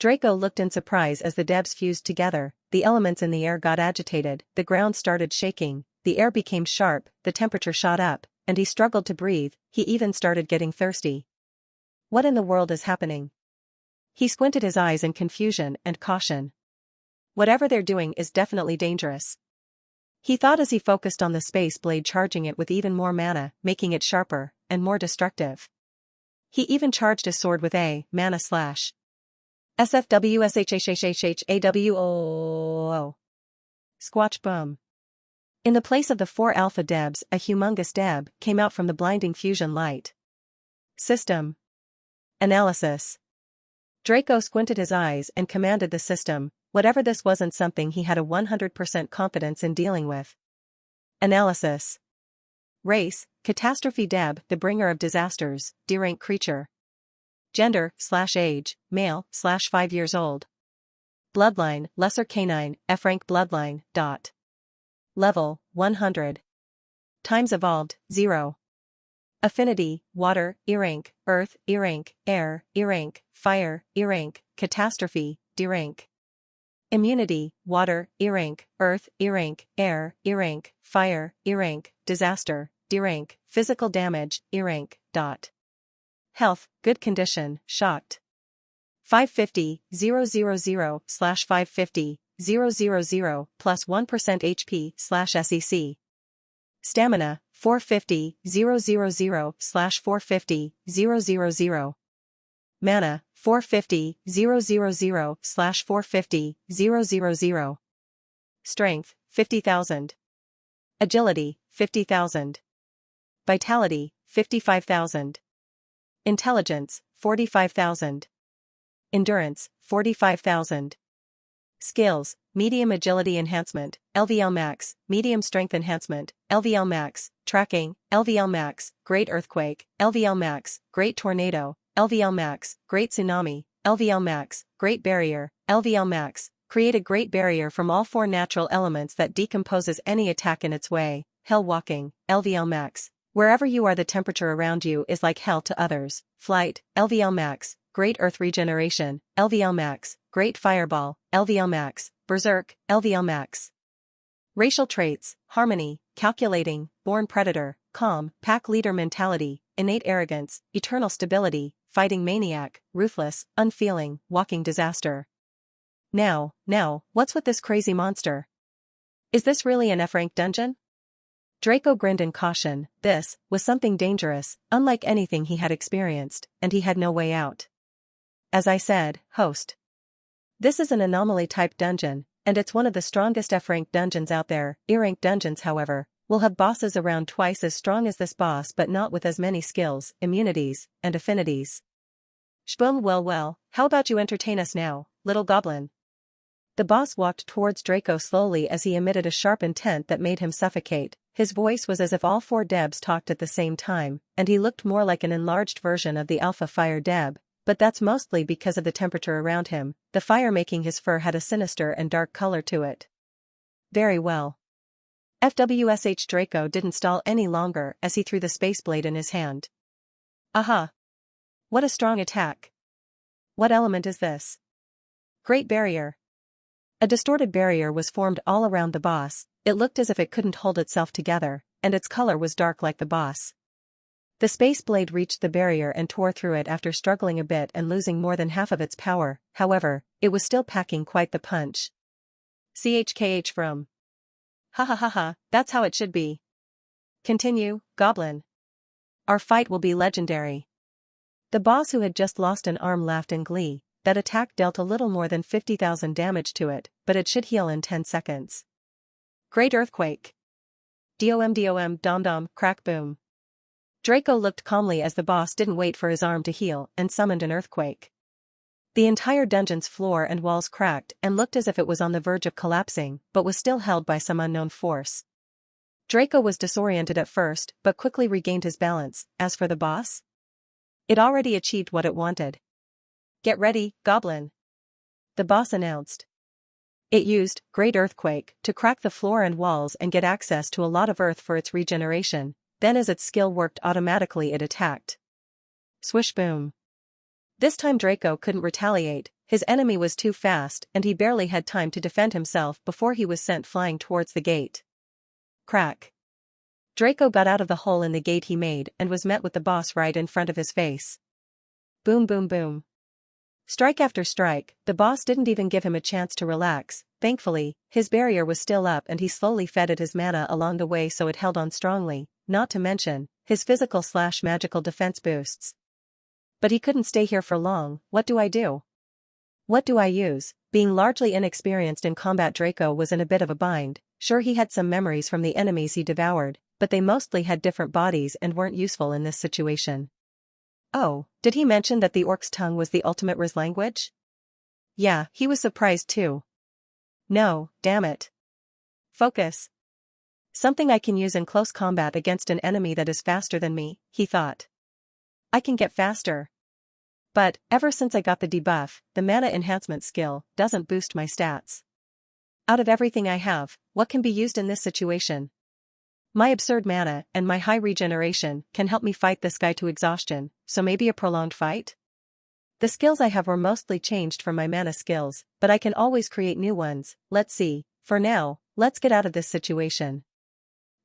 Draco looked in surprise as the debs fused together, the elements in the air got agitated, the ground started shaking, the air became sharp, the temperature shot up, and he struggled to breathe, he even started getting thirsty. What in the world is happening? He squinted his eyes in confusion and caution. Whatever they're doing is definitely dangerous. He thought as he focused on the space blade, charging it with even more mana, making it sharper and more destructive. He even charged his sword with a mana slash. SFWSHHHHHAWO. Squatch boom. In the place of the 4 alpha debs, a humongous deb came out from the blinding fusion light. System analysis. Draco squinted his eyes and commanded the system, whatever this wasn't something he had a 100% confidence in dealing with. Analysis. Race, Catastrophe Deb, the bringer of disasters, D-rank creature. Gender/age, male/5 years old. Bloodline, lesser canine, F-rank bloodline, dot. Level, 100. Times evolved, 0. Affinity, water, E-rank, earth, E-rank, air, E-rank, fire, E-rank, catastrophe, D-rank. Immunity, water, E-rank, earth, E-rank, air, E-rank, fire, E-rank, disaster, D-rank, physical damage, E-rank, dot. Health, good condition, shocked. 550,000/550,000 plus 1% HP/SEC. Stamina, 450,000/450,000. Mana, 450,000/450,000. Strength, 50,000. Agility, 50,000. Vitality, 55,000. Intelligence, 45,000. Endurance, 45,000. Skills, medium agility enhancement, LVL max, medium strength enhancement, LVL max, tracking, LVL max, great earthquake, LVL max, great tornado, LVL max, great tsunami, LVL max, great barrier, LVL max, create a great barrier from all 4 natural elements that decomposes any attack in its way, hell walking, LVL max. Wherever you are, the temperature around you is like hell to others. Flight, LVL max, great earth regeneration, LVL max, great fireball, LVL max, berserk, LVL max. Racial traits, harmony, calculating, born predator, calm, pack leader mentality, innate arrogance, eternal stability, fighting maniac, ruthless, unfeeling, walking disaster. Now, what's with this crazy monster? Is this really an F-rank dungeon? Draco grinned in caution. This was something dangerous, unlike anything he had experienced, and he had no way out. As I said, host. This is an anomaly-type dungeon, and it's one of the strongest F-rank dungeons out there. E-rank dungeons, however, will have bosses around twice as strong as this boss but not with as many skills, immunities, and affinities. Shboom, well, how about you entertain us now, little goblin? The boss walked towards Draco slowly as he emitted a sharp intent that made him suffocate. His voice was as if all 4 debs talked at the same time, and he looked more like an enlarged version of the alpha fire deb, but that's mostly because of the temperature around him, the fire making his fur had a sinister and dark color to it. Very well. FWSH Draco didn't stall any longer as he threw the space blade in his hand. Aha! What a strong attack! What element is this? Great barrier. A distorted barrier was formed all around the boss. It looked as if it couldn't hold itself together, and its color was dark like the boss. The space blade reached the barrier and tore through it after struggling a bit and losing more than half of its power. However, it was still packing quite the punch. CHKH from. Ha, that's how it should be. Continue, Goblin. Our fight will be legendary. The boss who had just lost an arm laughed in glee. That attack dealt a little more than 50,000 damage to it, but it should heal in 10 seconds. Great earthquake. Dom dom, crack boom. Draco looked calmly as the boss didn't wait for his arm to heal and summoned an earthquake. The entire dungeon's floor and walls cracked and looked as if it was on the verge of collapsing, but was still held by some unknown force. Draco was disoriented at first, but quickly regained his balance. As for the boss, it already achieved what it wanted. Get ready, Goblin. The boss announced. It used Great Earthquake to crack the floor and walls and get access to a lot of earth for its regeneration. Then as its skill worked automatically, it attacked. Swish boom. This time Draco couldn't retaliate, his enemy was too fast and he barely had time to defend himself before he was sent flying towards the gate. Crack. Draco got out of the hole in the gate he made and was met with the boss right in front of his face. Boom boom boom. Strike after strike, the boss didn't even give him a chance to relax. Thankfully, his barrier was still up and he slowly fed it his mana along the way so it held on strongly, not to mention his physical/magical defense boosts. But he couldn't stay here for long. What do I do? What do I use? Being largely inexperienced in combat, Draco was in a bit of a bind. Sure, he had some memories from the enemies he devoured, but they mostly had different bodies and weren't useful in this situation. Oh, did he mention that the orc's tongue was the ultimate Riz language? Yeah, he was surprised too. No, damn it. Focus. Something I can use in close combat against an enemy that is faster than me, he thought. I can get faster. But, ever since I got the debuff, the mana enhancement skill doesn't boost my stats. Out of everything I have, what can be used in this situation? My absurd mana and my high regeneration can help me fight this guy to exhaustion, so maybe a prolonged fight? The skills I have were mostly changed from my mana skills, but I can always create new ones. Let's see. For now, let's get out of this situation.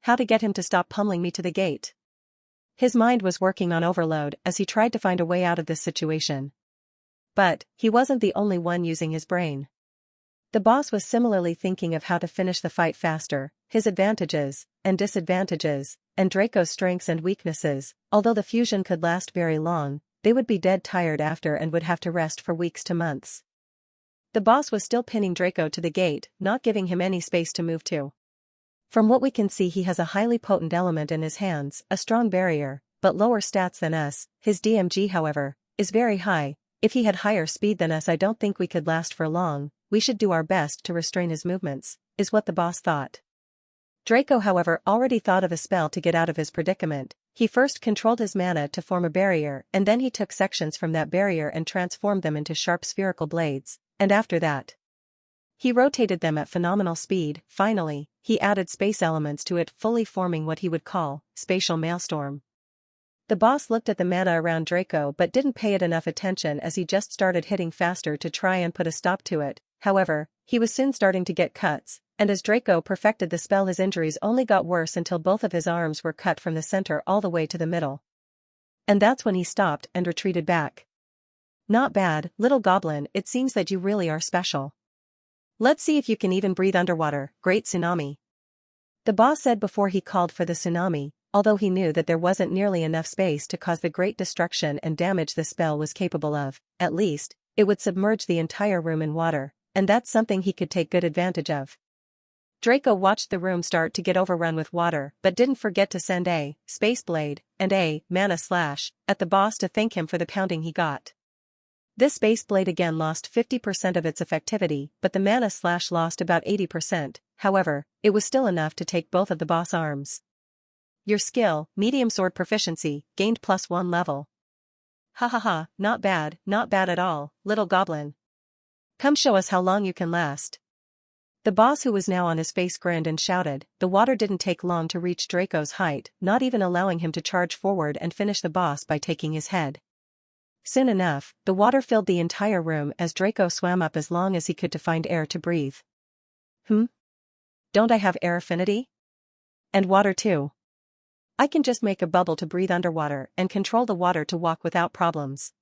How to get him to stop pummeling me to the gate? His mind was working on overload as he tried to find a way out of this situation. But, he wasn't the only one using his brain. The boss was similarly thinking of how to finish the fight faster, his advantages and disadvantages, and Draco's strengths and weaknesses. Although the fusion could last very long, they would be dead tired after and would have to rest for weeks to months. The boss was still pinning Draco to the gate, not giving him any space to move to. From what we can see, he has a highly potent element in his hands, a strong barrier, but lower stats than us. His DMG, however, is very high. If he had higher speed than us, I don't think we could last for long. We should do our best to restrain his movements, is what the boss thought. Draco, however, already thought of a spell to get out of his predicament. He first controlled his mana to form a barrier, and then he took sections from that barrier and transformed them into sharp spherical blades, and after that, he rotated them at phenomenal speed. Finally, he added space elements to it, fully forming what he would call spatial maelstrom. The boss looked at the mana around Draco but didn't pay it enough attention as he just started hitting faster to try and put a stop to it. However, he was soon starting to get cuts, and as Draco perfected the spell, his injuries only got worse until both of his arms were cut from the center all the way to the middle. And that's when he stopped and retreated back. Not bad, little goblin, it seems that you really are special. Let's see if you can even breathe underwater. Great tsunami. The boss said before he called for the tsunami, although he knew that there wasn't nearly enough space to cause the great destruction and damage the spell was capable of. At least, it would submerge the entire room in water, and that's something he could take good advantage of. Draco watched the room start to get overrun with water but didn't forget to send a space blade and a mana slash at the boss to thank him for the pounding he got. This space blade again lost 50% of its effectivity, but the mana slash lost about 80%. However, it was still enough to take both of the boss arms. Your skill, medium sword proficiency, gained +1 level. Ha ha ha, not bad at all, little goblin. Come show us how long you can last. The boss, who was now on his face, grinned and shouted. The water didn't take long to reach Draco's height, not even allowing him to charge forward and finish the boss by taking his head. Soon enough, the water filled the entire room as Draco swam up as long as he could to find air to breathe. Don't I have air affinity? And water too. I can just make a bubble to breathe underwater and control the water to walk without problems.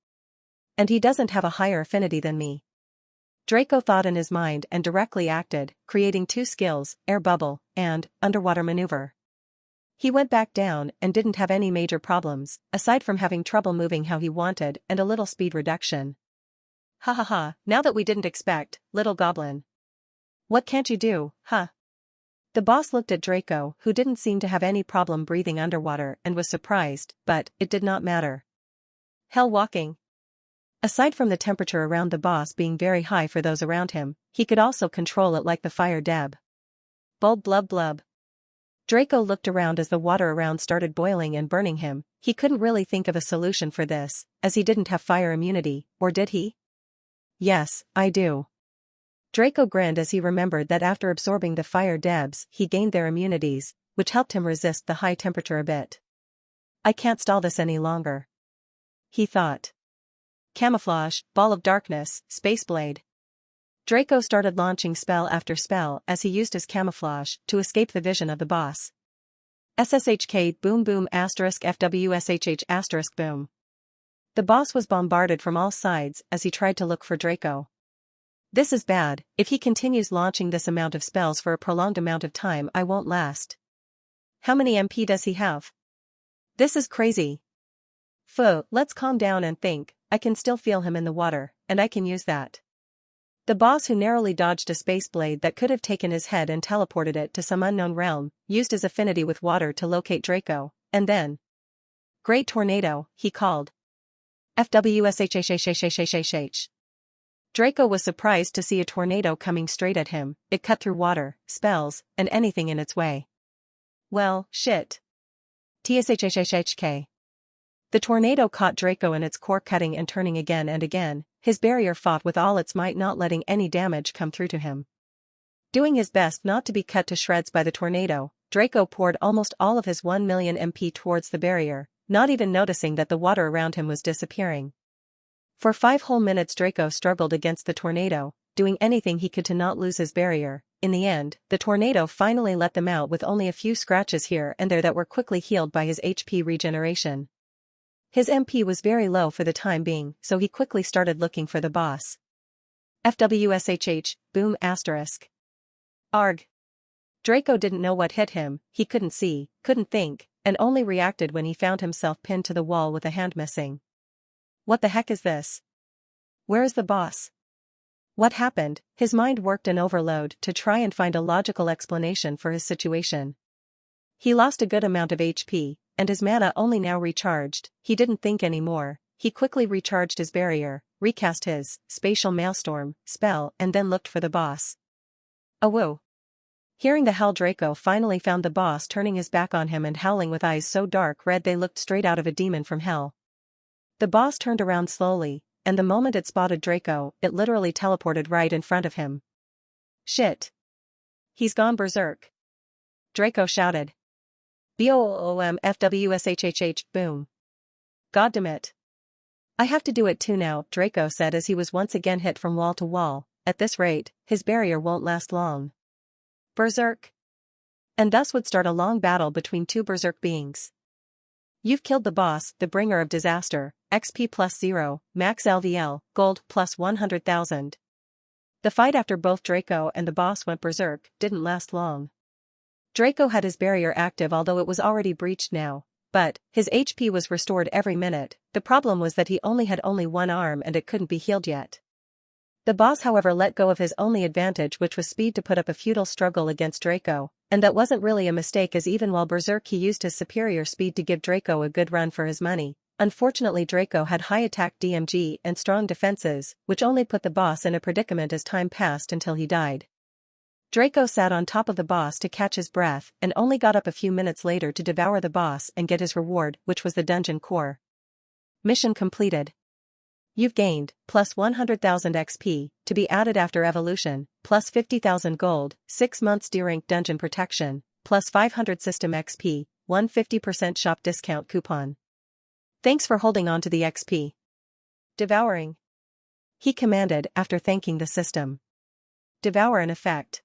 And he doesn't have a higher affinity than me. Draco thought in his mind and directly acted, creating 2 skills, air bubble and underwater maneuver. He went back down and didn't have any major problems, aside from having trouble moving how he wanted and a little speed reduction. Ha ha ha, now that we didn't expect, little goblin. What can't you do, huh? The boss looked at Draco, who didn't seem to have any problem breathing underwater, and was surprised, but it did not matter. Hell walking. Aside from the temperature around the boss being very high for those around him, he could also control it like the fire deb. Bulb blub blub. Draco looked around as the water around started boiling and burning him. He couldn't really think of a solution for this, as he didn't have fire immunity, or did he? Yes, I do. Draco grinned as he remembered that after absorbing the fire debs, he gained their immunities, which helped him resist the high temperature a bit. I can't stall this any longer, he thought. Camouflage, Ball of Darkness, Space Blade. Draco started launching spell after spell as he used his camouflage to escape the vision of the boss. SSHK boom boom asterisk FWSHH asterisk boom. The boss was bombarded from all sides as he tried to look for Draco. This is bad. If he continues launching this amount of spells for a prolonged amount of time, I won't last. How many MP does he have? This is crazy. Let's calm down and think. I can still feel him in the water, and I can use that. The boss, who narrowly dodged a space blade that could have taken his head and teleported it to some unknown realm, used his affinity with water to locate Draco, and then... Great Tornado, he called. FWSHHHHHHH. Draco was surprised to see a tornado coming straight at him. It cut through water, spells, and anything in its way. Well, shit. TSHHHHK. The tornado caught Draco in its core, cutting and turning again and again. His barrier fought with all its might, not letting any damage come through to him. Doing his best not to be cut to shreds by the tornado, Draco poured almost all of his 1 million MP towards the barrier, not even noticing that the water around him was disappearing. For 5 whole minutes Draco struggled against the tornado, doing anything he could to not lose his barrier. In the end, the tornado finally let them out with only a few scratches here and there that were quickly healed by his HP regeneration. His MP was very low for the time being, so he quickly started looking for the boss. FWSHH, boom asterisk. Arg. Draco didn't know what hit him, he couldn't see, couldn't think, and only reacted when he found himself pinned to the wall with a hand missing. What the heck is this? Where is the boss? What happened? His mind worked in overload to try and find a logical explanation for his situation. He lost a good amount of HP, and his mana only now recharged. He didn't think anymore. He quickly recharged his barrier, recast his Spatial Maelstrom spell, and then looked for the boss. Awoo. Hearing the hell, Draco finally found the boss, turning his back on him and howling with eyes so dark red they looked straight out of a demon from hell. The boss turned around slowly, and the moment it spotted Draco, it literally teleported right in front of him. Shit. He's gone berserk. Draco shouted. BOOMFWSHHH, boom. Goddamn. I have to do it too now, Draco said as he was once again hit from wall to wall. At this rate, his barrier won't last long. Berserk. And thus would start a long battle between two berserk beings. You've killed the boss, the bringer of disaster, XP plus 0, max LVL, gold plus 100,000. The fight after both Draco and the boss went berserk didn't last long. Draco had his barrier active, although it was already breached now, but his HP was restored every minute. The problem was that he had only one arm and it couldn't be healed yet. The boss, however, let go of his only advantage, which was speed, to put up a futile struggle against Draco, and that wasn't really a mistake, as even while berserk he used his superior speed to give Draco a good run for his money. Unfortunately, Draco had high attack DMG and strong defenses, which only put the boss in a predicament as time passed until he died. Draco sat on top of the boss to catch his breath and only got up a few minutes later to devour the boss and get his reward, which was the dungeon core. Mission completed. You've gained plus 100,000 XP, to be added after evolution, plus 50,000 gold, 6 months D-rank dungeon protection, plus 500 system XP, 150% shop discount coupon. Thanks for holding on to the XP. Devouring. He commanded after thanking the system. Devour in effect.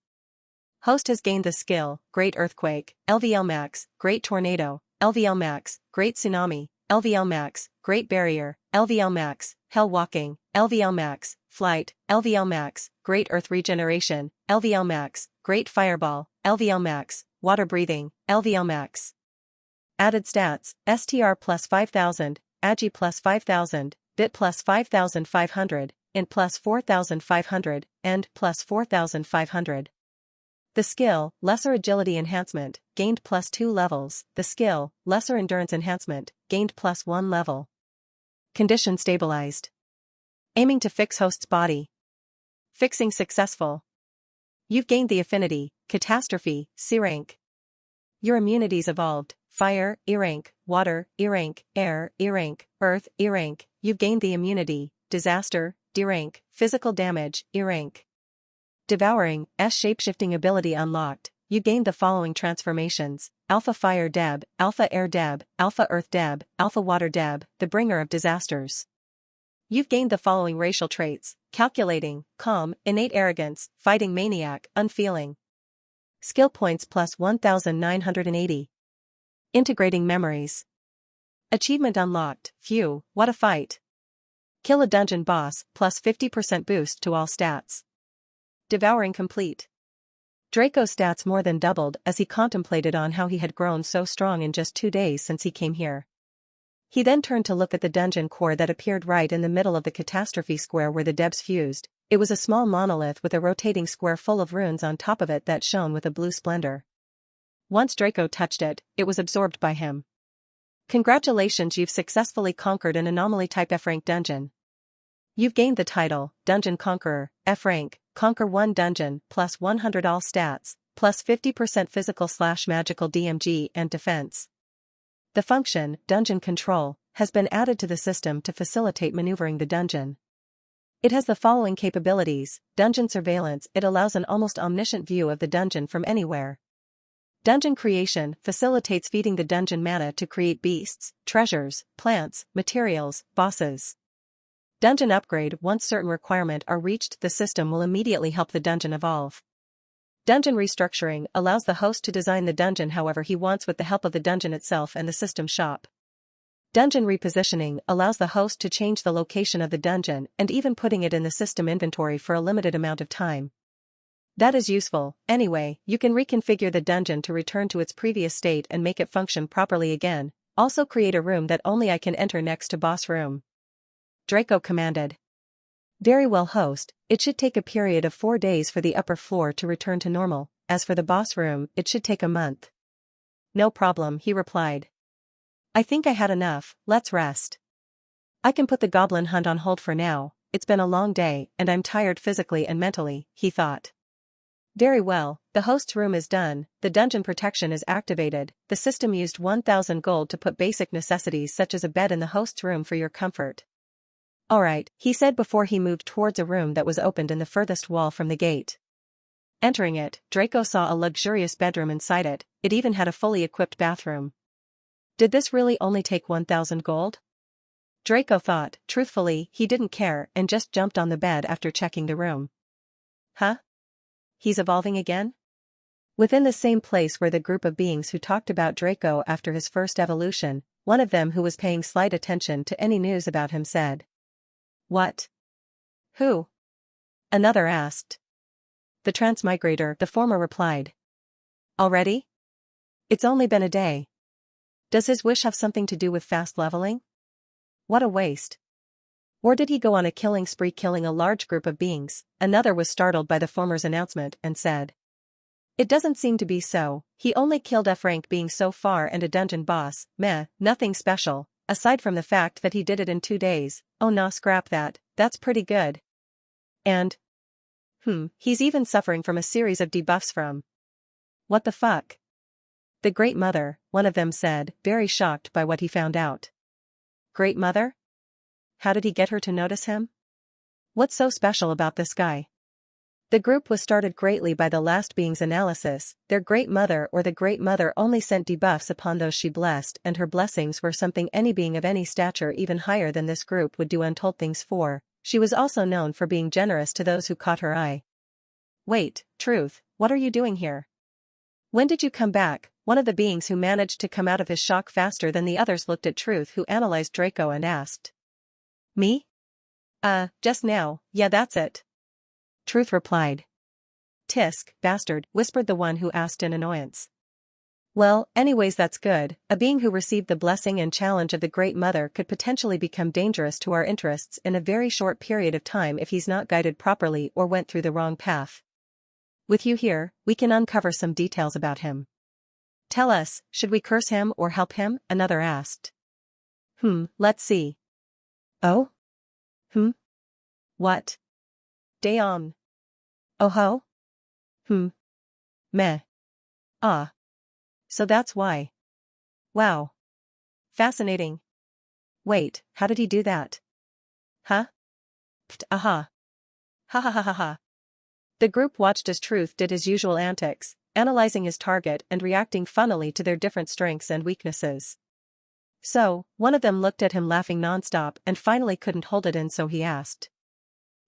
Host has gained the skill, Great Earthquake, LVL Max, Great Tornado, LVL Max, Great Tsunami, LVL Max, Great Barrier, LVL Max, Hell Walking, LVL Max, Flight, LVL Max, Great Earth Regeneration, LVL Max, Great Fireball, LVL Max, Water Breathing, LVL Max. Added stats, STR plus 5,000, Agi plus 5,000, Bit plus 5,500, Int plus 4,500, and plus 4,500. The skill, Lesser Agility Enhancement, gained plus 2 levels. The skill, Lesser Endurance Enhancement, gained plus 1 level. Condition stabilized. Aiming to fix host's body. Fixing successful. You've gained the affinity, Catastrophe, C rank. Your immunities evolved, Fire, E rank, Water, E rank, Air, E rank, Earth, E rank. You've gained the immunity, Disaster, D rank, Physical Damage, E rank. Devouring, S shapeshifting ability unlocked. You gained the following transformations: Alpha Fire Deb, Alpha Air Deb, Alpha Earth Deb, Alpha Water Deb, the bringer of disasters. You've gained the following racial traits: calculating, calm, innate arrogance, fighting maniac, unfeeling. Skill points plus 1980. Integrating memories. Achievement unlocked. Phew, what a fight. Kill a dungeon boss, plus 50% boost to all stats. Devouring complete. Draco's stats more than doubled as he contemplated on how he had grown so strong in just 2 days since he came here. He then turned to look at the dungeon core that appeared right in the middle of the catastrophe square where the debs fused. It was a small monolith with a rotating square full of runes on top of it that shone with a blue splendor. Once Draco touched it, it was absorbed by him. Congratulations, you've successfully conquered an anomaly-type F-rank dungeon. You've gained the title, Dungeon Conqueror, F-rank, conquer 1 dungeon, plus 100 all stats, plus 50% physical/magical DMG and defense. The function, Dungeon Control, has been added to the system to facilitate maneuvering the dungeon. It has the following capabilities: Dungeon Surveillance. It allows an almost omniscient view of the dungeon from anywhere. Dungeon Creation facilitates feeding the dungeon mana to create beasts, treasures, plants, materials, bosses. Dungeon Upgrade. Once certain requirements are reached, the system will immediately help the dungeon evolve. Dungeon Restructuring allows the host to design the dungeon however he wants with the help of the dungeon itself and the system shop. Dungeon Repositioning allows the host to change the location of the dungeon and even putting it in the system inventory for a limited amount of time. That is useful. Anyway, you can reconfigure the dungeon to return to its previous state and make it function properly again. Also create a room that only I can enter next to boss room. Draco commanded. Very well, host. It should take a period of 4 days for the upper floor to return to normal. As for the boss room, it should take a month. No problem, he replied. I think I had enough, let's rest. I can put the goblin hunt on hold for now. It's been a long day and I'm tired physically and mentally, he thought. Very well, the host's room is done, the dungeon protection is activated. The system used 1,000 gold to put basic necessities such as a bed in the host's room for your comfort. Alright, he said before he moved towards a room that was opened in the furthest wall from the gate. Entering it, Draco saw a luxurious bedroom inside it. It even had a fully equipped bathroom. Did this really only take 1,000 gold? Draco thought. Truthfully, he didn't care and just jumped on the bed after checking the room. Huh? He's evolving again? Within the same place where the group of beings who talked about Draco after his first evolution, one of them who was paying slight attention to any news about him said. What? Who? Another asked. The Transmigrator, the former replied. Already? It's only been a day. Does his wish have something to do with fast leveling? What a waste. Or did he go on a killing spree killing a large group of beings? Another was startled by the former's announcement and said. It doesn't seem to be so. He only killed F-rank beings so far and a dungeon boss. Meh, nothing special, aside from the fact that he did it in 2 days. Oh nah, scrap that, that's pretty good. And? He's even suffering from a series of debuffs from. What the fuck? The Great Mother, one of them said, very shocked by what he found out. Great Mother? How did he get her to notice him? What's so special about this guy? The group was startled greatly by the last being's analysis. Their Great Mother or the Great Mother only sent debuffs upon those she blessed, and her blessings were something any being of any stature even higher than this group would do untold things for. She was also known for being generous to those who caught her eye. Wait, Truth, what are you doing here? When did you come back? One of the beings who managed to come out of his shock faster than the others looked at Truth, who analyzed Draco, and asked. Me? Just now, yeah, that's it. Truth replied. Tisk, bastard, whispered the one who asked in annoyance. Well, anyways, that's good. A being who received the blessing and challenge of the Great Mother could potentially become dangerous to our interests in a very short period of time if he's not guided properly or went through the wrong path. With you here, we can uncover some details about him. Tell us, should we curse him or help him? Another asked. Let's see. Oh? What? Damn. Oh ho? Meh. Ah. So that's why. Wow. Fascinating. Wait, how did he do that? Huh? Aha. Ha ha ha ha ha. The group watched as Truth did his usual antics, analyzing his target and reacting funnily to their different strengths and weaknesses. So, one of them looked at him laughing nonstop and finally couldn't hold it in, so he asked.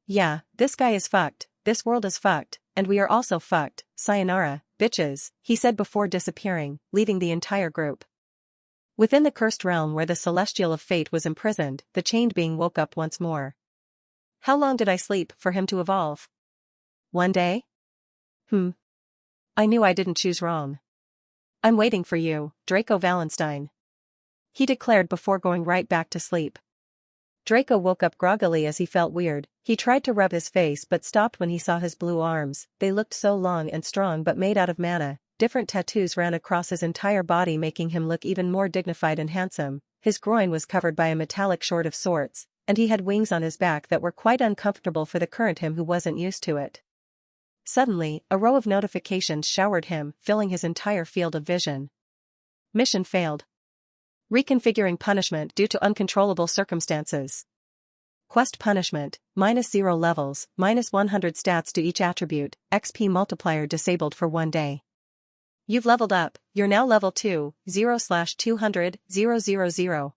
Yeah, this guy is fucked, this world is fucked, and we are also fucked, sayonara, bitches, he said before disappearing, leaving the entire group. Within the cursed realm where the Celestial of Fate was imprisoned, the chained being woke up once more. How long did I sleep for him to evolve? One day? I knew I didn't choose wrong. I'm waiting for you, Draco Wallenstein, he declared before going right back to sleep. Draco woke up groggily as he felt weird. He tried to rub his face but stopped when he saw his blue arms. They looked so long and strong but made out of mana. Different tattoos ran across his entire body, making him look even more dignified and handsome. His groin was covered by a metallic short of sorts, and he had wings on his back that were quite uncomfortable for the current him who wasn't used to it. Suddenly, a row of notifications showered him, filling his entire field of vision. Mission failed. Reconfiguring punishment due to uncontrollable circumstances. Quest punishment, -0 levels, -100 stats to each attribute, XP multiplier disabled for 1 day. You've leveled up, you're now level 2, 0/200, 000.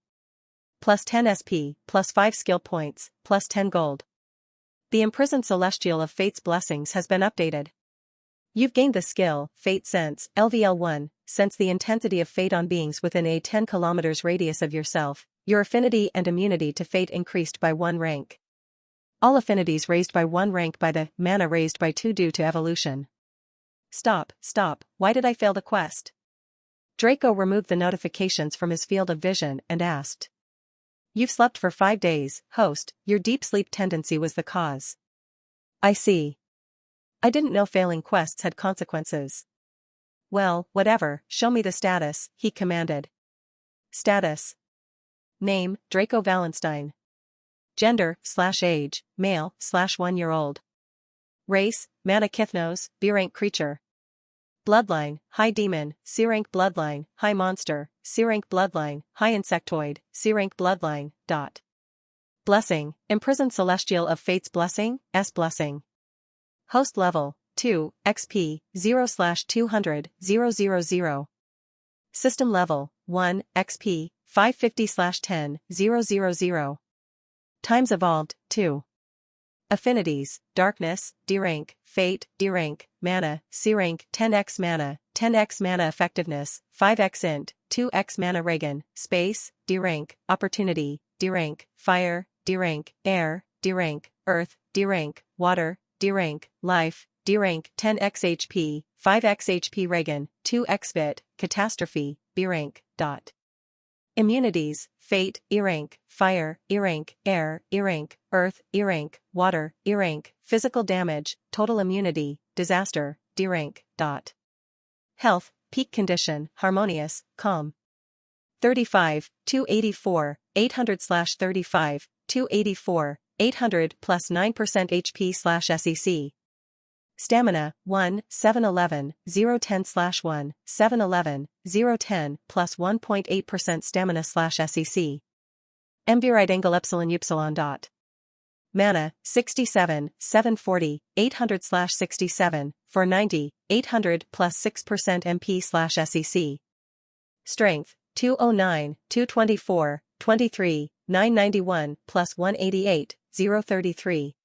Plus 10 SP, plus 5 skill points, plus 10 gold. The imprisoned Celestial of Fate's blessings has been updated. You've gained the skill, Fate Sense, LVL1, sense the intensity of fate on beings within a 10 km radius of yourself. Your affinity and immunity to fate increased by 1 rank. All affinities raised by 1 rank by the mana raised by 2 due to evolution. Stop, why did I fail the quest? Draco removed the notifications from his field of vision and asked. You've slept for 5 days, host, your deep sleep tendency was the cause. I see. I didn't know failing quests had consequences. Well, whatever, show me the status, he commanded. Status. Name, Draco Wallenstein. Gender, /age, male, /1-year-old. Race, Mana Kythnos, B-rank creature. Bloodline, High Demon, C-rank bloodline, High Monster, C-rank bloodline, High Insectoid, C-rank bloodline, . Blessing, Imprisoned Celestial of Fate's Blessing, S Blessing. Host level, 2, XP, 0/200, 000. System level, 1, XP, 550/10, 000. Times evolved, 2. Affinities, Darkness, D-rank, Fate, D-rank, Mana, C-rank, 10x mana, 10x mana effectiveness, 5x int, 2x mana Regan, Space, D-rank, Opportunity, D-rank, Fire, D-rank, Air, D-rank, Earth, D-rank, Water, D-rank, Life, D-rank, 10x HP, 5x HP Regan, 2x Vit, Catastrophe, B-rank, . Immunities, Fate, E-rank, Fire, E-rank, Air, E-rank, Earth, E-rank, Water, E-rank, Physical damage, Total immunity, Disaster, D-rank. Health, Peak condition, Harmonious, Calm. 35, 284, 800/35, 284, 800 plus 9% HP/SEC. Stamina, 1, 711, 010/1, 711, 010 plus 1.8% stamina/SEC. Embyrite angle epsilon upsilon dot. Mana, 67, 740, 800/67, 490, 800 plus 6% MP/SEC. Strength, 209, 224, 23, 991 plus 188, 033.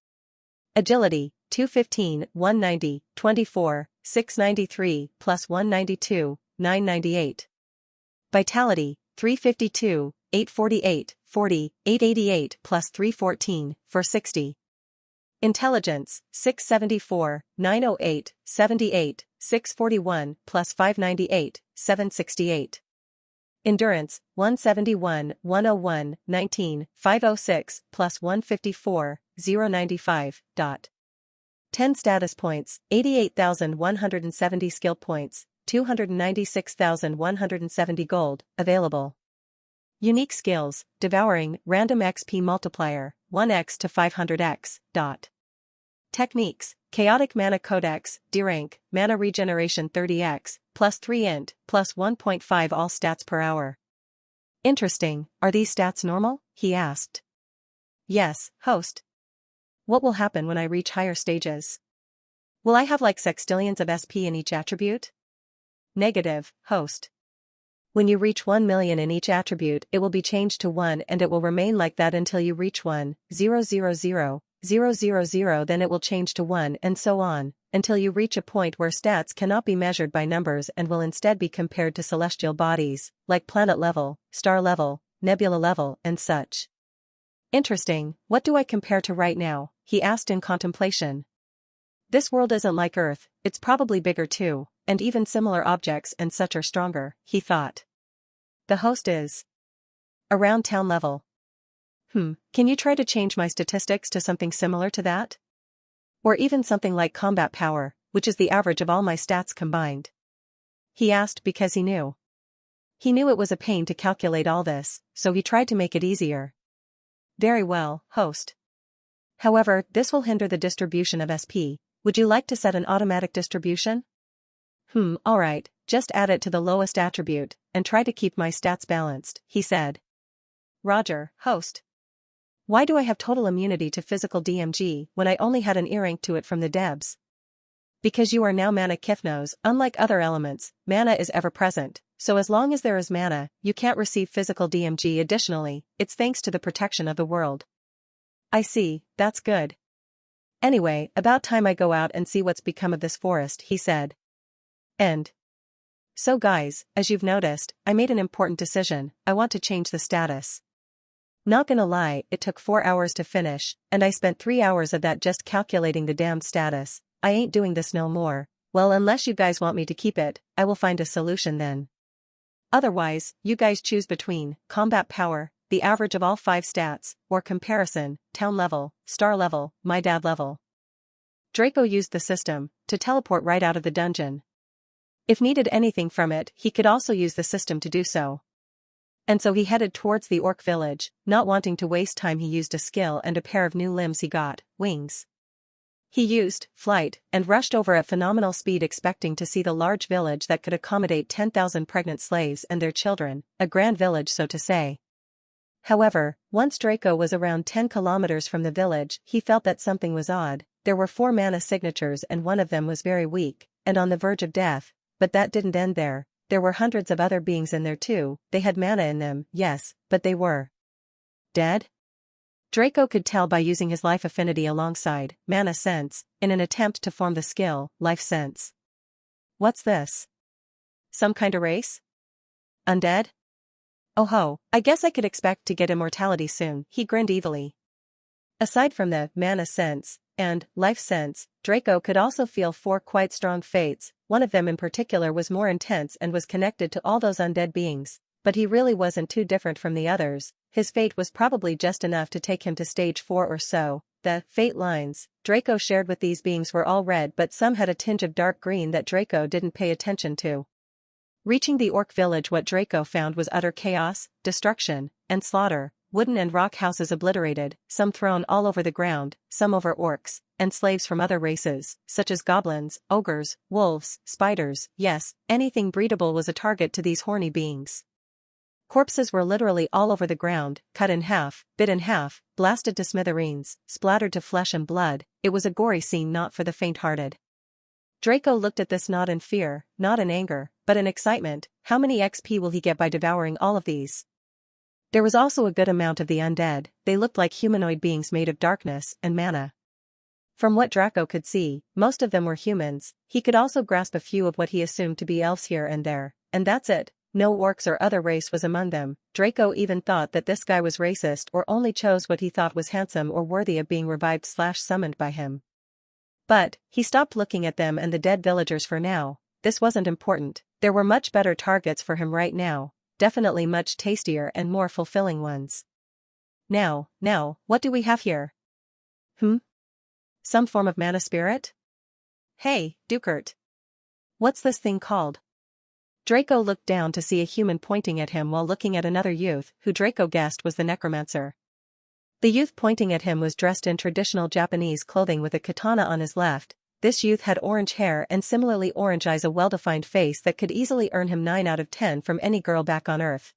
Agility, 215, 190, 24, 693 plus 192, 998. Vitality, 352, 848, 40, 888 plus 314, 460. Intelligence, 674, 908, 78, 641 plus 598, 768. Endurance, 171, 101, 19, 506 plus 154, 095. 10 status points, 88,170 skill points, 296,170 gold, available. Unique skills, Devouring, Random XP Multiplier, 1x to 500x. Techniques, Chaotic Mana Codex, D-rank, Mana Regeneration 30x, plus 3 int, plus 1.5 all stats per hour. Interesting, are these stats normal? He asked. Yes, host. What will happen when I reach higher stages? Will I have like sextillions of SP in each attribute? Negative, host. When you reach 1 million in each attribute, it will be changed to 1 and it will remain like that until you reach 1,000,000, then it will change to 1 and so on, until you reach a point where stats cannot be measured by numbers and will instead be compared to celestial bodies, like planet level, star level, nebula level, and such. Interesting, what do I compare to right now? He asked in contemplation. This world isn't like Earth, it's probably bigger too, and even similar objects and such are stronger, he thought. The host is around town level. Can you try to change my statistics to something similar to that? Or even something like combat power, which is the average of all my stats combined? He asked because he knew. He knew it was a pain to calculate all this, so he tried to make it easier. Very well, host. However, this will hinder the distribution of SP. Would you like to set an automatic distribution? Alright, just add it to the lowest attribute, and try to keep my stats balanced, he said. Roger, host. Why do I have total immunity to physical DMG when I only had an E rank to it from the Debs? Because you are now Mana Kithnos, unlike other elements, mana is ever present, so as long as there is mana, you can't receive physical DMG additionally, it's thanks to the protection of the world. I see, that's good. Anyway, about time I go out and see what's become of this forest, he said. So guys, as you've noticed, I made an important decision, I want to change the status. Not gonna lie, it took 4 hours to finish, and I spent 3 hours of that just calculating the damned status. I ain't doing this no more. Well, unless you guys want me to keep it, I will find a solution then. Otherwise, you guys choose between combat power, the average of all 5 stats, or comparison, town level, star level, my dad level. Draco used the system to teleport right out of the dungeon. If needed anything from it, he could also use the system to do so. And so he headed towards the orc village, not wanting to waste time. He used a skill and a pair of new limbs he got, wings. He used flight and rushed over at phenomenal speed, expecting to see the large village that could accommodate 10,000 pregnant slaves and their children, a grand village so to say. However, once Draco was around 10 kilometers from the village, he felt that something was odd. There were 4 mana signatures and one of them was very weak, and on the verge of death. But that didn't end there, there were hundreds of other beings in there too, they had mana in them, yes, but they were dead? Draco could tell by using his life affinity alongside mana sense, in an attempt to form the skill, life sense. What's this? Some kind of race? Undead? Oh ho, I guess I could expect to get immortality soon, he grinned evilly. Aside from the mana sense and life sense, Draco could also feel 4 quite strong fates. One of them in particular was more intense and was connected to all those undead beings, but he really wasn't too different from the others. His fate was probably just enough to take him to stage 4 or so. The fate lines Draco shared with these beings were all red, but some had a tinge of dark green that Draco didn't pay attention to. Reaching the orc village, what Draco found was utter chaos, destruction, and slaughter. Wooden and rock houses obliterated, some thrown all over the ground, some over orcs, and slaves from other races, such as goblins, ogres, wolves, spiders, yes, anything breedable was a target to these horny beings. Corpses were literally all over the ground, cut in half, bit in half, blasted to smithereens, splattered to flesh and blood. It was a gory scene not for the faint-hearted. Draco looked at this not in fear, not in anger, but in excitement. How many XP will he get by devouring all of these? There was also a good amount of the undead. They looked like humanoid beings made of darkness and mana. From what Draco could see, most of them were humans. He could also grasp a few of what he assumed to be elves here and there, and that's it. No orcs or other race was among them. Draco even thought that this guy was racist or only chose what he thought was handsome or worthy of being revived/summoned by him. But he stopped looking at them and the dead villagers for now. This wasn't important. There were much better targets for him right now. Definitely much tastier and more fulfilling ones. Now, what do we have here? Some form of mana spirit? Hey, Dukert. What's this thing called? Draco looked down to see a human pointing at him while looking at another youth, who Draco guessed was the necromancer. The youth pointing at him was dressed in traditional Japanese clothing with a katana on his left. This youth had orange hair and similarly orange eyes, a well-defined face that could easily earn him 9 out of 10 from any girl back on Earth.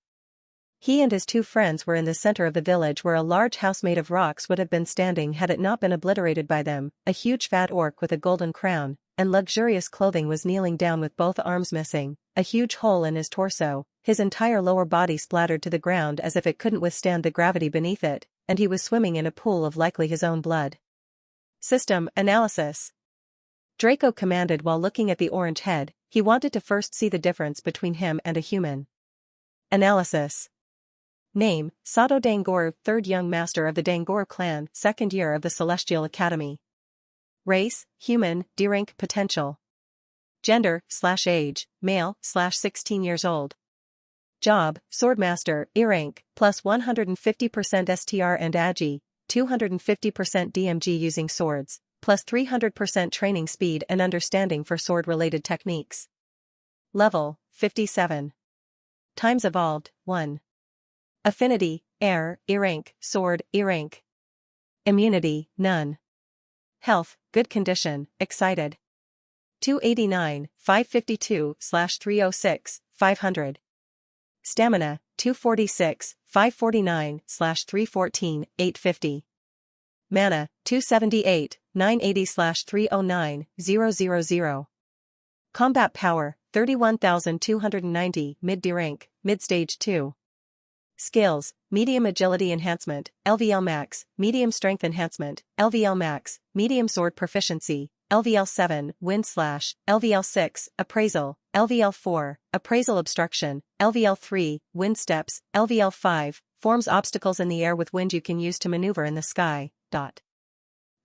He and his 2 friends were in the center of the village where a large house made of rocks would have been standing had it not been obliterated by them. A huge fat orc with a golden crown and luxurious clothing was kneeling down with both arms missing, a huge hole in his torso. his entire lower body splattered to the ground as if it couldn't withstand the gravity beneath it, and he was swimming in a pool of likely his own blood. System analysis. Draco commanded while looking at the orange head. He wanted to first see the difference between him and a human. Analysis. Name, Sato Dangor, 3rd young master of the Dangor clan, 2nd year of the Celestial Academy. Race, human, D rank potential. Gender, /age, male, /16 years old. Job, swordmaster, E rank, plus 150% STR and Agi, 250% DMG using swords, plus 300% training speed and understanding for sword-related techniques. Level, 57. Times evolved, 1. Affinity, air, E rank, sword, E rank. Immunity, none. Health, good condition, excited. 289, 552/306, 500. Stamina, 246, 549/314, 850. Mana, 278, 980/309, 000. Combat power, 31,290, mid-D rank, mid-stage 2. Skills, medium agility enhancement, LVL max, medium strength enhancement, LVL max, medium sword proficiency, LVL 7, wind slash, LVL 6, appraisal, LVL 4, appraisal obstruction, LVL 3, wind steps, LVL 5, forms obstacles in the air with wind you can use to maneuver in the sky.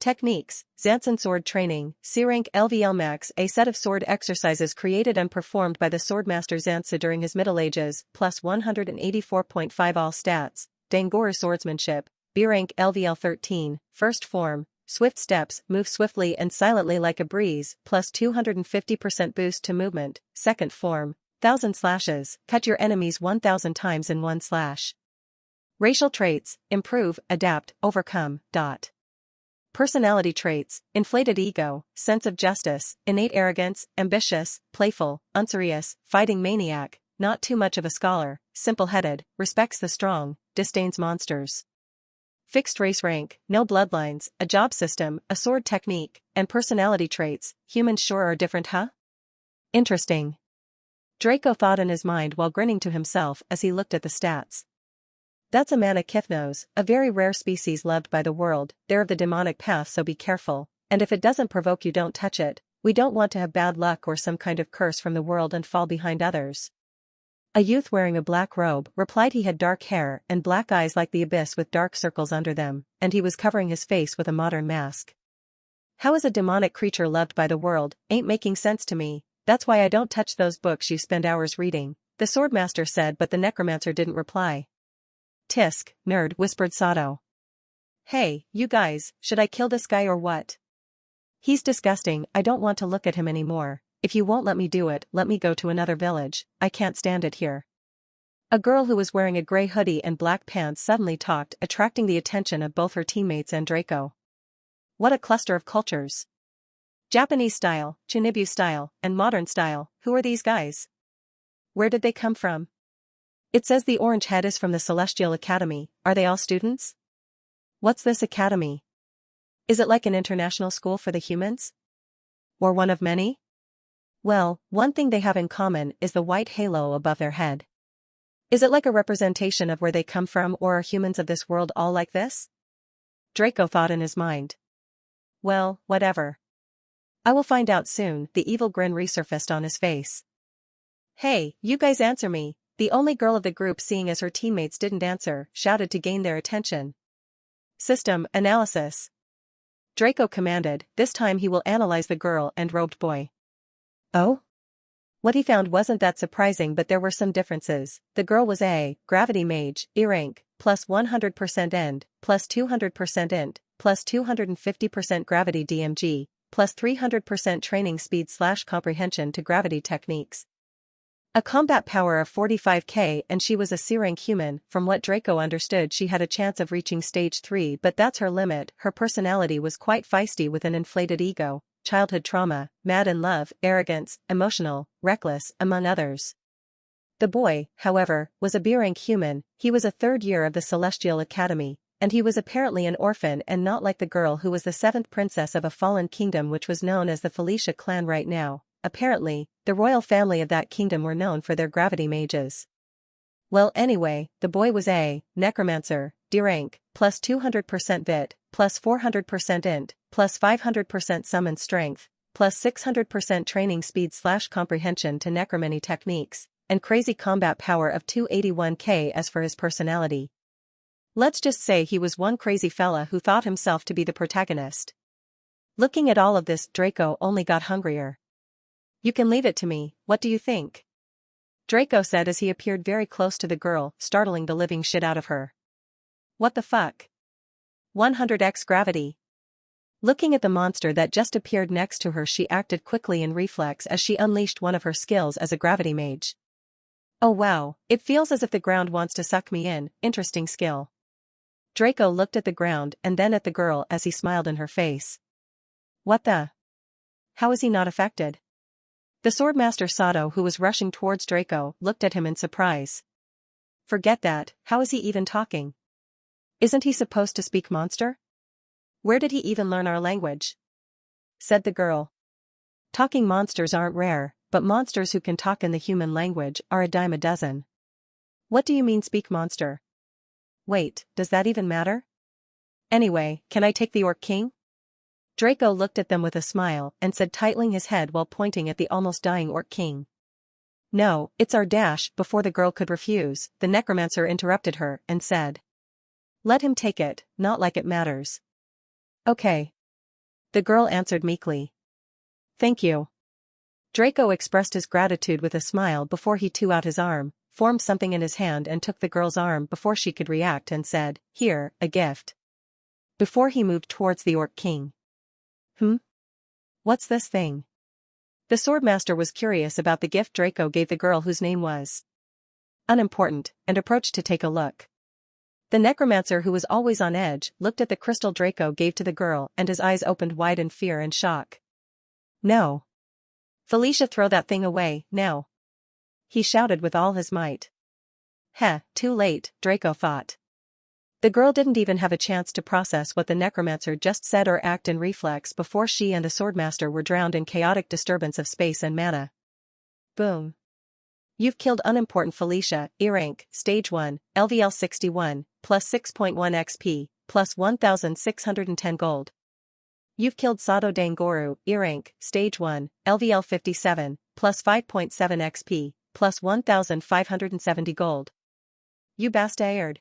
Techniques, Zansen sword training, C rank LVL max, a set of sword exercises created and performed by the swordmaster Zansa during his Middle Ages, plus 184.5 all stats, Dangor swordsmanship, B rank LVL 13, first form, swift steps, move swiftly and silently like a breeze, plus 250% boost to movement, second form, 1000 slashes, cut your enemies 1000 times in one slash. Racial traits, improve, adapt, overcome. Personality traits, inflated ego, sense of justice, innate arrogance, ambitious, playful, unserious, fighting maniac, not too much of a scholar, simple-headed, respects the strong, disdains monsters. Fixed race rank, no bloodlines, a job system, a sword technique, and personality traits, humans sure are different, huh? Interesting. Draco thought in his mind while grinning to himself as he looked at the stats. That's a Manakithnos, a very rare species loved by the world. They're of the demonic path, so be careful, and if it doesn't provoke you, don't touch it. We don't want to have bad luck or some kind of curse from the world and fall behind others. A youth wearing a black robe replied. He had dark hair and black eyes like the abyss with dark circles under them, and he was covering his face with a modern mask. How is a demonic creature loved by the world? Ain't making sense to me. That's why I don't touch those books you spend hours reading, the swordmaster said, but the necromancer didn't reply. Tisk, nerd, whispered Sato. Hey, you guys, should I kill this guy or what? He's disgusting. I don't want to look at him anymore. If you won't let me do it, let me go to another village. I can't stand it here. A girl who was wearing a gray hoodie and black pants suddenly talked, attracting the attention of both her teammates and Draco. What a cluster of cultures. Japanese style, Chinibu style, and modern style. Who are these guys? Where did they come from? It says the orange head is from the Celestial Academy. Are they all students? What's this academy? Is it like an international school for the humans? Or one of many? Well, one thing they have in common is the white halo above their head. Is it like a representation of where they come from, or are humans of this world all like this? Draco thought in his mind. Well, whatever. I will find out soon. The evil grin resurfaced on his face. Hey, you guys answer me. The only girl of the group, seeing as her teammates didn't answer, shouted to gain their attention. System analysis. Draco commanded. This time he will analyze the girl and robed boy. Oh? What he found wasn't that surprising, but there were some differences. The girl was a gravity mage, E rank, plus 100% end, plus 200% int, plus 250% gravity DMG, plus 300% training speed / comprehension to gravity techniques. A combat power of 45k, and she was a C rank human. From what Draco understood, she had a chance of reaching stage 3, but that's her limit. Her personality was quite feisty with an inflated ego, childhood trauma, mad in love, arrogance, emotional, reckless, among others. The boy, however, was a B rank human. He was a 3rd year of the Celestial Academy, and he was apparently an orphan and not like the girl who was the 7th princess of a fallen kingdom which was known as the Felicia clan right now. Apparently, the royal family of that kingdom were known for their gravity mages. Well anyway, the boy was a necromancer, D rank, plus 200% vit, plus 400% int, plus 500% summon strength, plus 600% training speed / comprehension to necromancy techniques, and crazy combat power of 281k. As for his personality, let's just say he was one crazy fella who thought himself to be the protagonist. Looking at all of this, Draco only got hungrier. You can leave it to me, what do you think? Draco said as he appeared very close to the girl, startling the living shit out of her. What the fuck? 100x gravity. Looking at the monster that just appeared next to her, she acted quickly in reflex as she unleashed one of her skills as a gravity mage. Oh wow, it feels as if the ground wants to suck me in, interesting skill. Draco looked at the ground and then at the girl as he smiled in her face. What the? How is he not affected? The Swordmaster Sato, who was rushing towards Draco, looked at him in surprise. Forget that, how is he even talking? Isn't he supposed to speak monster? Where did he even learn our language? Said the girl. Talking monsters aren't rare, but monsters who can talk in the human language are a dime a dozen. What do you mean speak monster? Wait, does that even matter? Anyway, can I take the Orc King? Draco looked at them with a smile and said, titling his head while pointing at the almost dying Orc King. No, it's our dash. Before the girl could refuse, the necromancer interrupted her and said. Let him take it, not like it matters. Okay. The girl answered meekly. Thank you. Draco expressed his gratitude with a smile before he threw out his arm, formed something in his hand and took the girl's arm before she could react and said, here, a gift. Before he moved towards the Orc King. What's this thing? The Swordmaster was curious about the gift Draco gave the girl, whose name was unimportant, and approached to take a look. The necromancer, who was always on edge, looked at the crystal Draco gave to the girl and his eyes opened wide in fear and shock. No. Felicia, throw that thing away, now. He shouted with all his might. Heh, too late, Draco thought. The girl didn't even have a chance to process what the necromancer just said or act in reflex before she and the Swordmaster were drowned in chaotic disturbance of space and mana. Boom. You've killed unimportant Felicia, E rank, stage 1, LVL 61, plus 6.1 XP, plus 1,610 gold. You've killed Sato Dangoru, E rank, stage 1, LVL 57, plus 5.7 XP, plus 1,570 gold. You bastard.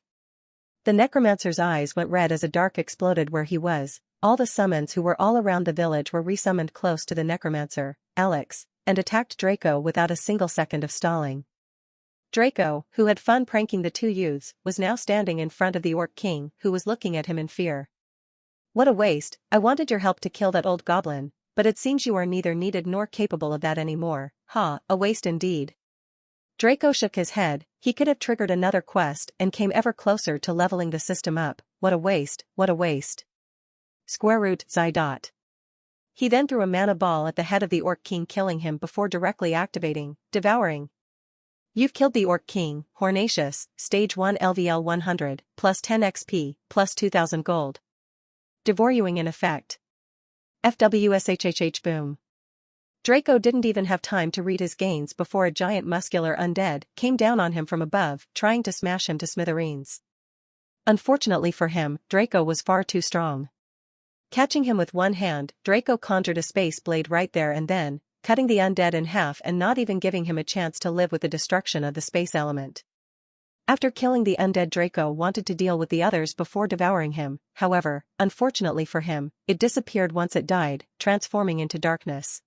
The necromancer's eyes went red as a dark exploded where he was. All the summons who were all around the village were resummoned close to the necromancer, Alex, and attacked Draco without a single second of stalling. Draco, who had fun pranking the two youths, was now standing in front of the Orc King, who was looking at him in fear. What a waste, I wanted your help to kill that old goblin, but it seems you are neither needed nor capable of that anymore. Ha, a waste indeed. Draco shook his head. He could have triggered another quest and came ever closer to leveling the system up. What a waste, what a waste. Square root, Xi dot. He then threw a mana ball at the head of the Orc King, killing him before directly activating, devouring. You've killed the Orc King, Hornatius, stage 1 LVL 100, plus 10 XP, plus 2,000 gold. Devouring in effect. FWSHHH boom. Draco didn't even have time to read his gains before a giant muscular undead came down on him from above, trying to smash him to smithereens. Unfortunately for him, Draco was far too strong. Catching him with one hand, Draco conjured a space blade right there and then, cutting the undead in half and not even giving him a chance to live with the destruction of the space element. After killing the undead, Draco wanted to deal with the others before devouring him. However, unfortunately for him, it disappeared once it died, transforming into darkness.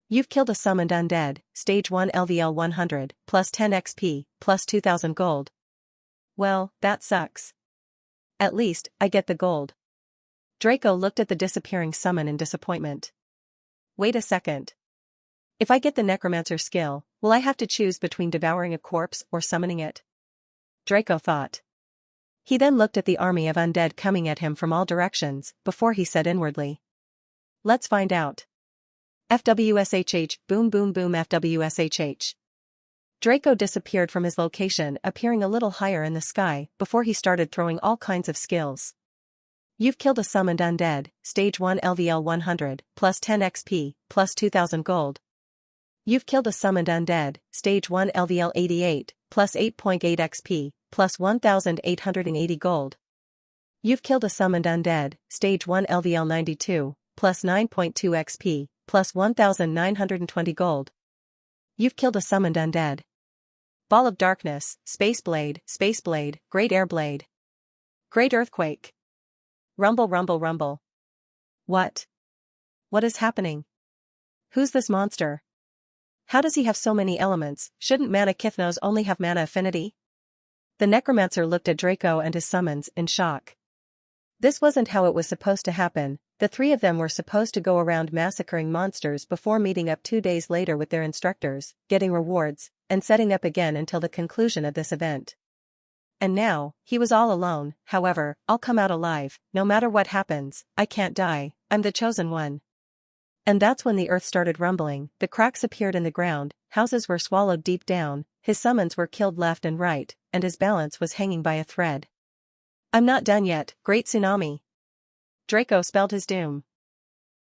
You've killed a summoned undead, stage 1 LVL 100, plus 10 XP, plus 2,000 gold. Well, that sucks. At least, I get the gold. Draco looked at the disappearing summon in disappointment. Wait a second. If I get the necromancer skill, will I have to choose between devouring a corpse or summoning it? Draco thought. He then looked at the army of undead coming at him from all directions, before he said inwardly. Let's find out. FWSHH, boom boom boom FWSHH. Draco disappeared from his location, appearing a little higher in the sky, before he started throwing all kinds of skills. You've killed a summoned undead, stage 1 LVL 100, plus 10 XP, plus 2,000 gold. You've killed a summoned undead, stage 1 LVL 88, plus 8.8 XP, plus 1880 gold. You've killed a summoned undead, stage 1 LVL 92, plus 9.2 XP, plus 1920 gold. You've killed a summoned undead. Ball of Darkness, Space Blade, Great Air Blade. Great Earthquake. Rumble rumble rumble. What? What is happening? Who's this monster? How does he have so many elements? Shouldn't Mana Kythnos only have mana affinity? The necromancer looked at Draco and his summons in shock. This wasn't how it was supposed to happen. The three of them were supposed to go around massacring monsters before meeting up 2 days later with their instructors, getting rewards, and setting up again until the conclusion of this event. And now, he was all alone. However, I'll come out alive, no matter what happens. I can't die, I'm the chosen one. And that's when the earth started rumbling, the cracks appeared in the ground, houses were swallowed deep down, his summons were killed left and right, and his balance was hanging by a thread. I'm not done yet, Great Tsunami. Draco spelled his doom.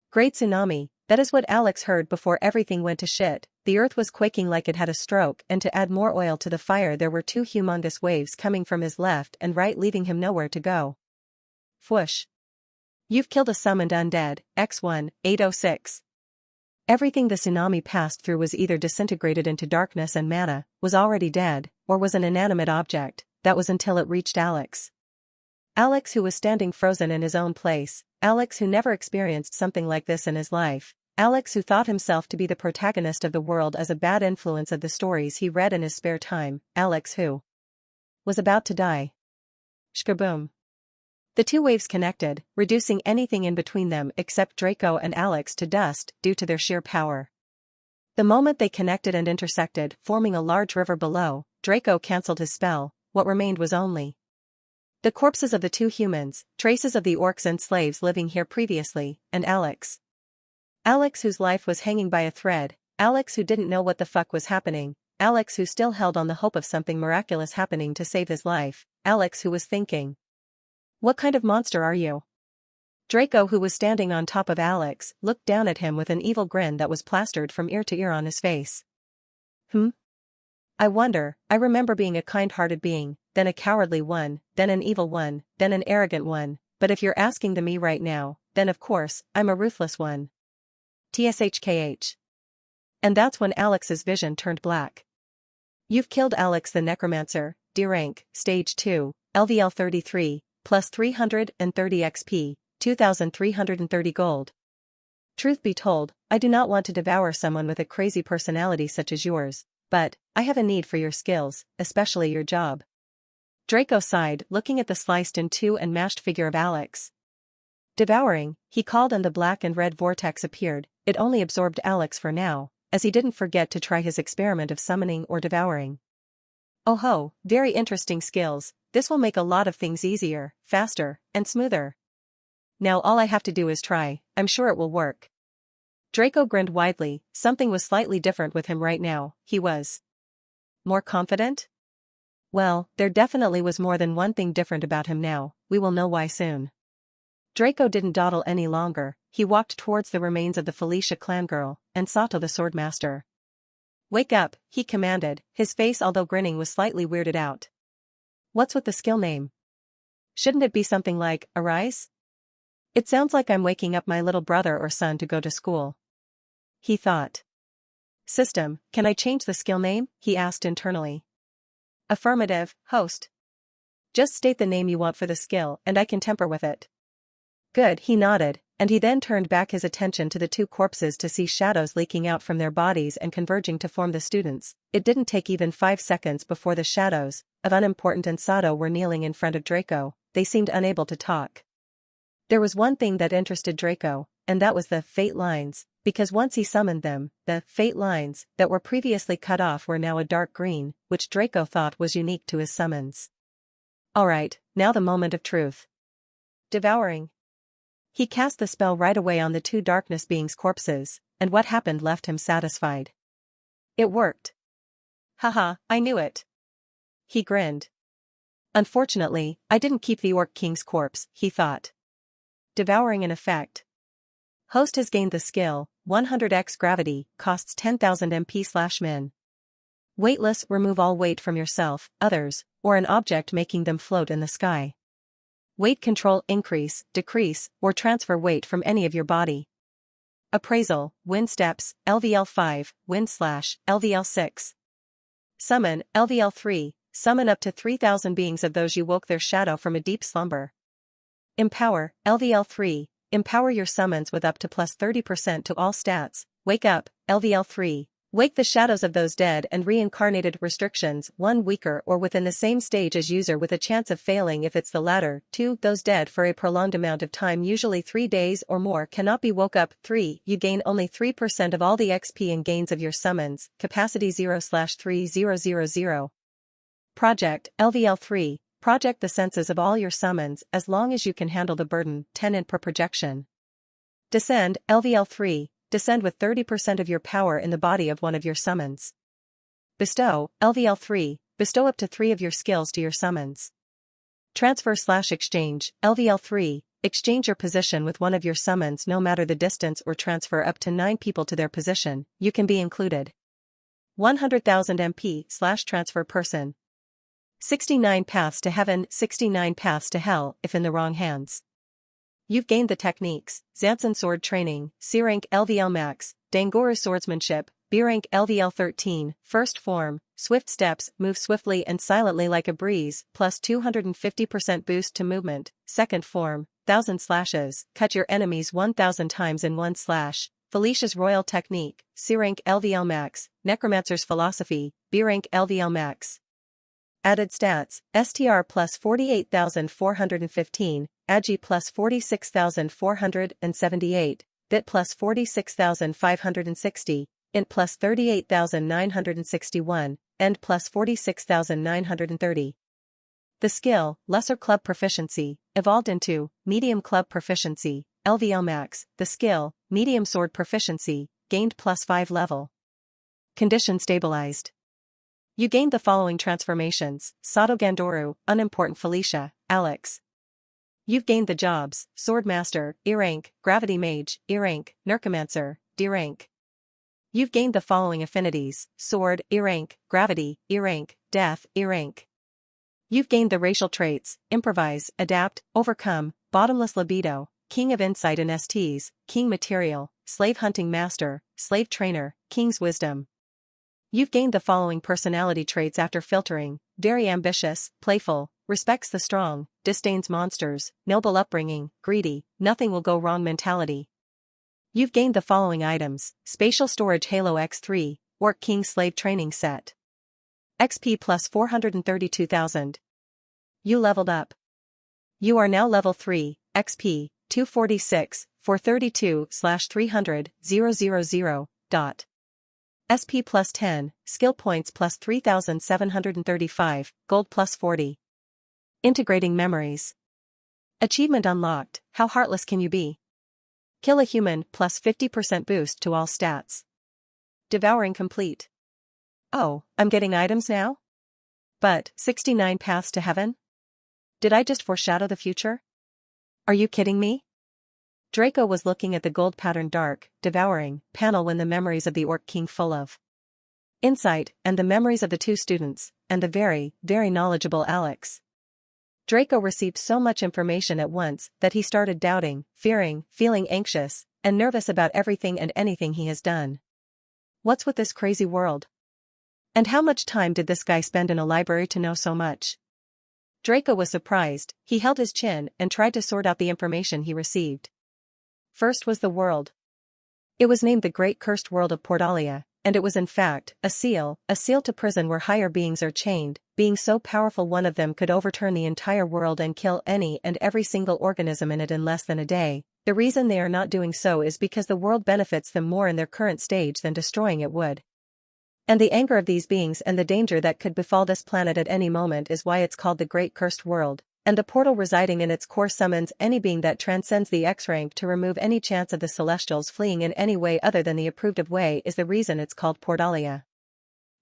Great Tsunami, that is what Alex heard before everything went to shit. The earth was quaking like it had a stroke, and to add more oil to the fire there were 2 humongous waves coming from his left and right, leaving him nowhere to go. Whoosh. You've killed a summoned undead, X1, 806. Everything the tsunami passed through was either disintegrated into darkness and mana, was already dead, or was an inanimate object. That was until it reached Alex. Alex, who was standing frozen in his own place, Alex who never experienced something like this in his life, Alex who thought himself to be the protagonist of the world as a bad influence of the stories he read in his spare time, Alex who was about to die. Shkaboom. The 2 waves connected, reducing anything in between them except Draco and Alex to dust due to their sheer power. The moment they connected and intersected, forming a large river below, Draco cancelled his spell. What remained was only the corpses of the 2 humans, traces of the orcs and slaves living here previously, and Alex. Alex whose life was hanging by a thread, Alex who didn't know what the fuck was happening, Alex who still held on the hope of something miraculous happening to save his life, Alex who was thinking, what kind of monster are you? Draco, who was standing on top of Alex, looked down at him with an evil grin that was plastered from ear to ear on his face. I wonder, I remember being a kind-hearted being, then a cowardly one, then an evil one, then an arrogant one, but if you're asking me right now, then of course, I'm a ruthless one. TSHKH. And that's when Alex's vision turned black. You've killed Alex the Necromancer, D rank, stage 2, LVL 33, plus 330 XP, 2330 gold. Truth be told, I do not want to devour someone with a crazy personality such as yours, but I have a need for your skills, especially your job. Draco sighed, looking at the sliced in 2 and mashed figure of Alex. Devouring, he called, and the black and red vortex appeared. It only absorbed Alex for now, as he didn't forget to try his experiment of summoning or devouring. Oh ho, very interesting skills. This will make a lot of things easier, faster, and smoother. Now all I have to do is try. I'm sure it will work. Draco grinned widely. Something was slightly different with him right now. He was more confident? Well, there definitely was more than one thing different about him now. We will know why soon. Draco didn't dawdle any longer. He walked towards the remains of the Felicia clan girl, and Sato the swordmaster. Wake up, he commanded. His face, although grinning, was slightly weirded out. What's with the skill name? Shouldn't it be something like, Arise? It sounds like I'm waking up my little brother or son to go to school. He thought. System, can I change the skill name? He asked internally. Affirmative, host. Just state the name you want for the skill and I can temper with it. Good, he nodded, and he then turned back his attention to the 2 corpses to see shadows leaking out from their bodies and converging to form the students. It didn't take even 5 seconds before the shadows, of Unimportant and Sato, were kneeling in front of Draco. They seemed unable to talk. There was one thing that interested Draco, and that was the fate lines, because once he summoned them, the fate lines that were previously cut off were now a dark green, which Draco thought was unique to his summons. Alright, now the moment of truth. Devouring. He cast the spell right away on the 2 darkness beings' corpses, and what happened left him satisfied. It worked. Haha, I knew it. He grinned. Unfortunately, I didn't keep the Orc King's corpse, he thought. Devouring in effect. Host has gained the skill, 100x gravity, costs 10,000 MP/min. Weightless, remove all weight from yourself, others, or an object making them float in the sky. Weight control, increase, decrease, or transfer weight from any of your body. Appraisal, wind steps, LVL 5, wind / LVL 6. Summon, LVL 3, summon up to 3,000 beings of those you woke their shadow from a deep slumber. Empower, LVL 3, empower your summons with up to plus 30% to all stats. Wake up, LVL 3. Wake the shadows of those dead and reincarnated. Restrictions, 1 weaker or within the same stage as user with a chance of failing if it's the latter. 2 Those dead for a prolonged amount of time, usually 3 days or more, cannot be woke up. 3 You gain only 3% of all the XP and gains of your summons, capacity 0/3000. Project, LVL 3, project the senses of all your summons as long as you can handle the burden, 10 int per projection. Descend, LVL 3, descend with 30% of your power in the body of one of your summons. Bestow, LVL 3, bestow up to 3 of your skills to your summons. Transfer/exchange, LVL 3, exchange your position with one of your summons no matter the distance, or transfer up to 9 people to their position, you can be included. 100,000 MP/transfer person. 69 paths to heaven, 69 paths to hell if in the wrong hands. You've gained the techniques: Zansen sword training, C rank LVL max, Danguru swordsmanship, B rank LVL 13, first form, swift steps, move swiftly and silently like a breeze, plus 250% boost to movement, second form, 1000 slashes, cut your enemies 1000 times in one slash, Felicia's royal technique, C rank LVL max, Necromancer's philosophy, B rank LVL max. Added stats, STR plus 48,415, AGI plus 46,478, BIT plus 46,560, INT plus 38,961, END plus 46,930. The skill, Lesser Club Proficiency, evolved into Medium Club Proficiency, LVL Max. The skill, Medium Sword Proficiency, gained plus 5 level. Condition stabilized. You gained the following transformations: Sato Gandoro, unimportant Felicia, Alex. You've gained the jobs: Swordmaster, E rank, Gravity Mage, E rank, Nercomancer, D rank. You've gained the following affinities: Sword, E rank, Gravity, E rank, Death, E rank. You've gained the racial traits: Improvise, Adapt, Overcome, Bottomless Libido, King of Insight and STs, King Material, Slave Hunting Master, Slave Trainer, King's Wisdom. You've gained the following personality traits after filtering: very ambitious, playful, respects the strong, disdains monsters, noble upbringing, greedy, nothing will go wrong mentality. You've gained the following items: Spatial Storage Halo X3, Orc King Slave Training Set. XP plus 432,000. You leveled up. You are now level 3, XP, 246, 432/300, 000. SP plus 10, skill points plus 3,735, gold plus 40. Integrating memories. Achievement unlocked: How heartless can you be? Kill a human plus 50% boost to all stats. Devouring complete. Oh, I'm getting items now? But 69 paths to heaven? Did I just foreshadow the future? Are you kidding me? Draco was looking at the gold-patterned dark, devouring panel when the memories of the Orc King full of insight, and the memories of the 2 students, and the very, very knowledgeable Alex. Draco received so much information at once that he started doubting, fearing, feeling anxious, and nervous about everything and anything he has done. What's with this crazy world? And how much time did this guy spend in a library to know so much? Draco was surprised. He held his chin and tried to sort out the information he received. First was the world. It was named the Great Cursed World of Portalia, and it was in fact a seal to prison where higher beings are chained, being so powerful one of them could overturn the entire world and kill any and every single organism in it in less than a day. The reason they are not doing so is because the world benefits them more in their current stage than destroying it would. And the anger of these beings and the danger that could befall this planet at any moment is why it's called the Great Cursed World. And the portal residing in its core summons any being that transcends the X rank to remove any chance of the Celestials fleeing in any way other than the approved of way is the reason it's called Portalia.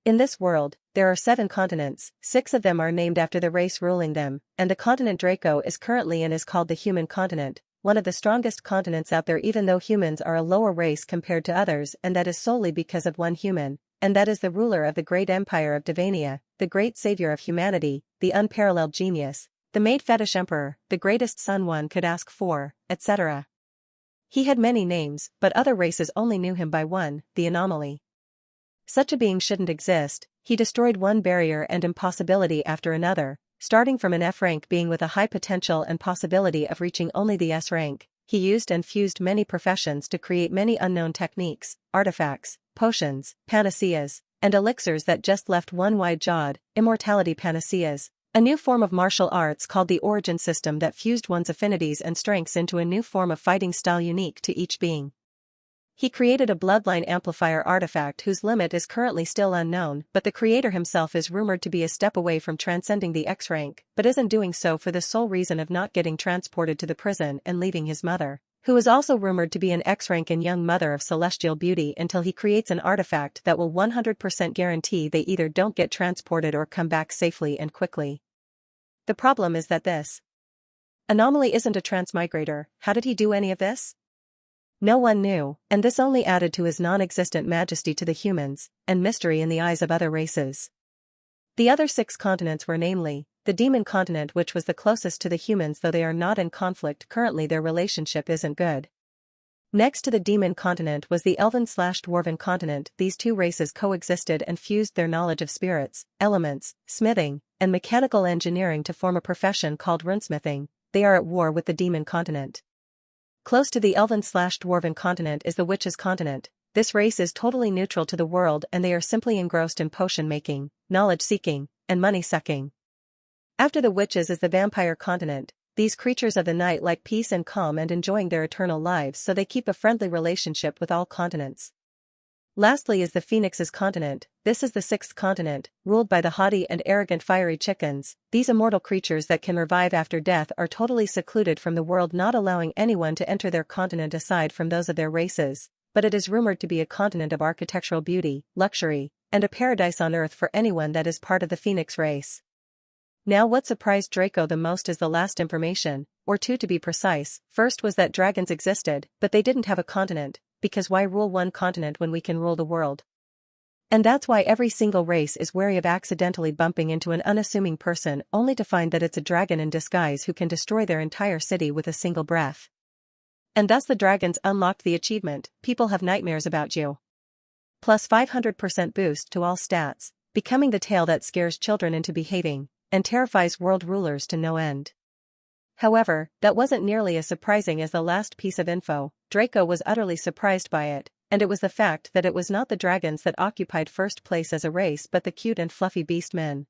In this world, there are 7 continents, 6 of them are named after the race ruling them, and the continent Draco is currently in is called the Human Continent, one of the strongest continents out there even though humans are a lower race compared to others, and that is solely because of one human, and that is the ruler of the great empire of Devania, the great savior of humanity, the unparalleled genius, the made fetish emperor, the greatest son one could ask for, etc. He had many names, but other races only knew him by one, the anomaly. Such a being shouldn't exist. He destroyed one barrier and impossibility after another, starting from an F rank being with a high potential and possibility of reaching only the S rank. He used and fused many professions to create many unknown techniques, artifacts, potions, panaceas, and elixirs that just left one wide-jawed, immortality panaceas, a new form of martial arts called the origin system that fused one's affinities and strengths into a new form of fighting style unique to each being. He created a bloodline amplifier artifact whose limit is currently still unknown, but the creator himself is rumored to be a step away from transcending the X rank, but isn't doing so for the sole reason of not getting transported to the prison and leaving his mother, who is also rumored to be an X rank and young mother of celestial beauty, until he creates an artifact that will 100% guarantee they either don't get transported or come back safely and quickly. The problem is that this anomaly isn't a transmigrator. How did he do any of this? No one knew, and this only added to his non-existent majesty to the humans, and mystery in the eyes of other races. The other 6 continents were namely, the Demon Continent, which was the closest to the humans, though they are not in conflict currently, their relationship isn't good. Next to the Demon Continent was the Elven/Dwarven Continent. These two races coexisted and fused their knowledge of spirits, elements, smithing, and mechanical engineering to form a profession called runesmithing. They are at war with the Demon Continent. Close to the Elven/Dwarven Continent is the Witches Continent. This race is totally neutral to the world, and they are simply engrossed in potion making, knowledge seeking, and money sucking. After the Witches is the Vampire Continent. These creatures of the night like peace and calm and enjoying their eternal lives, so they keep a friendly relationship with all continents. Lastly is the Phoenix's Continent. This is the 6th continent, ruled by the haughty and arrogant fiery chickens. These immortal creatures that can revive after death are totally secluded from the world, not allowing anyone to enter their continent aside from those of their races, but it is rumored to be a continent of architectural beauty, luxury, and a paradise on earth for anyone that is part of the Phoenix race. Now what surprised Draco the most is the last information, or 2 to be precise. First was that dragons existed, but they didn't have a continent, because why rule one continent when we can rule the world? And that's why every single race is wary of accidentally bumping into an unassuming person only to find that it's a dragon in disguise who can destroy their entire city with a single breath. And thus the dragons unlocked the achievement, people have nightmares about you. Plus 500% boost to all stats, becoming the tale that scares children into behaving, and terrifies world rulers to no end. However, that wasn't nearly as surprising as the last piece of info. Draco was utterly surprised by it, and it was the fact that it was not the dragons that occupied first place as a race but the cute and fluffy beast men.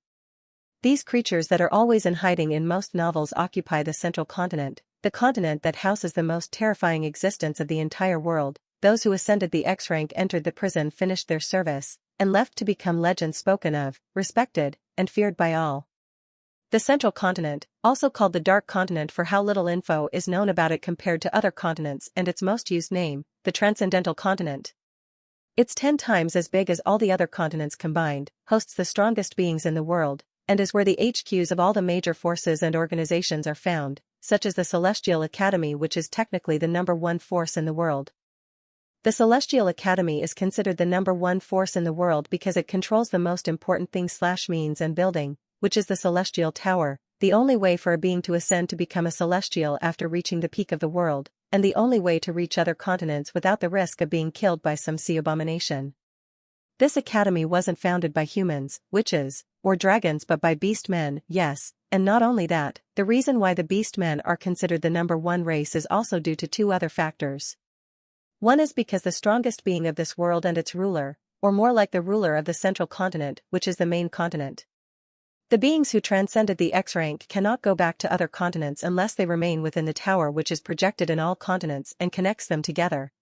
These creatures that are always in hiding in most novels occupy the central continent, the continent that houses the most terrifying existence of the entire world. Those who ascended the X rank entered the prison, finished their service, and left to become legends spoken of, respected, and feared by all. The Central Continent, also called the Dark Continent for how little info is known about it compared to other continents, and its most used name, the Transcendental Continent. It's 10 times as big as all the other continents combined, hosts the strongest beings in the world, and is where the HQs of all the major forces and organizations are found, such as the Celestial Academy, which is technically the #1 force in the world. The Celestial Academy is considered the #1 force in the world because it controls the most important thing/means and building, which is the Celestial Tower, the only way for a being to ascend to become a Celestial after reaching the peak of the world, and the only way to reach other continents without the risk of being killed by some sea abomination. This academy wasn't founded by humans, witches, or dragons but by beast men, yes, and not only that, the reason why the beast men are considered the #1 race is also due to 2 other factors. One is because the strongest being of this world and its ruler, or more like the ruler of the Central Continent, which is the main continent. The beings who transcended the X rank cannot go back to other continents unless they remain within the tower, which is projected in all continents and connects them together.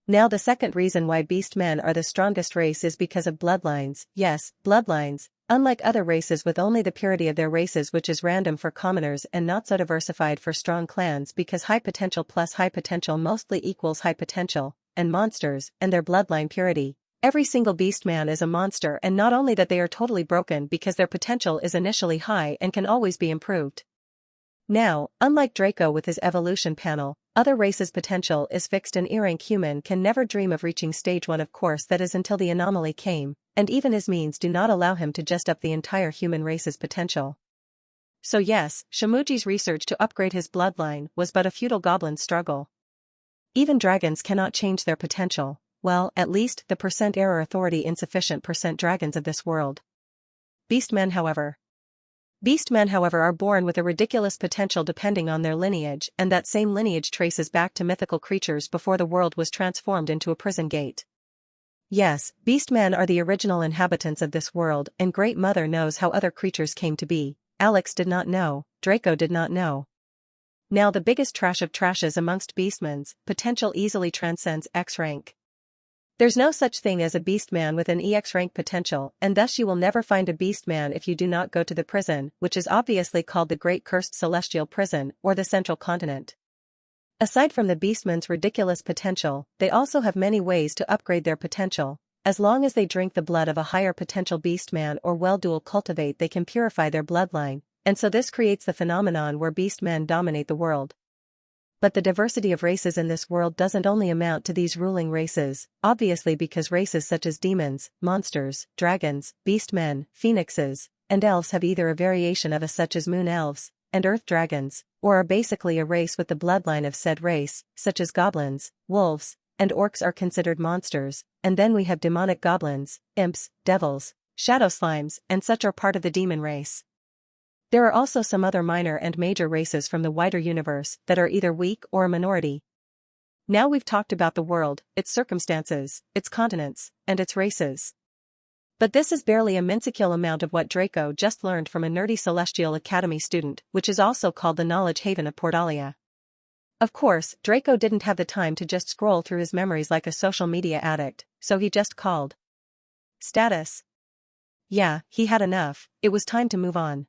Now the second reason why beast men are the strongest race is because of bloodlines. Yes, bloodlines, unlike other races with only the purity of their races, which is random for commoners and not so diversified for strong clans, because high potential plus high potential mostly equals high potential, and monsters, and their bloodline purity. Every single beast man is a monster, and not only that, they are totally broken because their potential is initially high and can always be improved. Now, unlike Draco with his evolution panel, other races' potential is fixed and E-rank human can never dream of reaching stage 1 of course that is until the anomaly came, and even his means do not allow him to just up the entire human race's potential. So yes, Shimuji's research to upgrade his bloodline was but a futile goblin struggle. Even dragons cannot change their potential, well, at least the %error authority insufficient %dragons of this world. Beastmen however are born with a ridiculous potential depending on their lineage, and that same lineage traces back to mythical creatures before the world was transformed into a prison gate. Yes, beastmen are the original inhabitants of this world, and Great Mother knows how other creatures came to be. Alex did not know, Draco did not know. Now the biggest trash of trashes amongst beastmen's potential easily transcends X rank. There's no such thing as a beastman with an EX rank potential, and thus you will never find a beastman if you do not go to the prison, which is obviously called the Great Cursed Celestial Prison, or the Central Continent. Aside from the beastman's ridiculous potential, they also have many ways to upgrade their potential. As long as they drink the blood of a higher potential beastman or well-dual cultivate, they can purify their bloodline, and so this creates the phenomenon where beastmen dominate the world. But the diversity of races in this world doesn't only amount to these ruling races, obviously, because races such as demons, monsters, dragons, beastmen, phoenixes, and elves have either a variation of such as moon elves and earth dragons, or are basically a race with the bloodline of said race, such as goblins, wolves, and orcs are considered monsters, and then we have demonic goblins, imps, devils, shadow slimes, and such are part of the demon race. There are also some other minor and major races from the wider universe that are either weak or a minority. Now we've talked about the world, its circumstances, its continents, and its races. But this is barely a minuscule amount of what Draco just learned from a nerdy Celestial Academy student, which is also called the Knowledge Haven of Portalia. Of course, Draco didn't have the time to just scroll through his memories like a social media addict, so he just called. Status. Yeah, he had enough, it was time to move on.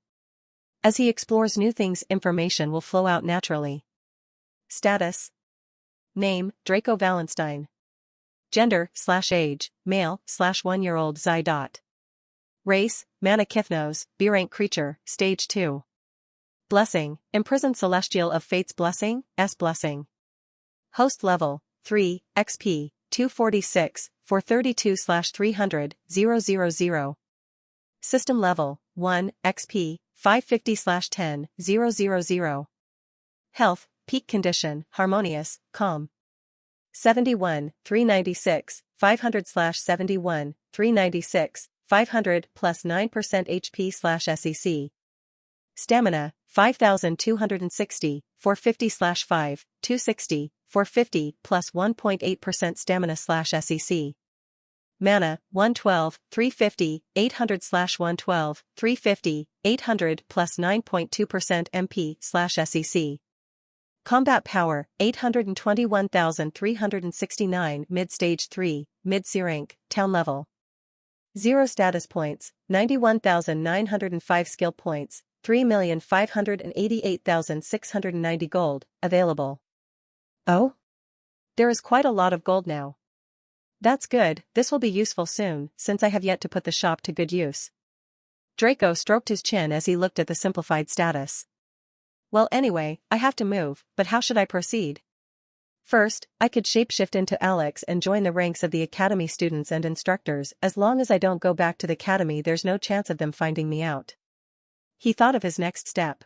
As he explores new things, information will flow out naturally. Status. Name, Draco Valenstein. Gender, /age, male, /1-year-old Xi. Race, Mana Kithnos, B-rank creature, stage 2. Blessing, imprisoned celestial of fate's blessing, S blessing. Host level, 3, XP, 246, 432/300, 000. System level, 1, XP, 550/10, 000. Health, peak condition, harmonious, calm. 71, 396, 500/71, 396, 500 plus 9% HP/SEC. Stamina, 5260, 450/5, 260, 450 plus 1.8% stamina/SEC. Mana, 112, 350, 800/112, 350, 800 plus 9.2% MP/SEC. Combat power, 821,369 mid-stage 3, mid-C rank, town level. 0 status points, 91,905 skill points, 3,588,690 gold, available. Oh? There is quite a lot of gold now. That's good, this will be useful soon, since I have yet to put the shop to good use. Draco stroked his chin as he looked at the simplified status. Well, anyway, I have to move, but how should I proceed? First, I could shapeshift into Alex and join the ranks of the academy students and instructors. As long as I don't go back to the academy, there's no chance of them finding me out. He thought of his next step.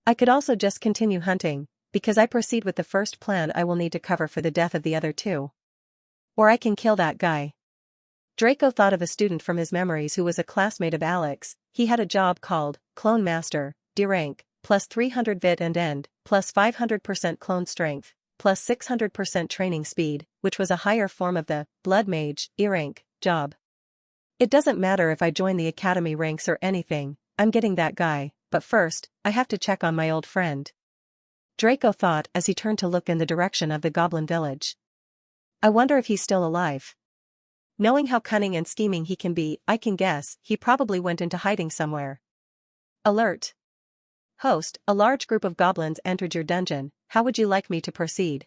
I could also just continue hunting, because I proceed with the first plan I will need to cover for the death of the other two. Or I can kill that guy. Draco thought of a student from his memories who was a classmate of Alex. He had a job called Clone Master, D rank, plus 300 vit and end, plus 500% clone strength, plus 600% training speed, which was a higher form of the Blood Mage, E rank, job. It doesn't matter if I join the academy ranks or anything, I'm getting that guy, but first, I have to check on my old friend. Draco thought as he turned to look in the direction of the Goblin Village. I wonder if he's still alive. Knowing how cunning and scheming he can be, I can guess he probably went into hiding somewhere. Alert. Host, a large group of goblins entered your dungeon, how would you like me to proceed?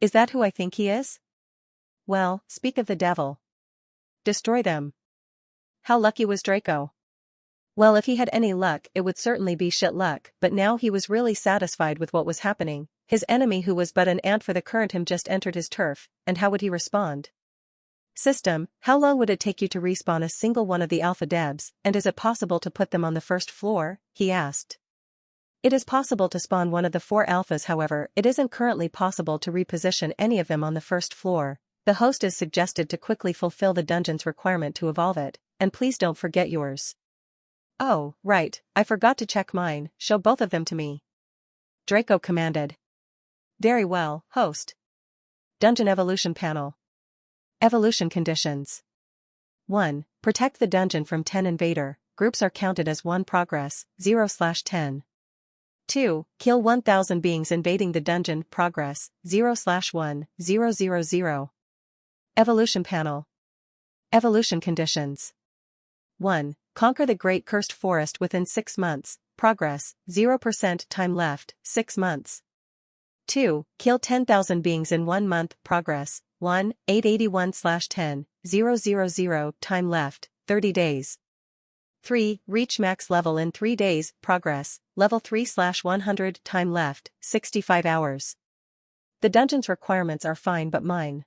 Is that who I think he is? Well, speak of the devil. Destroy them. How lucky was Draco? Well, if he had any luck, it would certainly be shit luck, but now he was really satisfied with what was happening. His enemy, who was but an ant for the current him, just entered his turf, and how would he respond? System, how long would it take you to respawn a single one of the alpha devs, and is it possible to put them on the first floor? He asked. It is possible to spawn one of the 4 alphas, however, it isn't currently possible to reposition any of them on the first floor. The host is suggested to quickly fulfill the dungeon's requirement to evolve it, and please don't forget yours. Oh, right, I forgot to check mine, show both of them to me. Draco commanded. Very well, host. Dungeon Evolution Panel. Evolution Conditions. 1. Protect the dungeon from 10 invader, groups are counted as 1 progress, 0/10. 2. Kill 1000 beings invading the dungeon, progress, 0/1, 000. Evolution Panel. Evolution Conditions. 1. Conquer the Great Cursed Forest within 6 months, progress, 0% time left, 6 months. 2. Kill 10,000 beings in 1 month, progress, 1, 881/10, 000 time left, 30 days. 3. Reach max level in 3 days, progress, level 3/100 time left, 65 hours. The dungeon's requirements are fine, but mine.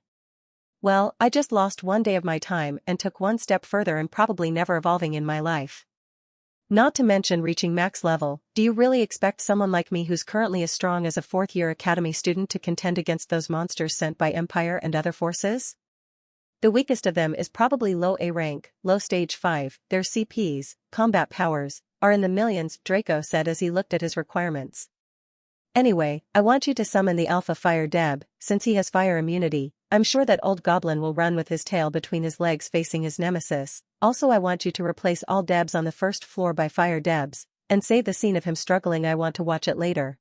Well, I just lost 1 day of my time and took 1 step further and probably never evolving in my life. Not to mention reaching max level. Do you really expect someone like me who's currently as strong as a 4th-year academy student to contend against those monsters sent by Empire and other forces? The weakest of them is probably low A rank, low stage 5, their CPs, combat powers, are in the millions, Draco said as he looked at his requirements. Anyway, I want you to summon the Alpha Fire Deb, since he has fire immunity. I'm sure that old goblin will run with his tail between his legs facing his nemesis. Also, I want you to replace all Debs on the first floor by Fire Debs, and save the scene of him struggling. I want to watch it later.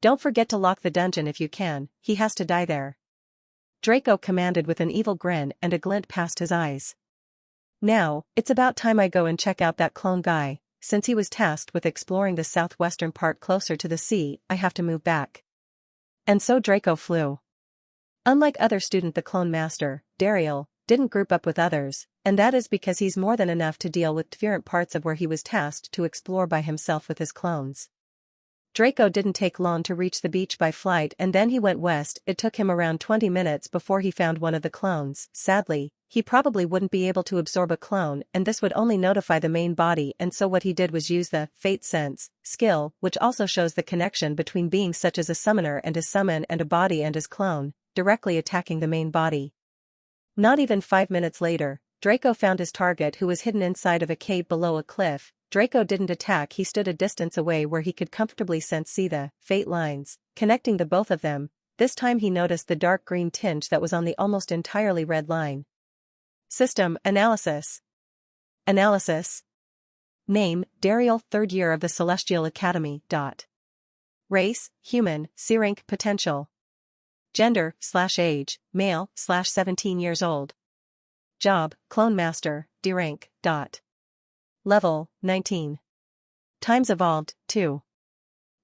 Don't forget to lock the dungeon if you can, he has to die there. Draco commanded with an evil grin and a glint past his eyes. Now, it's about time I go and check out that clone guy. Since he was tasked with exploring the southwestern part closer to the sea, I have to move back. And so Draco flew. Unlike other student, the clone master, Dariel, didn't group up with others, and that is because he's more than enough to deal with different parts of where he was tasked to explore by himself with his clones. Draco didn't take long to reach the beach by flight, and then he went west. It took him around 20 minutes before he found one of the clones. Sadly, he probably wouldn't be able to absorb a clone, and this would only notify the main body, and so what he did was use the Fate Sense skill, which also shows the connection between beings such as a summoner and his summon and a body and his clone, directly attacking the main body. Not even 5 minutes later, Draco found his target, who was hidden inside of a cave below a cliff. Draco didn't attack, he stood a distance away where he could comfortably see the fate lines connecting the both of them. This time he noticed the dark green tinge that was on the almost entirely red line. System Analysis. Analysis. Name, Dariel, 3rd year of the Celestial Academy. Race, human, C rank, potential. Gender, /age, male, /17 years old. Job, clone master, D rank. Level, 19. Times evolved, 2.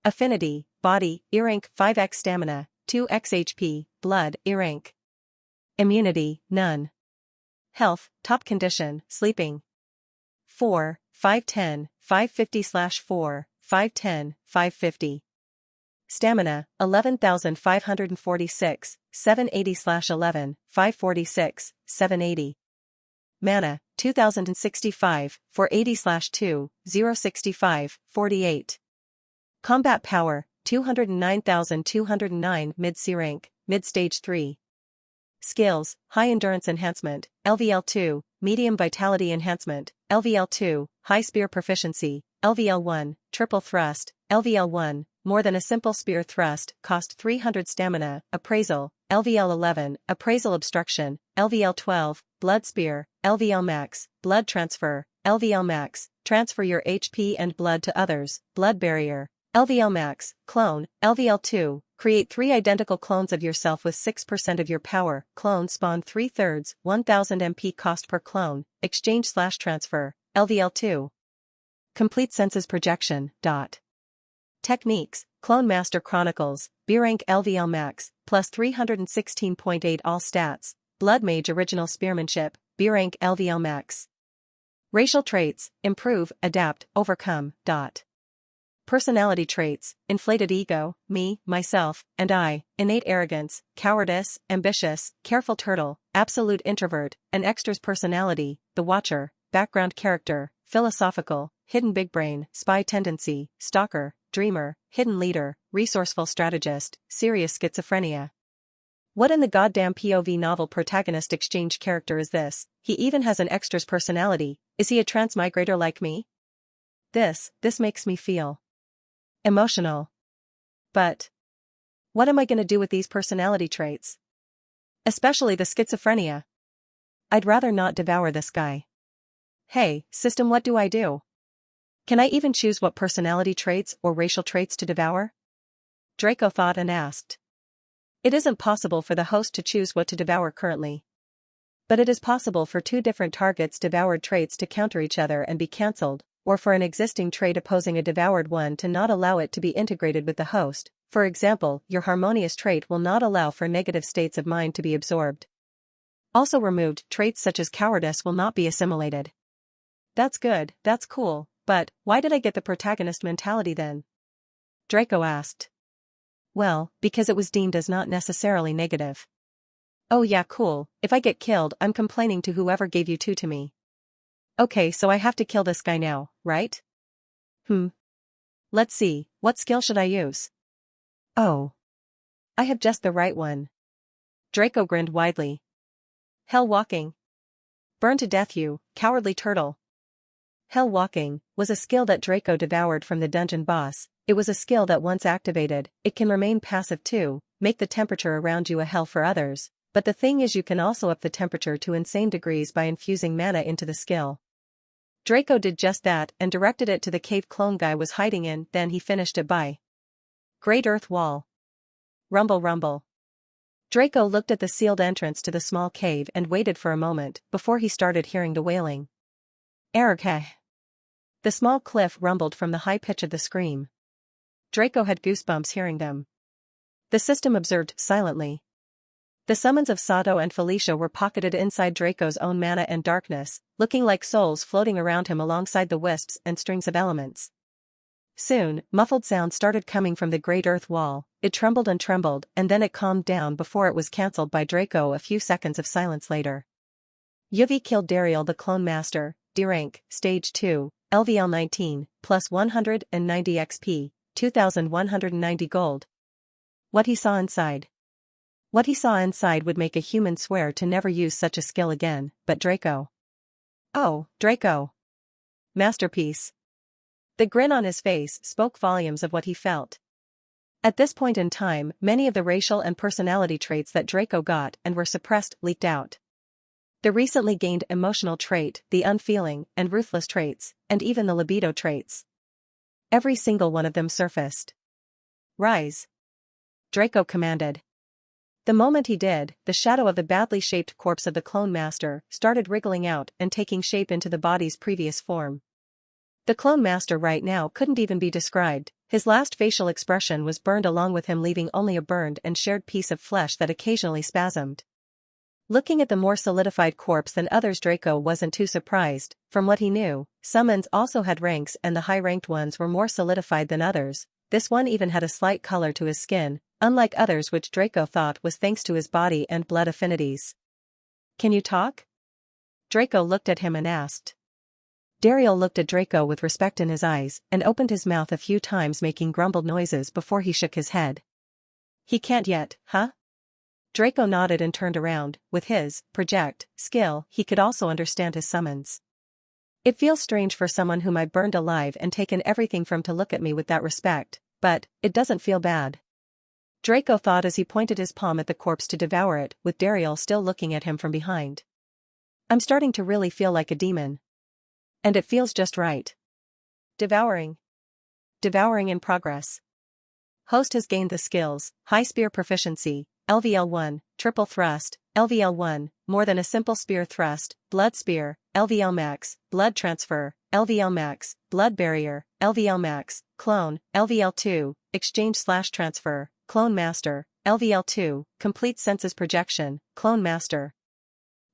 Affinity, body, E rank, 5x stamina, 2x HP, blood, E rank. Immunity, none. Health, top condition, sleeping. 4, 510, 550/4, 510, 550. Stamina, 11,546, 780/11, 546, 780. Mana, 2065, 480/2, 065, 48. Combat power, 209,209 mid-C rank, mid-stage 3. Skills, high endurance enhancement, LVL2, medium vitality enhancement, LVL2, high spear proficiency, LVL1, triple thrust, LVL1, more than a simple spear thrust, cost 300 stamina, appraisal, LVL11, appraisal obstruction, LVL12, blood spear, LVL max, blood transfer, LVL max, transfer your HP and blood to others, blood barrier, LVL max, clone, LVL2, create 3 identical clones of yourself with 6% of your power, clone spawn 3/3, 1000 MP cost per clone, exchange/transfer, LVL2. Complete senses projection. Techniques, Clone Master Chronicles, B rank LVL max, plus 316.8 all stats, Blood Mage Original Spearmanship, B rank LVL max. Racial traits, improve, adapt, overcome. Personality traits, inflated ego, me, myself, and I, innate arrogance, cowardice, ambitious, careful turtle, absolute introvert, an extra's personality, the watcher, background character, philosophical, hidden big brain, spy tendency, stalker, dreamer, hidden leader, resourceful strategist, serious schizophrenia. What in the goddamn POV novel protagonist exchange character is this? He even has an extra's personality. Is he a transmigrator like me? This makes me feel emotional. But what am I gonna do with these personality traits? Especially the schizophrenia. I'd rather not devour this guy. Hey, system, what do I do? Can I even choose what personality traits or racial traits to devour? Draco thought and asked. It isn't possible for the host to choose what to devour currently. But it is possible for two different targets' devoured traits to counter each other and be cancelled, or for an existing trait opposing a devoured one to not allow it to be integrated with the host. For example, your harmonious trait will not allow for negative states of mind to be absorbed. Also removed, traits such as cowardice will not be assimilated. That's good, that's cool, but why did I get the protagonist mentality then? Draco asked. Well, because it was deemed as not necessarily negative. Oh yeah, cool, if I get killed I'm complaining to whoever gave you two to me. Okay, so I have to kill this guy now, right? Let's see, what skill should I use? Oh. I have just the right one. Draco grinned widely. Hell walking. Burn to death, you cowardly turtle. Hell walking was a skill that Draco devoured from the dungeon boss. It was a skill that once activated, it can remain passive too, make the temperature around you a hell for others. But the thing is, you can also up the temperature to insane degrees by infusing mana into the skill. Draco did just that and directed it to the cave clone guy was hiding in, then he finished it by Great Earth Wall. Rumble rumble. Draco looked at the sealed entrance to the small cave and waited for a moment before he started hearing the wailing. Ergheh. The small cliff rumbled from the high pitch of the scream. Draco had goosebumps hearing them. The system observed silently. The summons of Sato and Felicia were pocketed inside Draco's own mana and darkness, looking like souls floating around him alongside the wisps and strings of elements. Soon, muffled sounds started coming from the Great Earth Wall. It trembled and then it calmed down before it was cancelled by Draco a few seconds of silence later. Yuvi killed Dariel the Clone Master, D rank, Stage 2, LVL 19, plus 190 XP, 2190 gold. What he saw inside. What he saw inside would make a human swear to never use such a skill again, but Draco. Oh, Draco. Masterpiece. The grin on his face spoke volumes of what he felt. At this point in time, many of the racial and personality traits that Draco got and were suppressed leaked out. The recently gained emotional trait, the unfeeling and ruthless traits, and even the libido traits. Every single one of them surfaced. Rise. Draco commanded. The moment he did, the shadow of the badly shaped corpse of the Clone Master started wriggling out and taking shape into the body's previous form. The Clone Master right now couldn't even be described. His last facial expression was burned, along with him leaving only a burned and shared piece of flesh that occasionally spasmed. Looking at the more solidified corpse than others, Draco wasn't too surprised. From what he knew, summons also had ranks and the high-ranked ones were more solidified than others. This one even had a slight color to his skin, unlike others, which Draco thought was thanks to his body and blood affinities. Can you talk? Draco looked at him and asked. Dariel looked at Draco with respect in his eyes and opened his mouth a few times, making grumbled noises before he shook his head. He can't yet, huh? Draco nodded and turned around. With his project skill, he could also understand his summons. It feels strange for someone whom I burned alive and taken everything from to look at me with that respect, but it doesn't feel bad. Draco thought as he pointed his palm at the corpse to devour it, with Dariel still looking at him from behind. I'm starting to really feel like a demon. And it feels just right. Devouring. Devouring in progress. Host has gained the skills, High Spear Proficiency, LVL1, Triple Thrust, LVL1, More Than a Simple Spear Thrust, Blood Spear, LVL Max, Blood Transfer, LVL Max, Blood Barrier, LVL Max, Clone, LVL2, Exchange/Transfer, Clone Master, LVL2, Complete Senses Projection, Clone Master.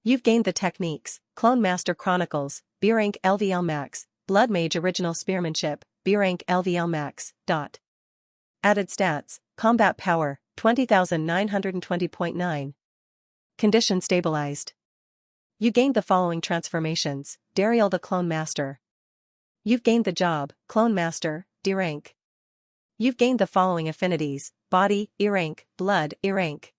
You've gained the techniques, Clone Master Chronicles, B rank LVL Max, Blood Mage Original Spearmanship, B rank LVL Max. Added stats, Combat Power, 20,920.9. Condition stabilized. You gained the following transformations, Dariel the Clone Master. You've gained the job, Clone Master, D rank. You've gained the following affinities, Body, E rank, Blood, E rank.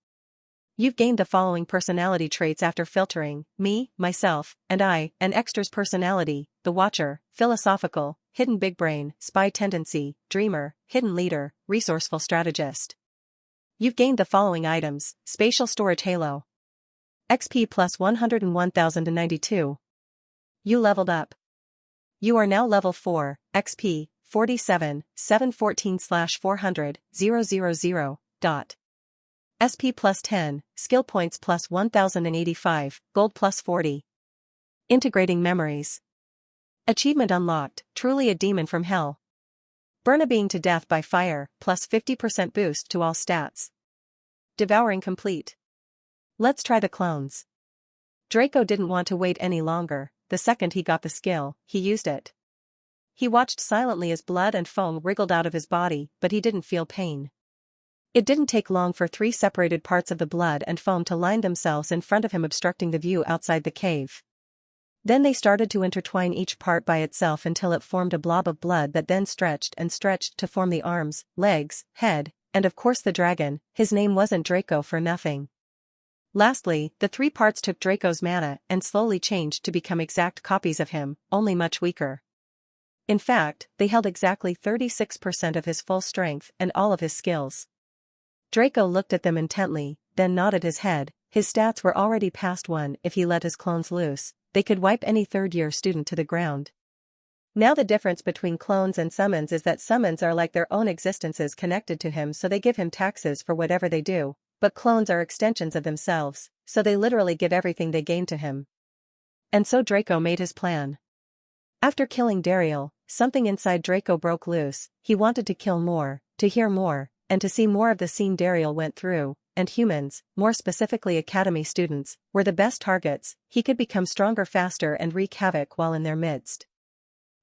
You've gained the following personality traits after filtering, me, myself, and I, an extra's personality, the Watcher, philosophical, hidden big brain, spy tendency, dreamer, hidden leader, resourceful strategist. You've gained the following items, spatial storage halo. XP plus 101,092. You leveled up. You are now level 4, XP, 47, 714/400, 000. SP plus 10, skill points plus 1085, gold plus 40. Integrating memories. Achievement unlocked, truly a demon from hell. Burn a being to death by fire, plus 50% boost to all stats. Devouring complete. Let's try the clones. Draco didn't want to wait any longer. The second he got the skill, he used it. He watched silently as blood and foam wriggled out of his body, but he didn't feel pain. It didn't take long for 3 separated parts of the blood and foam to line themselves in front of him, obstructing the view outside the cave. Then they started to intertwine each part by itself until it formed a blob of blood that then stretched and stretched to form the arms, legs, head, and of course the dragon. His name wasn't Draco for nothing. Lastly, the 3 parts took Draco's mana and slowly changed to become exact copies of him, only much weaker. In fact, they held exactly 36% of his full strength and all of his skills. Draco looked at them intently, then nodded his head. His stats were already past 1. If he let his clones loose, they could wipe any third-year student to the ground. Now the difference between clones and summons is that summons are like their own existences connected to him, so they give him taxes for whatever they do, but clones are extensions of themselves, so they literally give everything they gain to him. And so Draco made his plan. After killing Dariel, something inside Draco broke loose. He wanted to kill more, to hear more, and to see more of the scene Dariel went through, and humans, more specifically Academy students, were the best targets. He could become stronger faster and wreak havoc while in their midst.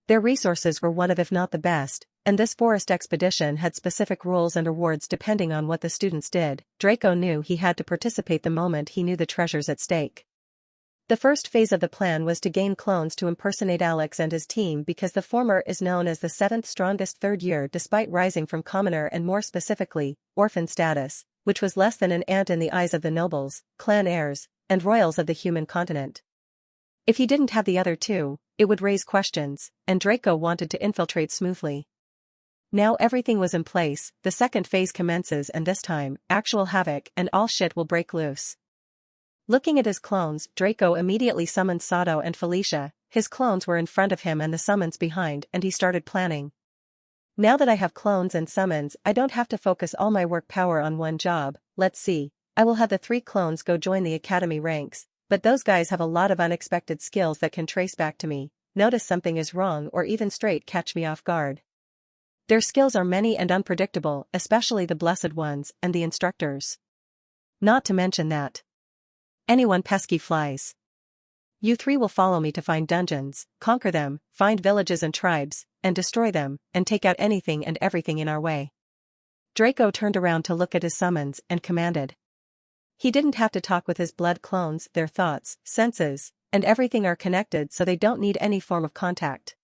Their resources were one of if not the best, and this forest expedition had specific rules and rewards depending on what the students did. Draco knew he had to participate the moment he knew the treasures at stake. The first phase of the plan was to gain clones to impersonate Alex and his team, because the former is known as the 7th strongest third year despite rising from commoner and more specifically, orphan status, which was less than an ant in the eyes of the nobles, clan heirs, and royals of the human continent. If he didn't have the other 2, it would raise questions, and Draco wanted to infiltrate smoothly. Now everything was in place. The second phase commences, and this time, actual havoc and all shit will break loose. Looking at his clones, Draco immediately summoned Sato and Felicia. His clones were in front of him and the summons behind, and he started planning. Now that I have clones and summons, I don't have to focus all my work power on one job. Let's see. I will have the 3 clones go join the Academy ranks, but those guys have a lot of unexpected skills that can trace back to me, notice something is wrong, or even straight catch me off guard. Their skills are many and unpredictable, especially the blessed ones and the instructors. Not to mention that anyone pesky flies. You 3 will follow me to find dungeons, conquer them, find villages and tribes, and destroy them, and take out anything and everything in our way. Draco turned around to look at his summons and commanded. He didn't have to talk with his blood clones. Their thoughts, senses, and everything are connected, so they don't need any form of contact.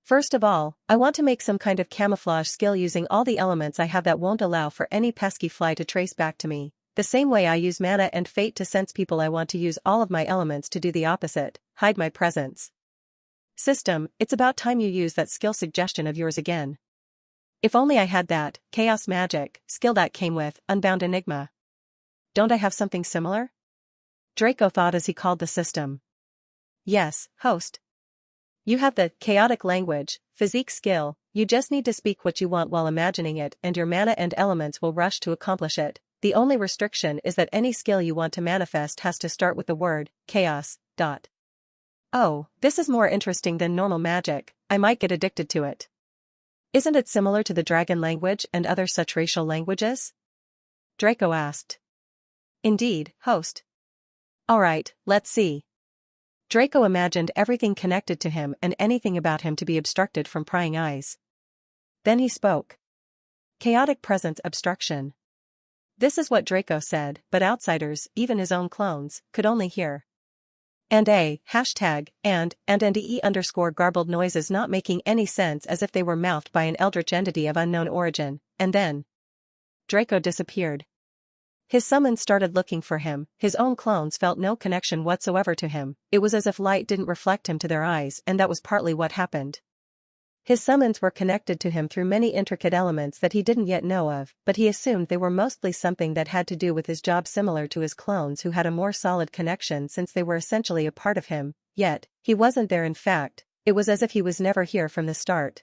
First of all, I want to make some kind of camouflage skill using all the elements I have that won't allow for any pesky fly to trace back to me. The same way I use mana and fate to sense people, I want to use all of my elements to do the opposite, hide my presence. System, it's about time you use that skill suggestion of yours again. If only I had that chaos magic skill that came with Unbound Enigma. Don't I have something similar? Draco thought as he called the system. Yes, host. You have the chaotic language, physique skill. You just need to speak what you want while imagining it, and your mana and elements will rush to accomplish it. The only restriction is that any skill you want to manifest has to start with the word chaos. Oh, this is more interesting than normal magic. I might get addicted to it. Isn't it similar to the dragon language and other such racial languages? Draco asked. Indeed, host. Alright, let's see. Draco imagined everything connected to him and anything about him to be obstructed from prying eyes. Then he spoke. Chaotic presence obstruction. This is what Draco said, but outsiders, even his own clones, could only hear. And garbled noises not making any sense as if they were mouthed by an eldritch entity of unknown origin, and then Draco disappeared. His summons started looking for him, his own clones felt no connection whatsoever to him, it was as if light didn't reflect him to their eyes and that was partly what happened. His summons were connected to him through many intricate elements that he didn't yet know of, but he assumed they were mostly something that had to do with his job similar to his clones who had a more solid connection since they were essentially a part of him, yet, he wasn't there in fact, it was as if he was never here from the start.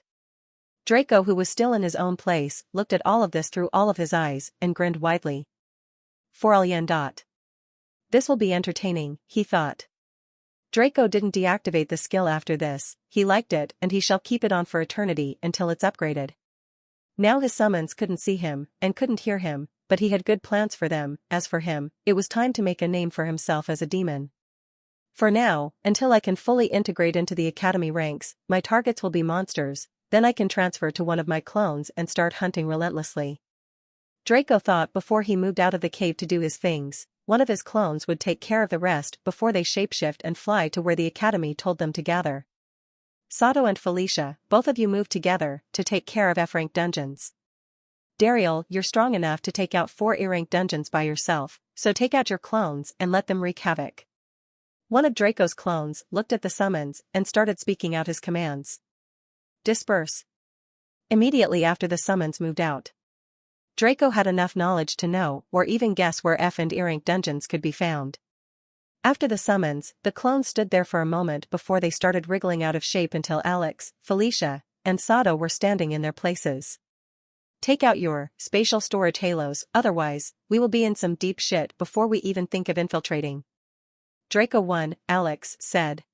Draco, who was still in his own place, looked at all of this through all of his eyes and grinned widely. For Alien. This will be entertaining, he thought. Draco didn't deactivate the skill after this, he liked it and he shall keep it on for eternity until it's upgraded. Now his summons couldn't see him and couldn't hear him, but he had good plans for them. As for him, it was time to make a name for himself as a demon. For now, until I can fully integrate into the academy ranks, my targets will be monsters, then I can transfer to one of my clones and start hunting relentlessly. Draco thought before he moved out of the cave to do his things, one of his clones would take care of the rest before they shapeshift and fly to where the academy told them to gather. Sato and Felicia, both of you move together to take care of F-rank dungeons. Dariel, you're strong enough to take out 4 E-rank dungeons by yourself, so take out your clones and let them wreak havoc. One of Draco's clones looked at the summons and started speaking out his commands. Disperse. Immediately after the summons moved out, Draco had enough knowledge to know or even guess where F and E-rank dungeons could be found. After the summons, the clones stood there for a moment before they started wriggling out of shape until Alex, Felicia, and Sato were standing in their places. Take out your spatial storage halos, otherwise, we will be in some deep shit before we even think of infiltrating. Draco 1, Alex said.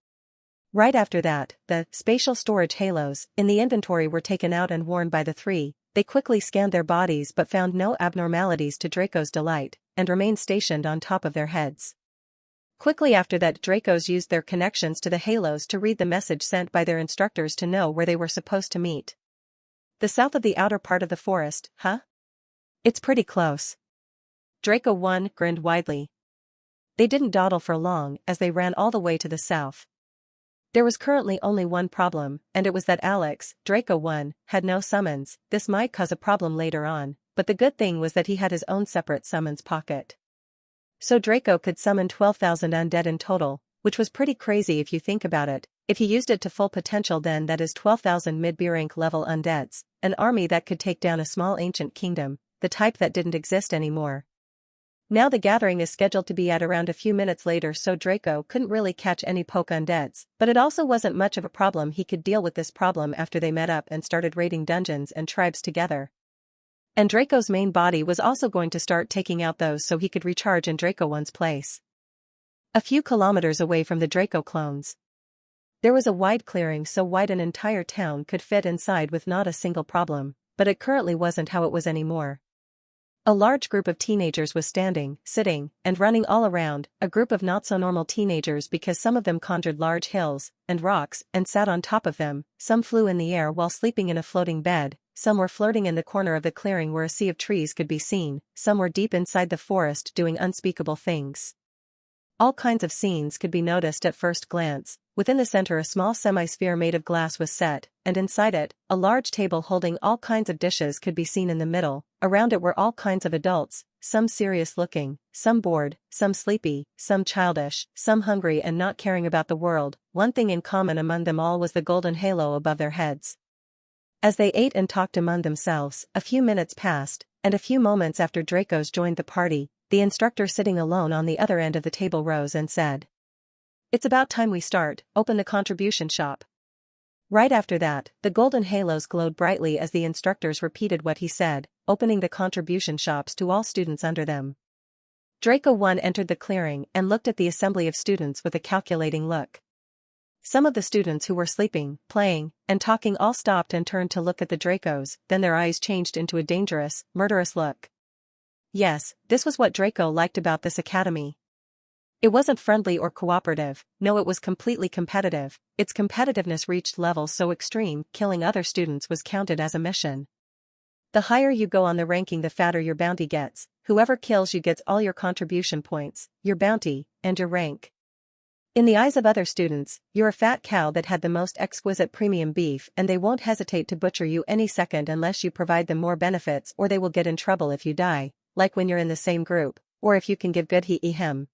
Right after that, the spatial storage halos in the inventory were taken out and worn by the 3. They quickly scanned their bodies but found no abnormalities to Draco's delight, and remained stationed on top of their heads. Quickly after that, Dracos used their connections to the halos to read the message sent by their instructors to know where they were supposed to meet. The south of the outer part of the forest, huh? It's pretty close. Draco 1 grinned widely. They didn't dawdle for long as they ran all the way to the south. There was currently only one problem, and it was that Alex, Draco 1, had no summons. This might cause a problem later on, but the good thing was that he had his own separate summons pocket. So Draco could summon 12,000 undead in total, which was pretty crazy if you think about it. If he used it to full potential, then that is 12,000 mid-B rank level undeads, an army that could take down a small ancient kingdom, the type that didn't exist anymore. Now the gathering is scheduled to be at around a few minutes later, so Draco couldn't really catch any poke undeads, but it also wasn't much of a problem. He could deal with this problem after they met up and started raiding dungeons and tribes together. And Draco's main body was also going to start taking out those so he could recharge in Draco 1's place. A few kilometers away from the Draco clones, there was a wide clearing, so wide an entire town could fit inside with not a single problem, but it currently wasn't how it was anymore. A large group of teenagers was standing, sitting, and running all around, a group of not-so-normal teenagers because some of them conjured large hills and rocks and sat on top of them, some flew in the air while sleeping in a floating bed, some were flirting in the corner of the clearing where a sea of trees could be seen, some were deep inside the forest doing unspeakable things. All kinds of scenes could be noticed at first glance. Within the center, a small semi-sphere made of glass was set, and inside it, a large table holding all kinds of dishes could be seen in the middle. Around it were all kinds of adults, some serious-looking, some bored, some sleepy, some childish, some hungry and not caring about the world. One thing in common among them all was the golden halo above their heads. As they ate and talked among themselves, a few minutes passed, and a few moments after Dracos joined the party, the instructor sitting alone on the other end of the table rose and said, "It's about time we start. Open the contribution shop." Right after that, the golden halos glowed brightly as the instructors repeated what he said, opening the contribution shops to all students under them. Draco 1 entered the clearing and looked at the assembly of students with a calculating look. Some of the students who were sleeping, playing, and talking all stopped and turned to look at the Dracos, then their eyes changed into a dangerous, murderous look. Yes, this was what Draco liked about this academy. It wasn't friendly or cooperative, no, it was completely competitive. Its competitiveness reached levels so extreme, killing other students was counted as a mission. The higher you go on the ranking, the fatter your bounty gets. Whoever kills you gets all your contribution points, your bounty, and your rank. In the eyes of other students, you're a fat cow that had the most exquisite premium beef, and they won't hesitate to butcher you any second unless you provide them more benefits, or they will get in trouble if you die, like when you're in the same group, or if you can give good he-hem.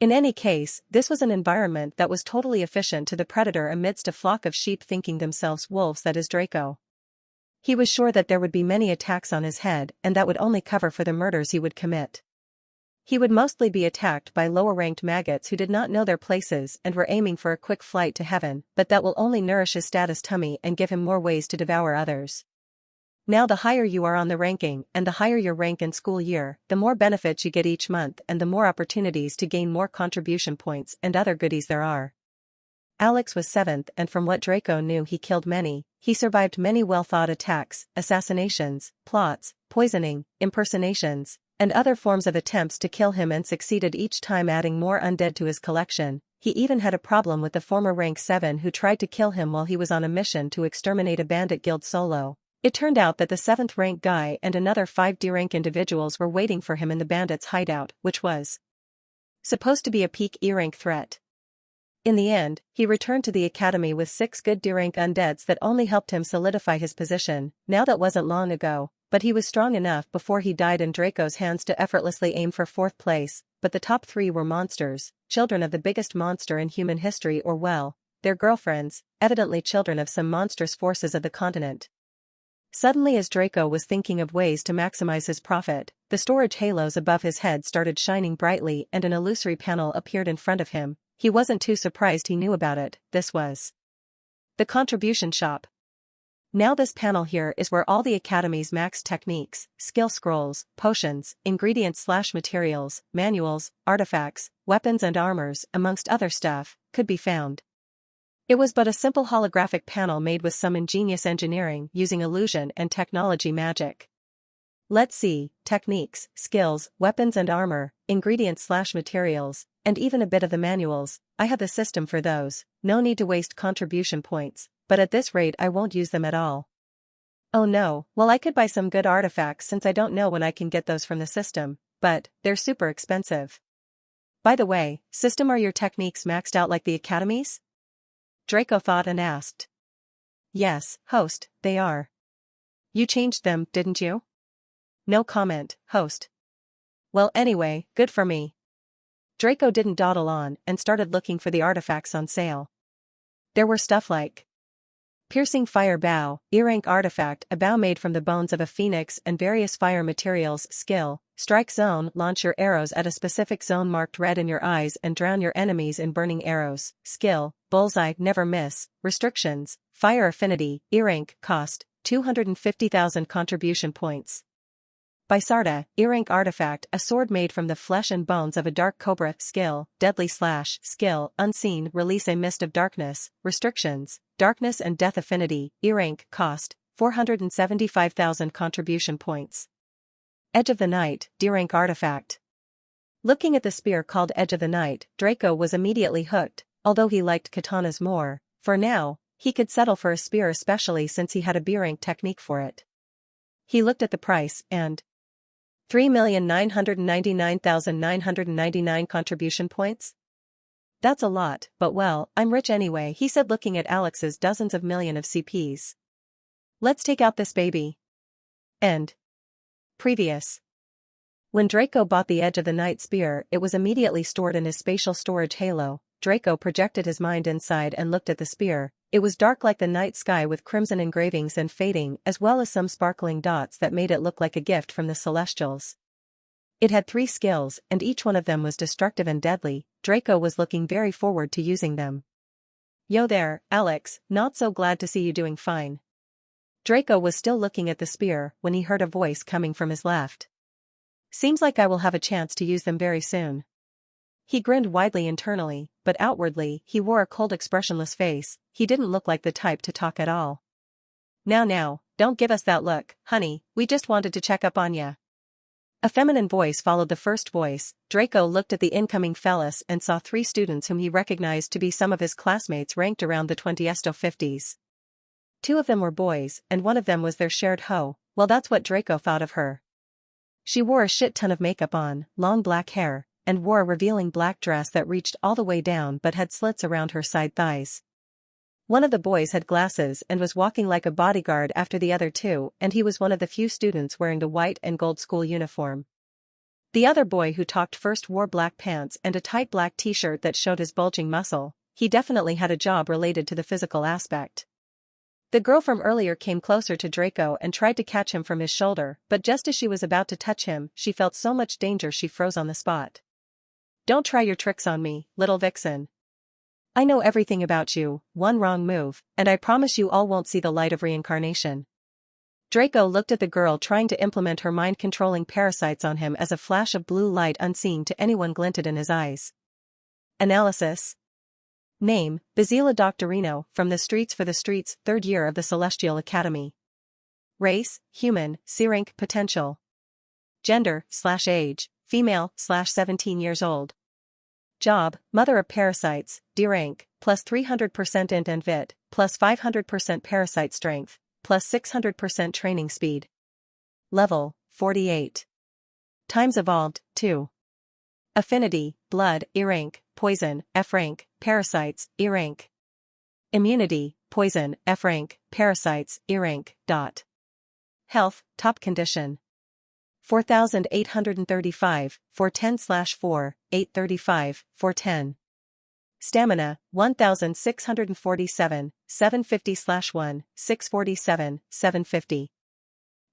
In any case, this was an environment that was totally efficient to the predator amidst a flock of sheep thinking themselves wolves, that is Draco. He was sure that there would be many attacks on his head, and that would only cover for the murders he would commit. He would mostly be attacked by lower-ranked maggots who did not know their places and were aiming for a quick flight to heaven, but that will only nourish his status tummy and give him more ways to devour others. Now the higher you are on the ranking and the higher your rank in school year, the more benefits you get each month and the more opportunities to gain more contribution points and other goodies there are. Alex was 7th, and from what Draco knew, he killed many. He survived many well-thought attacks, assassinations, plots, poisoning, impersonations, and other forms of attempts to kill him, and succeeded each time, adding more undead to his collection. He even had a problem with the former rank 7 who tried to kill him while he was on a mission to exterminate a bandit guild solo. It turned out that the 7th rank guy and another 5 D-rank individuals were waiting for him in the bandits' hideout, which was supposed to be a peak E-rank threat. In the end, he returned to the academy with 6 good D-rank undeads that only helped him solidify his position. Now that wasn't long ago, but he was strong enough before he died in Draco's hands to effortlessly aim for 4th place, but the top 3 were monsters, children of the biggest monster in human history, or well, their girlfriends, evidently children of some monstrous forces of the continent. Suddenly, as Draco was thinking of ways to maximize his profit, the storage halos above his head started shining brightly and an illusory panel appeared in front of him. He wasn't too surprised, he knew about it. This was the contribution shop. Now this panel here is where all the Academy's max techniques, skill scrolls, potions, ingredients/materials, manuals, artifacts, weapons and armors, amongst other stuff, could be found. It was but a simple holographic panel made with some ingenious engineering using illusion and technology magic. Let's see, techniques, skills, weapons and armor, ingredients/materials, and even a bit of the manuals. I have the system for those, no need to waste contribution points, but at this rate I won't use them at all. Oh no, well, I could buy some good artifacts since I don't know when I can get those from the system, but they're super expensive. By the way, system, are your techniques maxed out like the Academy's? Draco thought and asked. Yes, host, they are. You changed them, didn't you? No comment, host. Well, anyway, good for me. Draco didn't dawdle on and started looking for the artifacts on sale. There were stuff like piercing fire bow, E-rank artifact, a bow made from the bones of a phoenix and various fire materials. Skill, strike zone, launch your arrows at a specific zone marked red in your eyes and drown your enemies in burning arrows. Skill, bullseye, never miss. Restrictions, fire affinity, E-rank, cost, 250,000 contribution points. Bisarda, E-rank artifact, a sword made from the flesh and bones of a dark cobra. Skill, deadly slash. Skill, unseen, release a mist of darkness. Restrictions, darkness and death affinity. E-rank, cost, 475,000 contribution points. Edge of the Night, D-rank artifact. Looking at the spear called Edge of the Night, Draco was immediately hooked, although he liked katanas more. For now, he could settle for a spear, especially since he had a B-rank technique for it. He looked at the price and 3,999,999 contribution points? That's a lot, but well, I'm rich anyway, he said, looking at Alex's dozens of million of CPs. Let's take out this baby. End. Previous. When Draco bought the Edge of the Night spear, it was immediately stored in his spatial storage halo. Draco projected his mind inside and looked at the spear. It was dark like the night sky with crimson engravings and fading, as well as some sparkling dots that made it look like a gift from the Celestials. It had 3 skills, and each one of them was destructive and deadly. Draco was looking very forward to using them. Yo there, Alex, not so glad to see you doing fine. Draco was still looking at the spear when he heard a voice coming from his left. Seems like I will have a chance to use them very soon. He grinned widely internally, but outwardly he wore a cold, expressionless face. He didn't look like the type to talk at all. Now, don't give us that look, honey, we just wanted to check up on ya. A feminine voice followed the first voice. Draco looked at the incoming fellas and saw 3 students whom he recognized to be some of his classmates ranked around the 20s-50s. 2 of them were boys, and one of them was their shared hoe. Well, that's what Draco thought of her. She wore a shit ton of makeup on, long black hair, and wore a revealing black dress that reached all the way down but had slits around her side thighs. One of the boys had glasses and was walking like a bodyguard after the other 2, and he was one of the few students wearing the white and gold school uniform. The other boy who talked first wore black pants and a tight black t-shirt that showed his bulging muscle. He definitely had a job related to the physical aspect. The girl from earlier came closer to Draco and tried to catch him from his shoulder, but just as she was about to touch him, she felt so much danger she froze on the spot. "Don't try your tricks on me, little vixen. I know everything about you, one wrong move, and I promise you all won't see the light of reincarnation." Draco looked at the girl trying to implement her mind-controlling parasites on him as a flash of blue light unseen to anyone glinted in his eyes. Analysis. Name, Basila Doctorino, from the Streets for the Streets, 3rd year of the Celestial Academy. Race, human, C-rank, potential. Gender/age, female/17 years old. Job, mother of parasites, D-rank, plus 300% int and vit, plus 500% parasite strength, plus 600% training speed. Level, 48. Times evolved, 2. Affinity, blood, E-rank, poison, F-rank, parasites, E-rank. Immunity, poison, F-rank, parasites, E-rank. Health, top condition. 4,835, 410/4, 835, 410. Stamina, 1,647, 750/1, 647, 750.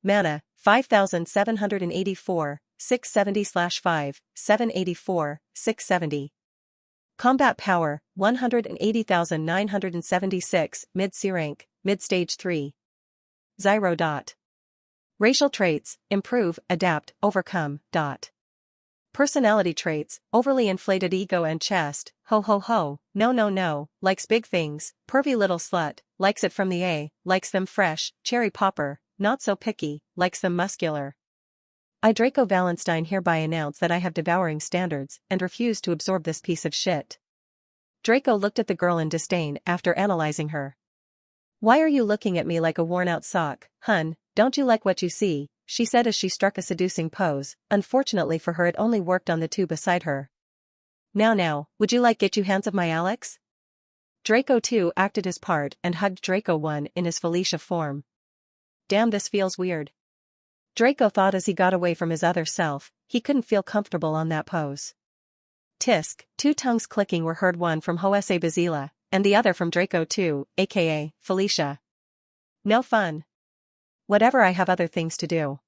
Mana, 5,784, 670/5, 784, 670. Combat power, 180,976, mid-C rank, mid-stage 3. Zyro. Racial traits, improve, adapt, overcome. Personality traits, overly inflated ego and chest, ho ho ho, no no no, likes big things, pervy little slut, likes it from the A, likes them fresh, cherry popper, not so picky, likes them muscular. I, Draco Valenstein, hereby announce that I have devouring standards and refuse to absorb this piece of shit. Draco looked at the girl in disdain after analyzing her. "Why are you looking at me like a worn-out sock, hun? Don't you like what you see?" she said as she struck a seducing pose. Unfortunately for her, it only worked on the 2 beside her. Now, would you like get you hands of my Alex?" Draco 2 acted his part and hugged Draco 1 in his Felicia form. Damn, this feels weird. Draco thought as he got away from his other self. He couldn't feel comfortable on that pose. Tisk, 2 tongues clicking were heard, one from Jose Basila, and the other from Draco 2, aka Felicia. "No fun. Whatever, I have other things to do."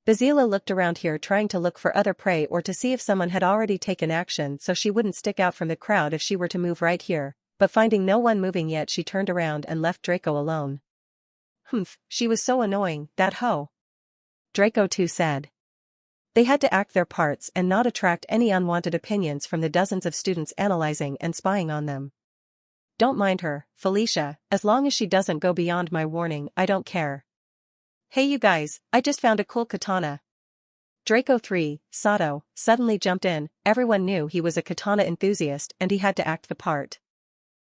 Basila looked around here, trying to look for other prey or to see if someone had already taken action so she wouldn't stick out from the crowd if she were to move right here, but finding no one moving yet, she turned around and left Draco alone. "Humph, she was so annoying, that hoe," Draco 2 said. They had to act their parts and not attract any unwanted opinions from the dozens of students analyzing and spying on them. "Don't mind her, Felicia, as long as she doesn't go beyond my warning, I don't care. Hey you guys, I just found a cool katana." Draco 3, Sato, suddenly jumped in. Everyone knew he was a katana enthusiast and he had to act the part.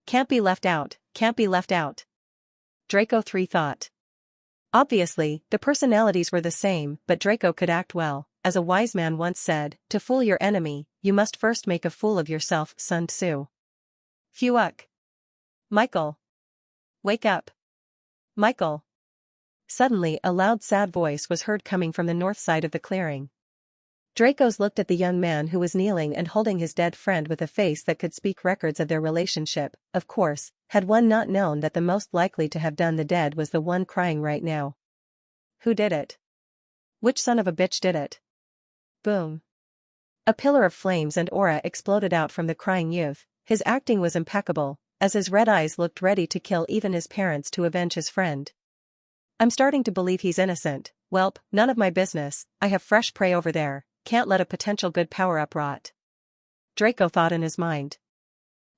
Can't be left out, can't be left out, Draco 3 thought. Obviously, the personalities were the same, but Draco could act well. As a wise man once said, to fool your enemy, you must first make a fool of yourself, Sun Tzu. Phuck. Michael. Wake up. Michael. Suddenly a loud sad voice was heard coming from the north side of the clearing. Dracos looked at the young man who was kneeling and holding his dead friend with a face that could speak records of their relationship. Of course, had one not known that the most likely to have done the dead was the one crying right now. Who did it? Which son of a bitch did it? Boom. A pillar of flames and aura exploded out from the crying youth. His acting was impeccable, as his red eyes looked ready to kill even his parents to avenge his friend. I'm starting to believe he's innocent. Welp, none of my business. I have fresh prey over there. Can't let a potential good power-up rot. Draco thought in his mind.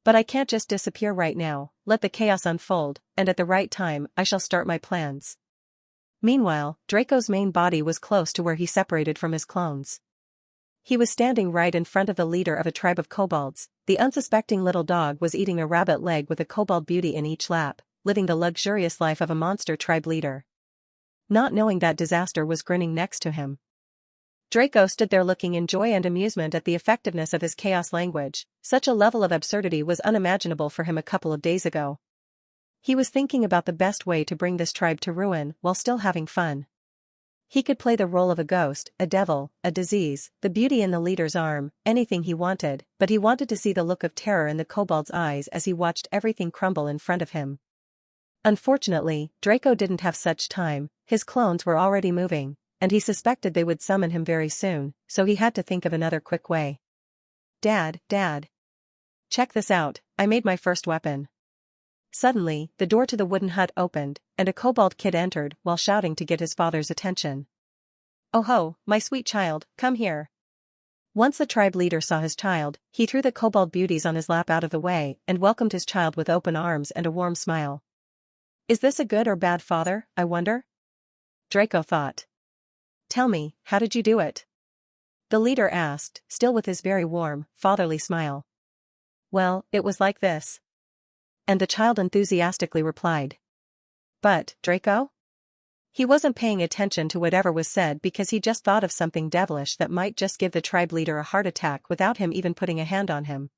But I can't just disappear right now. Let the chaos unfold, and at the right time I shall start my plans. Meanwhile, Draco's main body was close to where he separated from his clones. He was standing right in front of the leader of a tribe of kobolds. The unsuspecting little dog was eating a rabbit leg with a kobold beauty in each lap, living the luxurious life of a monster tribe leader. Not knowing that disaster was grinning next to him. Draco stood there looking in joy and amusement at the effectiveness of his chaos language. Such a level of absurdity was unimaginable for him a couple of days ago. He was thinking about the best way to bring this tribe to ruin while still having fun. He could play the role of a ghost, a devil, a disease, the beauty in the leader's arm, anything he wanted, but he wanted to see the look of terror in the kobold's eyes as he watched everything crumble in front of him. Unfortunately, Draco didn't have such time. His clones were already moving, and he suspected they would summon him very soon, so he had to think of another quick way. Dad. Check this out, I made my first weapon. Suddenly, the door to the wooden hut opened, and a kobold kid entered while shouting to get his father's attention. Oh ho, my sweet child, come here. Once the tribe leader saw his child, he threw the kobold beauties on his lap out of the way and welcomed his child with open arms and a warm smile. Is this a good or bad father, I wonder? Draco thought. Tell me, how did you do it? The leader asked, still with his very warm, fatherly smile. Well, it was like this. And the child enthusiastically replied. But, Draco? He wasn't paying attention to whatever was said because he just thought of something devilish that might just give the tribe leader a heart attack without him even putting a hand on him.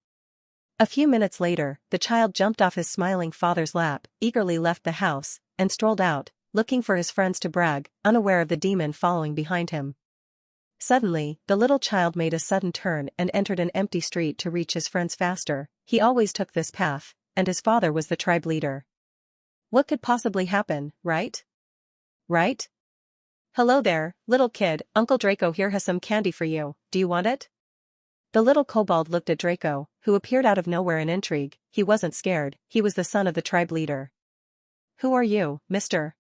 A few minutes later, the child jumped off his smiling father's lap, eagerly left the house, and strolled out, looking for his friends to brag, unaware of the demon following behind him. Suddenly, the little child made a sudden turn and entered an empty street to reach his friends faster. He always took this path, and his father was the tribe leader. What could possibly happen, right? Right? Hello there, little kid, Uncle Draco here has some candy for you, do you want it? The little kobold looked at Draco, who appeared out of nowhere in intrigue. He wasn't scared, he was the son of the tribe leader. Who are you, mister?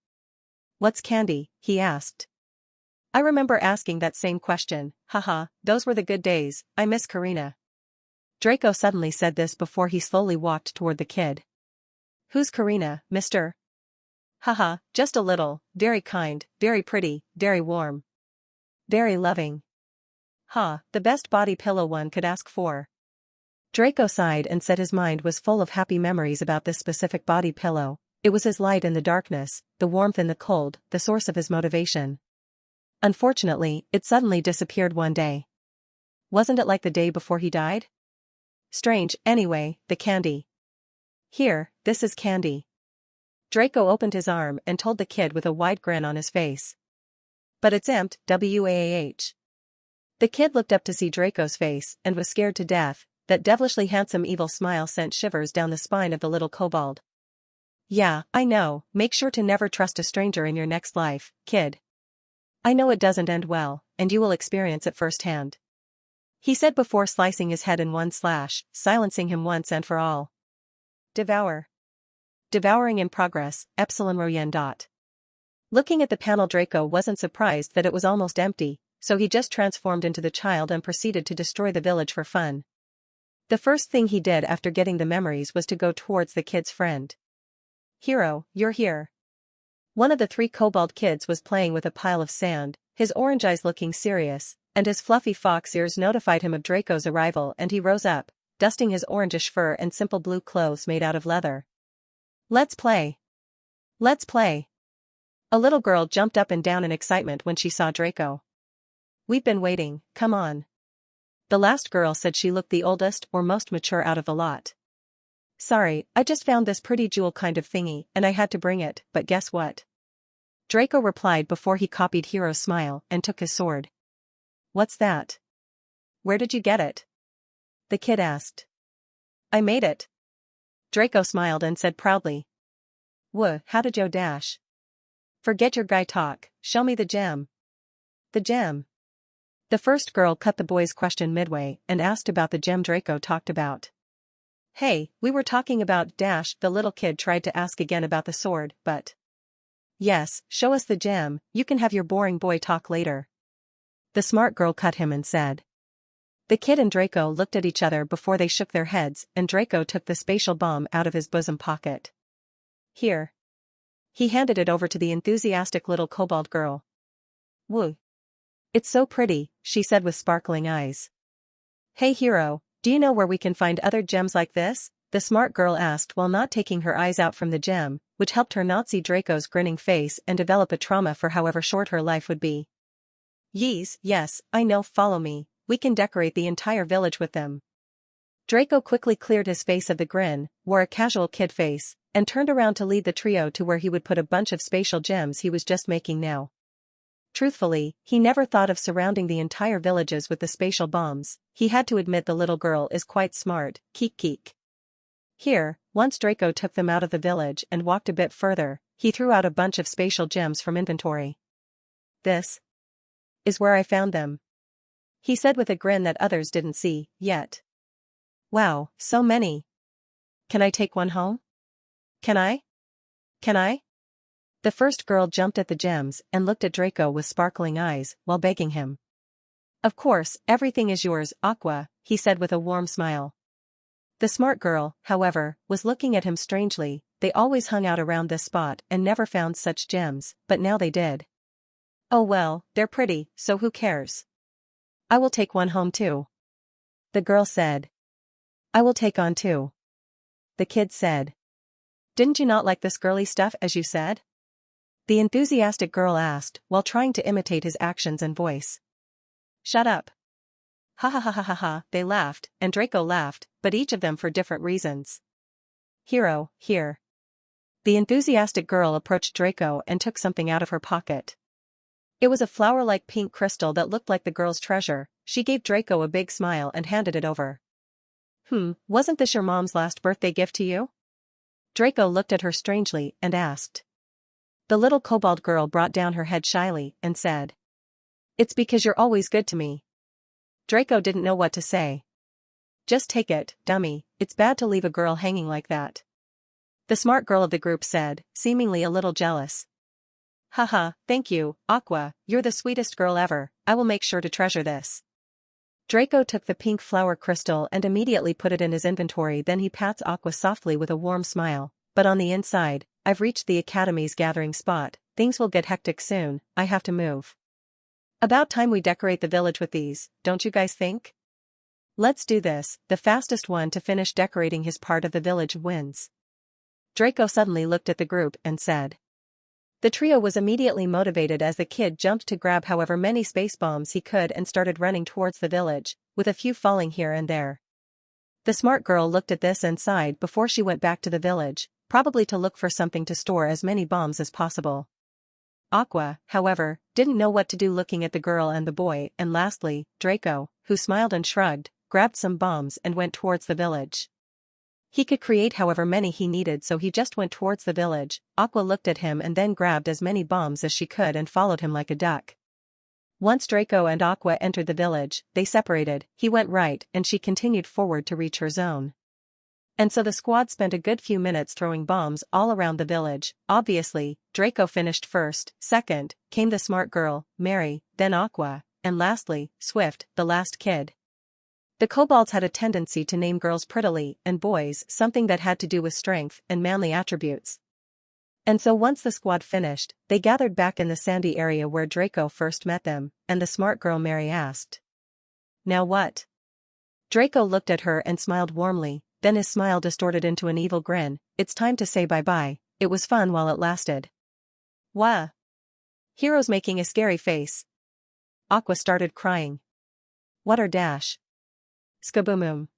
What's candy? He asked. I remember asking that same question, haha, those were the good days, I miss Karina. Draco suddenly said this before he slowly walked toward the kid. Who's Karina, mister? Haha, just a little, very kind, very pretty, very warm. Very loving. Ha, the best body pillow one could ask for. Draco sighed and said his mind was full of happy memories about this specific body pillow. It was his light in the darkness, the warmth in the cold, the source of his motivation. Unfortunately, it suddenly disappeared one day. Wasn't it like the day before he died? Strange, anyway, the candy. Here, this is candy. Draco opened his arm and told the kid with a wide grin on his face. But it's empty, WAAH. The kid looked up to see Draco's face and was scared to death. That devilishly handsome evil smile sent shivers down the spine of the little kobold. Yeah, I know, make sure to never trust a stranger in your next life, kid. I know it doesn't end well, and you will experience it firsthand. He said before slicing his head in one slash, silencing him once and for all. Devour. Devouring in progress, Epsilon Royen. Looking at the panel, Draco wasn't surprised that it was almost empty, so he just transformed into the child and proceeded to destroy the village for fun. The first thing he did after getting the memories was to go towards the kid's friend. Hero, you're here. One of the 3 kobold kids was playing with a pile of sand, his orange eyes looking serious, and his fluffy fox ears notified him of Draco's arrival, and he rose up, dusting his orangish fur and simple blue clothes made out of leather. Let's play. Let's play. A little girl jumped up and down in excitement when she saw Draco. We've been waiting, come on. The last girl said she looked the oldest or most mature out of the lot. Sorry, I just found this pretty jewel kind of thingy and I had to bring it, but guess what? Draco replied before he copied Hero's smile and took his sword. What's that? Where did you get it? The kid asked. I made it. Draco smiled and said proudly. Whoa, how did you dash? Forget your guy talk, show me the gem. The gem. The first girl cut the boy's question midway and asked about the gem Draco talked about. Hey, we were talking about dash. The little kid tried to ask again about the sword, but... Yes, show us the gem, you can have your boring boy talk later. The smart girl cut him and said. The kid and Draco looked at each other before they shook their heads, and Draco took the spatial bomb out of his bosom pocket. Here. He handed it over to the enthusiastic little kobold girl. Woo. It's so pretty, she said with sparkling eyes. Hey hero, do you know where we can find other gems like this? The smart girl asked while not taking her eyes out from the gem, which helped her not see Draco's grinning face and develop a trauma for however short her life would be. Yes, I know, follow me, we can decorate the entire village with them. Draco quickly cleared his face of the grin, wore a casual kid face, and turned around to lead the trio to where he would put a bunch of spatial gems he was just making now. Truthfully, he never thought of surrounding the entire villages with the spatial bombs. He had to admit the little girl is quite smart, keek. Here, once Draco took them out of the village and walked a bit further, he threw out a bunch of spatial gems from inventory. This is where I found them, he said with a grin that others didn't see yet. Wow, so many. Can I take one home? Can I? The first girl jumped at the gems and looked at Draco with sparkling eyes while begging him. Of course, everything is yours, Aqua, he said with a warm smile. The smart girl, however, was looking at him strangely. They always hung out around this spot and never found such gems, but now they did. Oh well, they're pretty, so who cares? I will take one home too, the girl said. I will take on two, the kid said. Didn't you not like this girly stuff as you said? The enthusiastic girl asked while trying to imitate his actions and voice. Shut up. Ha, they laughed, and Draco laughed, but each of them for different reasons. Hero, here. The enthusiastic girl approached Draco and took something out of her pocket. It was a flower-like pink crystal that looked like the girl's treasure. She gave Draco a big smile and handed it over. Wasn't this your mom's last birthday gift to you? Draco looked at her strangely and asked. The little kobold girl brought down her head shyly and said. It's because you're always good to me. Draco didn't know what to say. Just take it, dummy, it's bad to leave a girl hanging like that. The smart girl of the group said, seemingly a little jealous. Haha, thank you, Aqua, you're the sweetest girl ever, I will make sure to treasure this. Draco took the pink flower crystal and immediately put it in his inventory. Then he pats Aqua softly with a warm smile, but on the inside, I've reached the Academy's gathering spot, things will get hectic soon, I have to move. About time we decorate the village with these, don't you guys think? Let's do this, the fastest one to finish decorating his part of the village wins. Draco suddenly looked at the group and said. The trio was immediately motivated as the kid jumped to grab however many space bombs he could and started running towards the village, with a few falling here and there. The smart girl looked at this and sighed before she went back to the village, probably to look for something to store as many bombs as possible. Aqua, however, didn't know what to do looking at the girl and the boy, and lastly, Draco, who smiled and shrugged, grabbed some bombs and went towards the village. He could create however many he needed, so he just went towards the village. Aqua looked at him and then grabbed as many bombs as she could and followed him like a duck. Once Draco and Aqua entered the village, they separated. He went right and she continued forward to reach her zone. And so the squad spent a good few minutes throwing bombs all around the village. Obviously, Draco finished first, second, came the smart girl, Mary, then Aqua, and lastly, Swift, the last kid. The kobolds had a tendency to name girls prettily and boys something that had to do with strength and manly attributes. And so once the squad finished, they gathered back in the sandy area where Draco first met them, and the smart girl Mary asked. Now what? Draco looked at her and smiled warmly, then his smile distorted into an evil grin. It's time to say bye-bye, it was fun while it lasted. Wah! Hero's making a scary face. Aqua started crying. Water dash. Skaboom.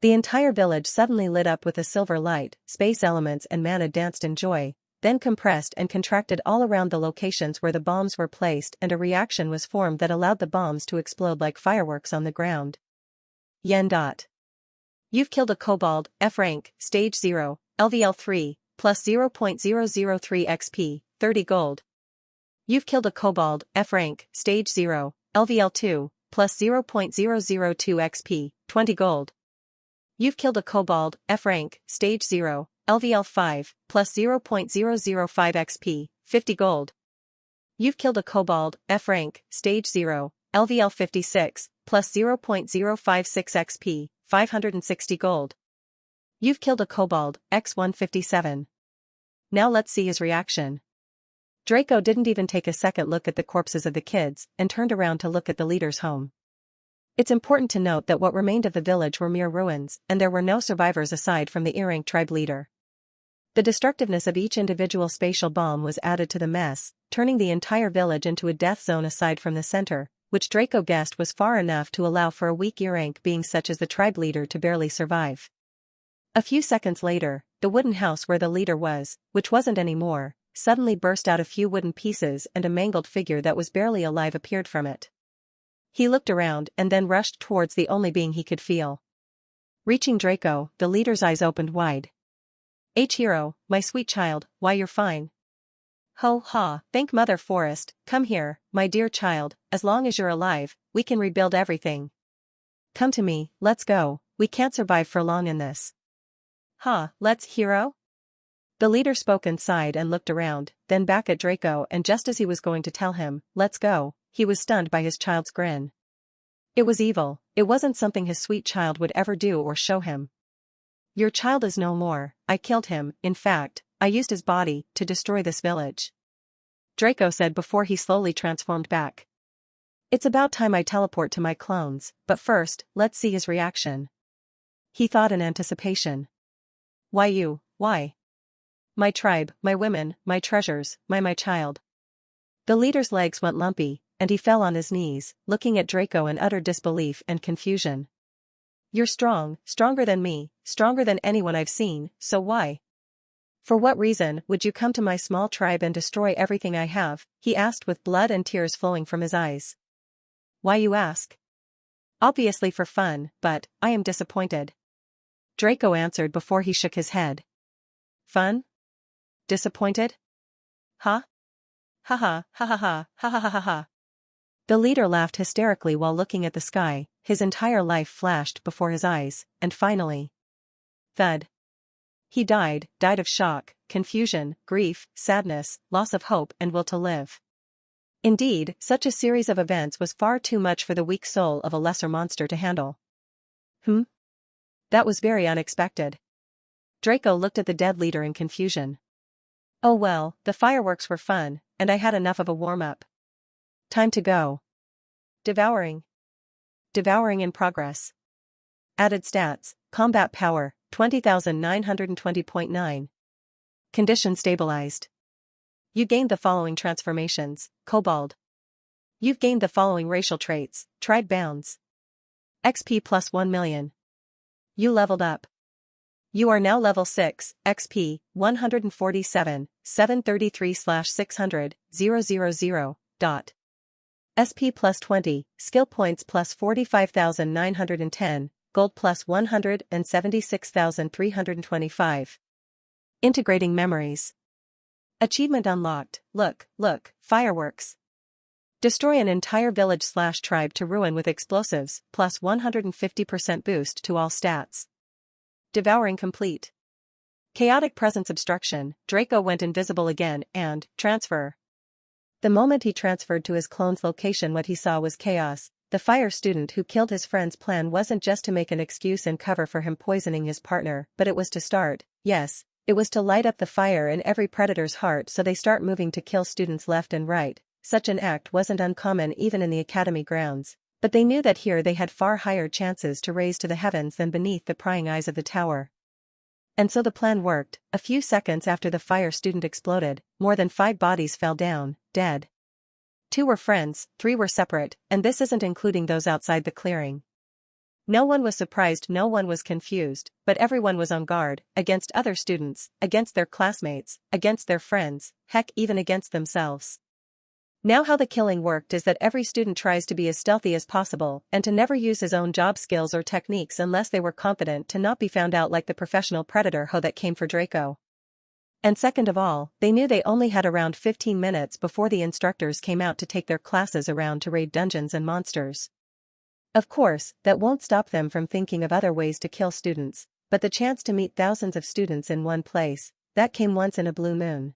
The entire village suddenly lit up with a silver light, space elements and mana danced in joy, then compressed and contracted all around the locations where the bombs were placed, and a reaction was formed that allowed the bombs to explode like fireworks on the ground. Yen. You've killed a kobold, F rank, stage 0, LVL 3, plus 0.003 XP, 30 gold. You've killed a kobold, F rank, stage 0, LVL 2, plus 0.002 XP, 20 gold. You've killed a kobold, F rank, stage 0, LVL 5, plus 0.005 XP, 50 gold. You've killed a kobold, F rank, stage 0, LVL 56, plus 0.056 XP, 560 gold. You've killed a kobold, X157. Now let's see his reaction. Draco didn't even take a second look at the corpses of the kids and turned around to look at the leader's home. It's important to note that what remained of the village were mere ruins, and there were no survivors aside from the Irank tribe leader. The destructiveness of each individual spatial bomb was added to the mess, turning the entire village into a death zone aside from the center, which Draco guessed was far enough to allow for a weak Irank being such as the tribe leader to barely survive. A few seconds later, the wooden house where the leader was, which wasn't anymore, suddenly burst out a few wooden pieces and a mangled figure that was barely alive appeared from it. He looked around and then rushed towards the only being he could feel. Reaching Draco, the leader's eyes opened wide. Hero, my sweet child, why you're fine. Ho ha, thank Mother Forest, come here, my dear child, as long as you're alive, we can rebuild everything. Come to me, let's go, we can't survive for long in this. Ha, let's, hero? The leader spoke and sighed and looked around, then back at Draco, and just as he was going to tell him, let's go, he was stunned by his child's grin. It was evil, it wasn't something his sweet child would ever do or show him. Your child is no more, I killed him, in fact, I used his body to destroy this village. Draco said before he slowly transformed back. It's about time I teleport to my clones, but first, let's see his reaction. He thought in anticipation. Why you, why? My tribe, my women, my treasures, my child. The leader's legs went lumpy, and he fell on his knees, looking at Draco in utter disbelief and confusion. You're strong, stronger than me, stronger than anyone I've seen, so why? For what reason would you come to my small tribe and destroy everything I have? He asked with blood and tears flowing from his eyes. Why you ask? Obviously for fun, but I am disappointed. Draco answered before he shook his head. Fun? Disappointed? Huh? Ha ha ha ha ha ha ha ha ha ha. The leader laughed hysterically while looking at the sky, his entire life flashed before his eyes, and finally. Thud. He died of shock, confusion, grief, sadness, loss of hope and will to live. Indeed, such a series of events was far too much for the weak soul of a lesser monster to handle. That was very unexpected. Draco looked at the dead leader in confusion. Oh well, the fireworks were fun, and I had enough of a warm-up. Time to go. Devouring. Devouring in progress. Added stats, combat power, 20,920.9. Condition stabilized. You gained the following transformations, Kobold. You've gained the following racial traits, Tried Bounds. XP plus 1 million. You leveled up. You are now level 6, XP, 147, 733/600, 000, dot. SP plus 20, skill points plus 45,910, gold plus 176,325. Integrating memories. Achievement unlocked, look, fireworks. Destroy an entire village/tribe to ruin with explosives, plus 150% boost to all stats. Devouring complete. Chaotic presence obstruction, Draco went invisible again and, transfer. The moment he transferred to his clone's location what he saw was chaos. The fire student who killed his friend's plan wasn't just to make an excuse and cover for him poisoning his partner, but it was to start, yes, it was to light up the fire in every predator's heart so they start moving to kill students left and right. Such an act wasn't uncommon even in the academy grounds, but they knew that here they had far higher chances to raise to the heavens than beneath the prying eyes of the tower. And so the plan worked. A few seconds after the fire student exploded, more than 5 bodies fell down, dead. 2 were friends, 3 were separate, and this isn't including those outside the clearing. No one was surprised, no one was confused, but everyone was on guard, against other students, against their classmates, against their friends, heck even against themselves. Now how the killing worked is that every student tries to be as stealthy as possible and to never use his own job skills or techniques unless they were confident to not be found out like the professional predator hoe that came for Draco. And second of all, they knew they only had around 15 minutes before the instructors came out to take their classes around to raid dungeons and monsters. Of course, that won't stop them from thinking of other ways to kill students, but the chance to meet thousands of students in one place, that came once in a blue moon.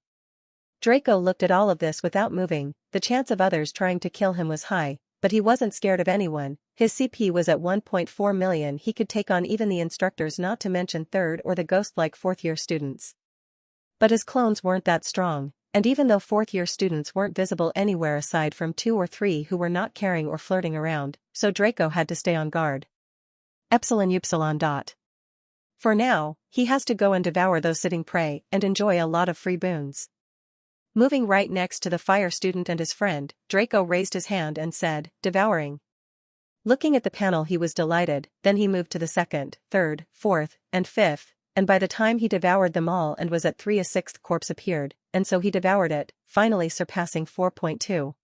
Draco looked at all of this without moving. The chance of others trying to kill him was high, but he wasn't scared of anyone. His CP was at 1.4 million. He could take on even the instructors, not to mention third or the ghost-like fourth-year students. But his clones weren't that strong, and even though fourth-year students weren't visible anywhere aside from 2 or 3 who were not caring or flirting around, so Draco had to stay on guard. Epsilon Upsilon dot. For now, he has to go and devour those sitting prey and enjoy a lot of free boons. Moving right next to the fire student and his friend, Draco raised his hand and said, devouring. Looking at the panel he was delighted, then he moved to the second, third, fourth, and fifth, and by the time he devoured them all and was at 3 a sixth corpse appeared, and so he devoured it, finally surpassing 4.2.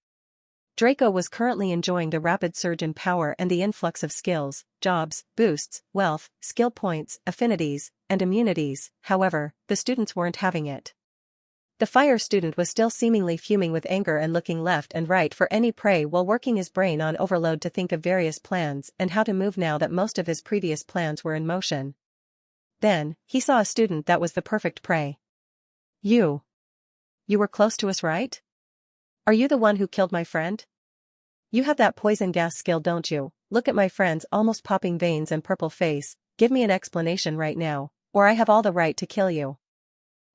Draco was currently enjoying the rapid surge in power and the influx of skills, jobs, boosts, wealth, skill points, affinities, and immunities. However, the students weren't having it. The fire student was still seemingly fuming with anger and looking left and right for any prey while working his brain on overload to think of various plans and how to move now that most of his previous plans were in motion. Then, he saw a student that was the perfect prey. You were close to us, right? Are you the one who killed my friend? You have that poison gas skill, don't you? Look at my friend's almost popping veins and purple face. Give me an explanation right now, or I have all the right to kill you.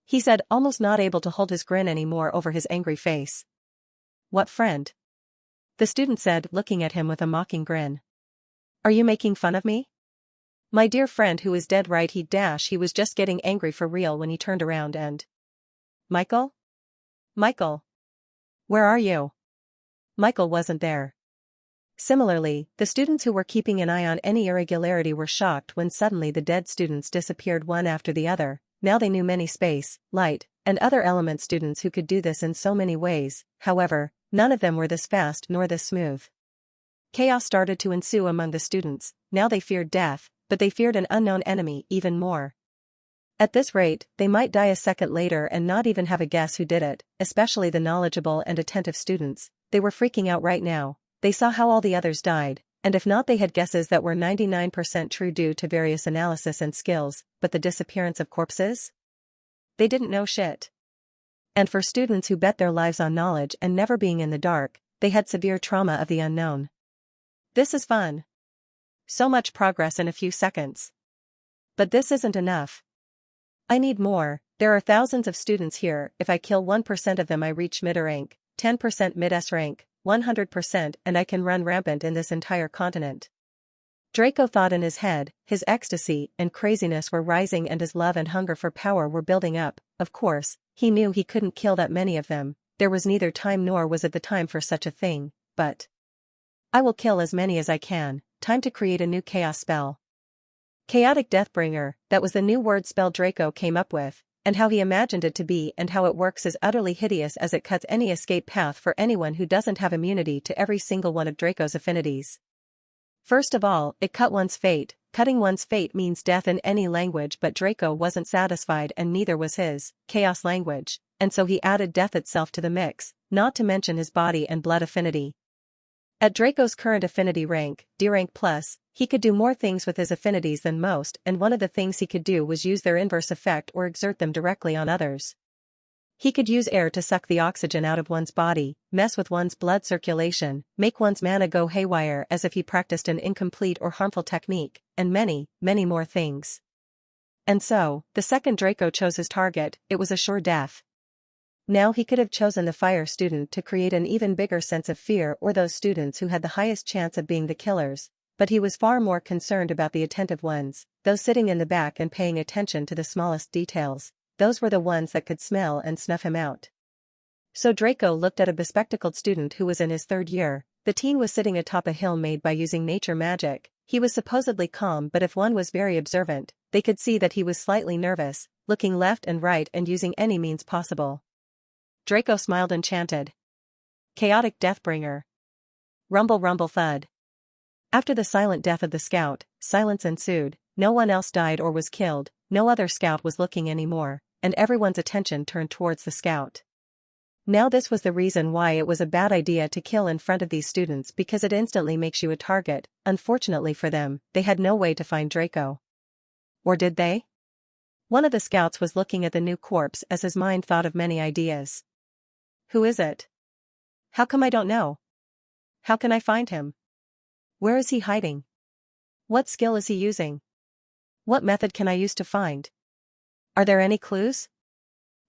He said, almost not able to hold his grin anymore over his angry face. What friend? The student said, looking at him with a mocking grin. Are you making fun of me? My dear friend who is dead, right? He was just getting angry for real when he turned around and... Michael? Michael? Where are you? Michael wasn't there. Similarly, the students who were keeping an eye on any irregularity were shocked when suddenly the dead students disappeared one after the other. Now they knew many space, light, and other element students who could do this in so many ways. However, none of them were this fast nor this smooth. Chaos started to ensue among the students. Now they feared death, but they feared an unknown enemy even more. At this rate, they might die a second later and not even have a guess who did it, especially the knowledgeable and attentive students. They were freaking out right now. They saw how all the others died, and if not, they had guesses that were 99% true due to various analysis and skills, but the disappearance of corpses? They didn't know shit. And for students who bet their lives on knowledge and never being in the dark, they had severe trauma of the unknown. This is fun. So much progress in a few seconds. But this isn't enough. I need more. There are thousands of students here. If I kill 1% of them, I reach mid rank, 10% mid-S rank, 100%, and I can run rampant in this entire continent. Draco thought in his head. His ecstasy and craziness were rising and his love and hunger for power were building up. Of course, he knew he couldn't kill that many of them. There was neither time nor was it the time for such a thing, but I will kill as many as I can. Time to create a new chaos spell. Chaotic Deathbringer, that was the new word spell Draco came up with, and how he imagined it to be and how it works is utterly hideous as it cuts any escape path for anyone who doesn't have immunity to every single one of Draco's affinities. First of all, it cut one's fate. Cutting one's fate means death in any language, but Draco wasn't satisfied and neither was his chaos language, and so he added death itself to the mix, not to mention his body and blood affinity. At Draco's current affinity rank, D rank plus, he could do more things with his affinities than most, and one of the things he could do was use their inverse effect or exert them directly on others. He could use air to suck the oxygen out of one's body, mess with one's blood circulation, make one's mana go haywire as if he practiced an incomplete or harmful technique, and many, many more things. And so, the second Draco chose his target, it was a sure death. Now he could have chosen the fire student to create an even bigger sense of fear, or those students who had the highest chance of being the killers, but he was far more concerned about the attentive ones, those sitting in the back and paying attention to the smallest details. Those were the ones that could smell and snuff him out. So Draco looked at a bespectacled student who was in his third year. The teen was sitting atop a hill made by using nature magic. He was supposedly calm, but if one was very observant, they could see that he was slightly nervous, looking left and right and using any means possible. Draco smiled enchanted. Chaotic Deathbringer. Rumble rumble thud. After the silent death of the scout, silence ensued. No one else died or was killed, no other scout was looking anymore, and everyone's attention turned towards the scout. Now this was the reason why it was a bad idea to kill in front of these students, because it instantly makes you a target. Unfortunately for them, they had no way to find Draco. Or did they? One of the scouts was looking at the new corpse as his mind thought of many ideas. Who is it? How come I don't know? How can I find him? Where is he hiding? What skill is he using? What method can I use to find? Are there any clues?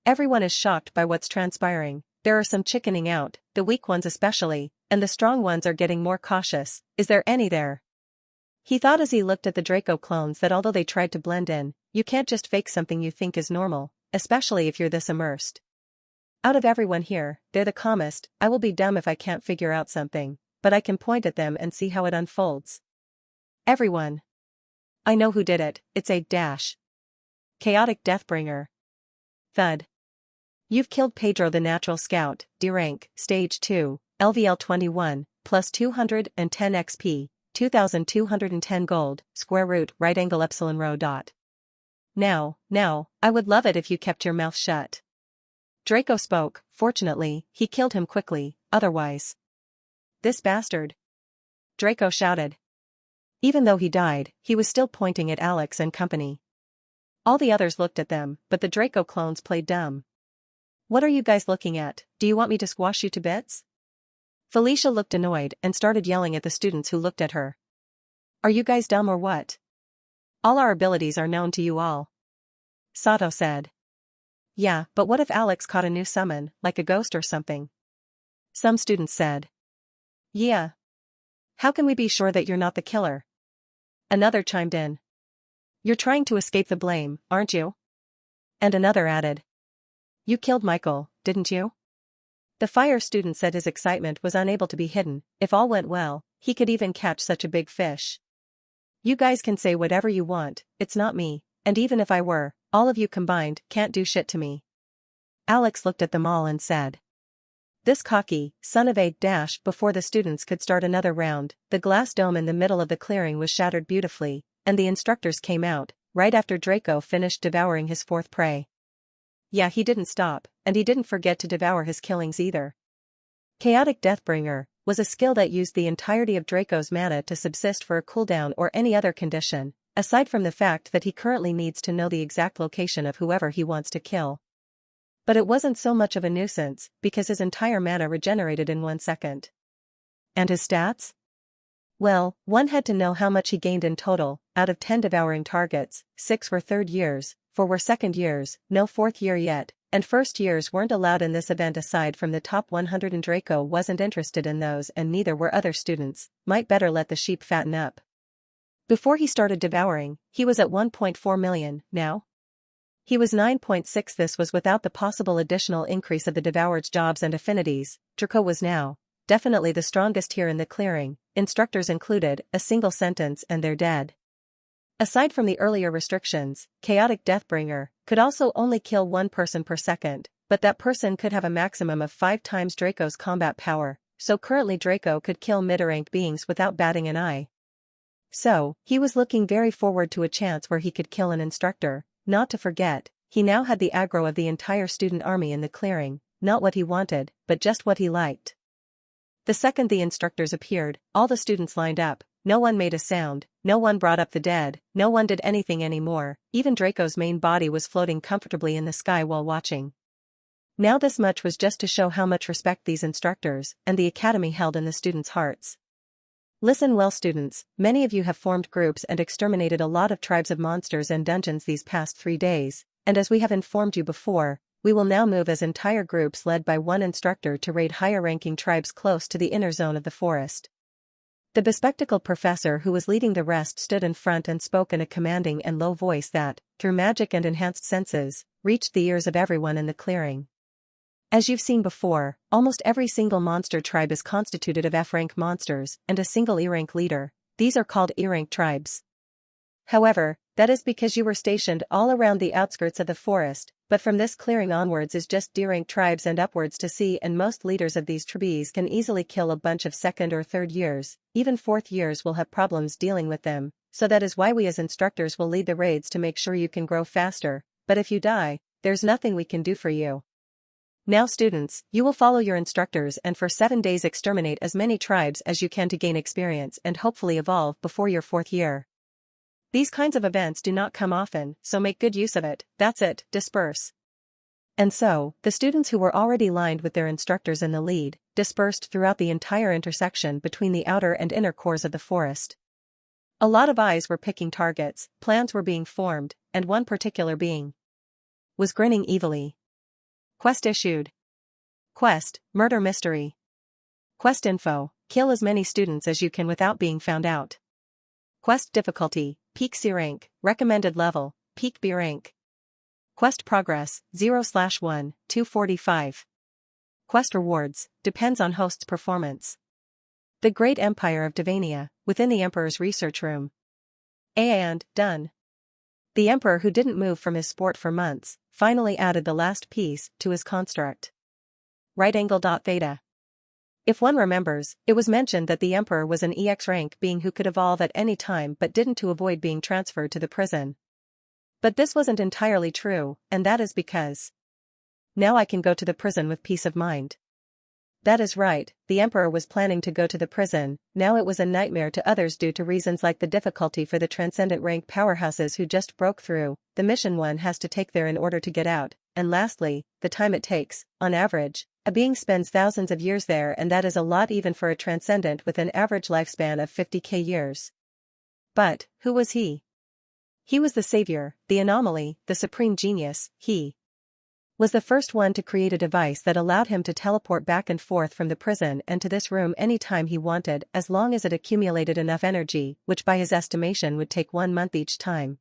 Everyone is shocked by what's transpiring. There are some chickening out, the weak ones especially, and the strong ones are getting more cautious. Is there any there? He thought as he looked at the Draco clones that although they tried to blend in, you can't just fake something you think is normal, especially if you're this immersed. Out of everyone here, they're the calmest. I will be dumb if I can't figure out something, but I can point at them and see how it unfolds. Everyone. I know who did it, it's a dash. Chaotic Deathbringer. Thud. You've killed Pedro the Natural Scout, D rank, Stage 2, LVL 21, plus 210 XP, 2210 gold, square root, right angle epsilon rho dot. Now, I would love it if you kept your mouth shut. Draco spoke. Fortunately, he killed him quickly, otherwise. This bastard. Draco shouted. Even though he died, he was still pointing at Alex and company. All the others looked at them, but the Draco clones played dumb. What are you guys looking at? Do you want me to squash you to bits? Felicia looked annoyed and started yelling at the students who looked at her. Are you guys dumb or what? All our abilities are known to you all. Sato said. Yeah, but what if Alex caught a new summon, like a ghost or something? Some students said. Yeah. How can we be sure that you're not the killer? Another chimed in. You're trying to escape the blame, aren't you? And another added. You killed Michael, didn't you? The fire student said his excitement was unable to be hidden. If all went well, he could even catch such a big fish. You guys can say whatever you want, it's not me, and even if I were, all of you combined can't do shit to me. Alex looked at them all and said. This cocky, son of a dash. Before the students could start another round, the glass dome in the middle of the clearing was shattered beautifully, and the instructors came out, right after Draco finished devouring his fourth prey. Yeah, he didn't stop, and he didn't forget to devour his killings either. Chaotic Deathbringer was a skill that used the entirety of Draco's mana to subsist for a cooldown or any other condition, aside from the fact that he currently needs to know the exact location of whoever he wants to kill. But it wasn't so much of a nuisance, because his entire mana regenerated in 1 second. And his stats? Well, one had to know how much he gained in total. Out of 10 devouring targets, 6 were third years, 4 were second years, no fourth year yet, and first years weren't allowed in this event aside from the top 100, and Draco wasn't interested in those, and neither were other students. Might better let the sheep fatten up. Before he started devouring, he was at 1.4 million, now? He was 9.6. This was without the possible additional increase of the devoured's jobs and affinities. Draco was now definitely the strongest here in the clearing, instructors included. A single sentence and they're dead. Aside from the earlier restrictions, Chaotic Deathbringer could also only kill 1 person per second, but that person could have a maximum of 5 times Draco's combat power, so currently Draco could kill mid-rank beings without batting an eye. So, he was looking very forward to a chance where he could kill an instructor. Not to forget, he now had the aggro of the entire student army in the clearing, not what he wanted, but just what he liked. The second the instructors appeared, all the students lined up. No one made a sound, no one brought up the dead, no one did anything anymore. Even Draco's main body was floating comfortably in the sky while watching. Now this much was just to show how much respect these instructors and the academy held in the students' hearts. Listen well, students, many of you have formed groups and exterminated a lot of tribes of monsters and dungeons these past 3 days, and as we have informed you before, we will now move as entire groups led by one instructor to raid higher-ranking tribes close to the inner zone of the forest. The bespectacled professor who was leading the rest stood in front and spoke in a commanding and low voice that, through magic and enhanced senses, reached the ears of everyone in the clearing. As you've seen before, almost every single monster tribe is constituted of F-rank monsters and a single E-rank leader. These are called E-rank tribes. However, that is because you were stationed all around the outskirts of the forest, but from this clearing onwards is just D-rank tribes and upwards to C, and most leaders of these tribes can easily kill a bunch of second or third years. Even fourth years will have problems dealing with them, so that is why we as instructors will lead the raids to make sure you can grow faster, but if you die, there's nothing we can do for you. Now students, you will follow your instructors and for 7 days exterminate as many tribes as you can to gain experience and hopefully evolve before your 4th year. These kinds of events do not come often, so make good use of it. That's it, disperse. And so, the students who were already lined with their instructors in the lead, dispersed throughout the entire intersection between the outer and inner cores of the forest. A lot of eyes were picking targets, plans were being formed, and one particular being was grinning evilly. Quest issued. Quest, murder mystery. Quest info, kill as many students as you can without being found out. Quest difficulty, peak C rank, recommended level, peak B rank. Quest progress, 0/1, 245. Quest rewards, depends on host's performance. The Great Empire of Devania, within the Emperor's research room. And, done. The Emperor, who didn't move from his sport for months, finally added the last piece to his construct. Right angle. Theta. If one remembers, it was mentioned that the Emperor was an EX rank being who could evolve at any time but didn't to avoid being transferred to the prison. But this wasn't entirely true, and that is because now I can go to the prison with peace of mind. That is right, the Emperor was planning to go to the prison, now it was a nightmare to others due to reasons like the difficulty for the transcendent rank powerhouses who just broke through, the mission one has to take there in order to get out, and lastly, the time it takes, on average, a being spends thousands of years there, and that is a lot even for a transcendent with an average lifespan of 50k years. But, who was he? He was the savior, the anomaly, the supreme genius. He was the first one to create a device that allowed him to teleport back and forth from the prison and to this room anytime he wanted, as long as it accumulated enough energy, which by his estimation would take 1 month each time.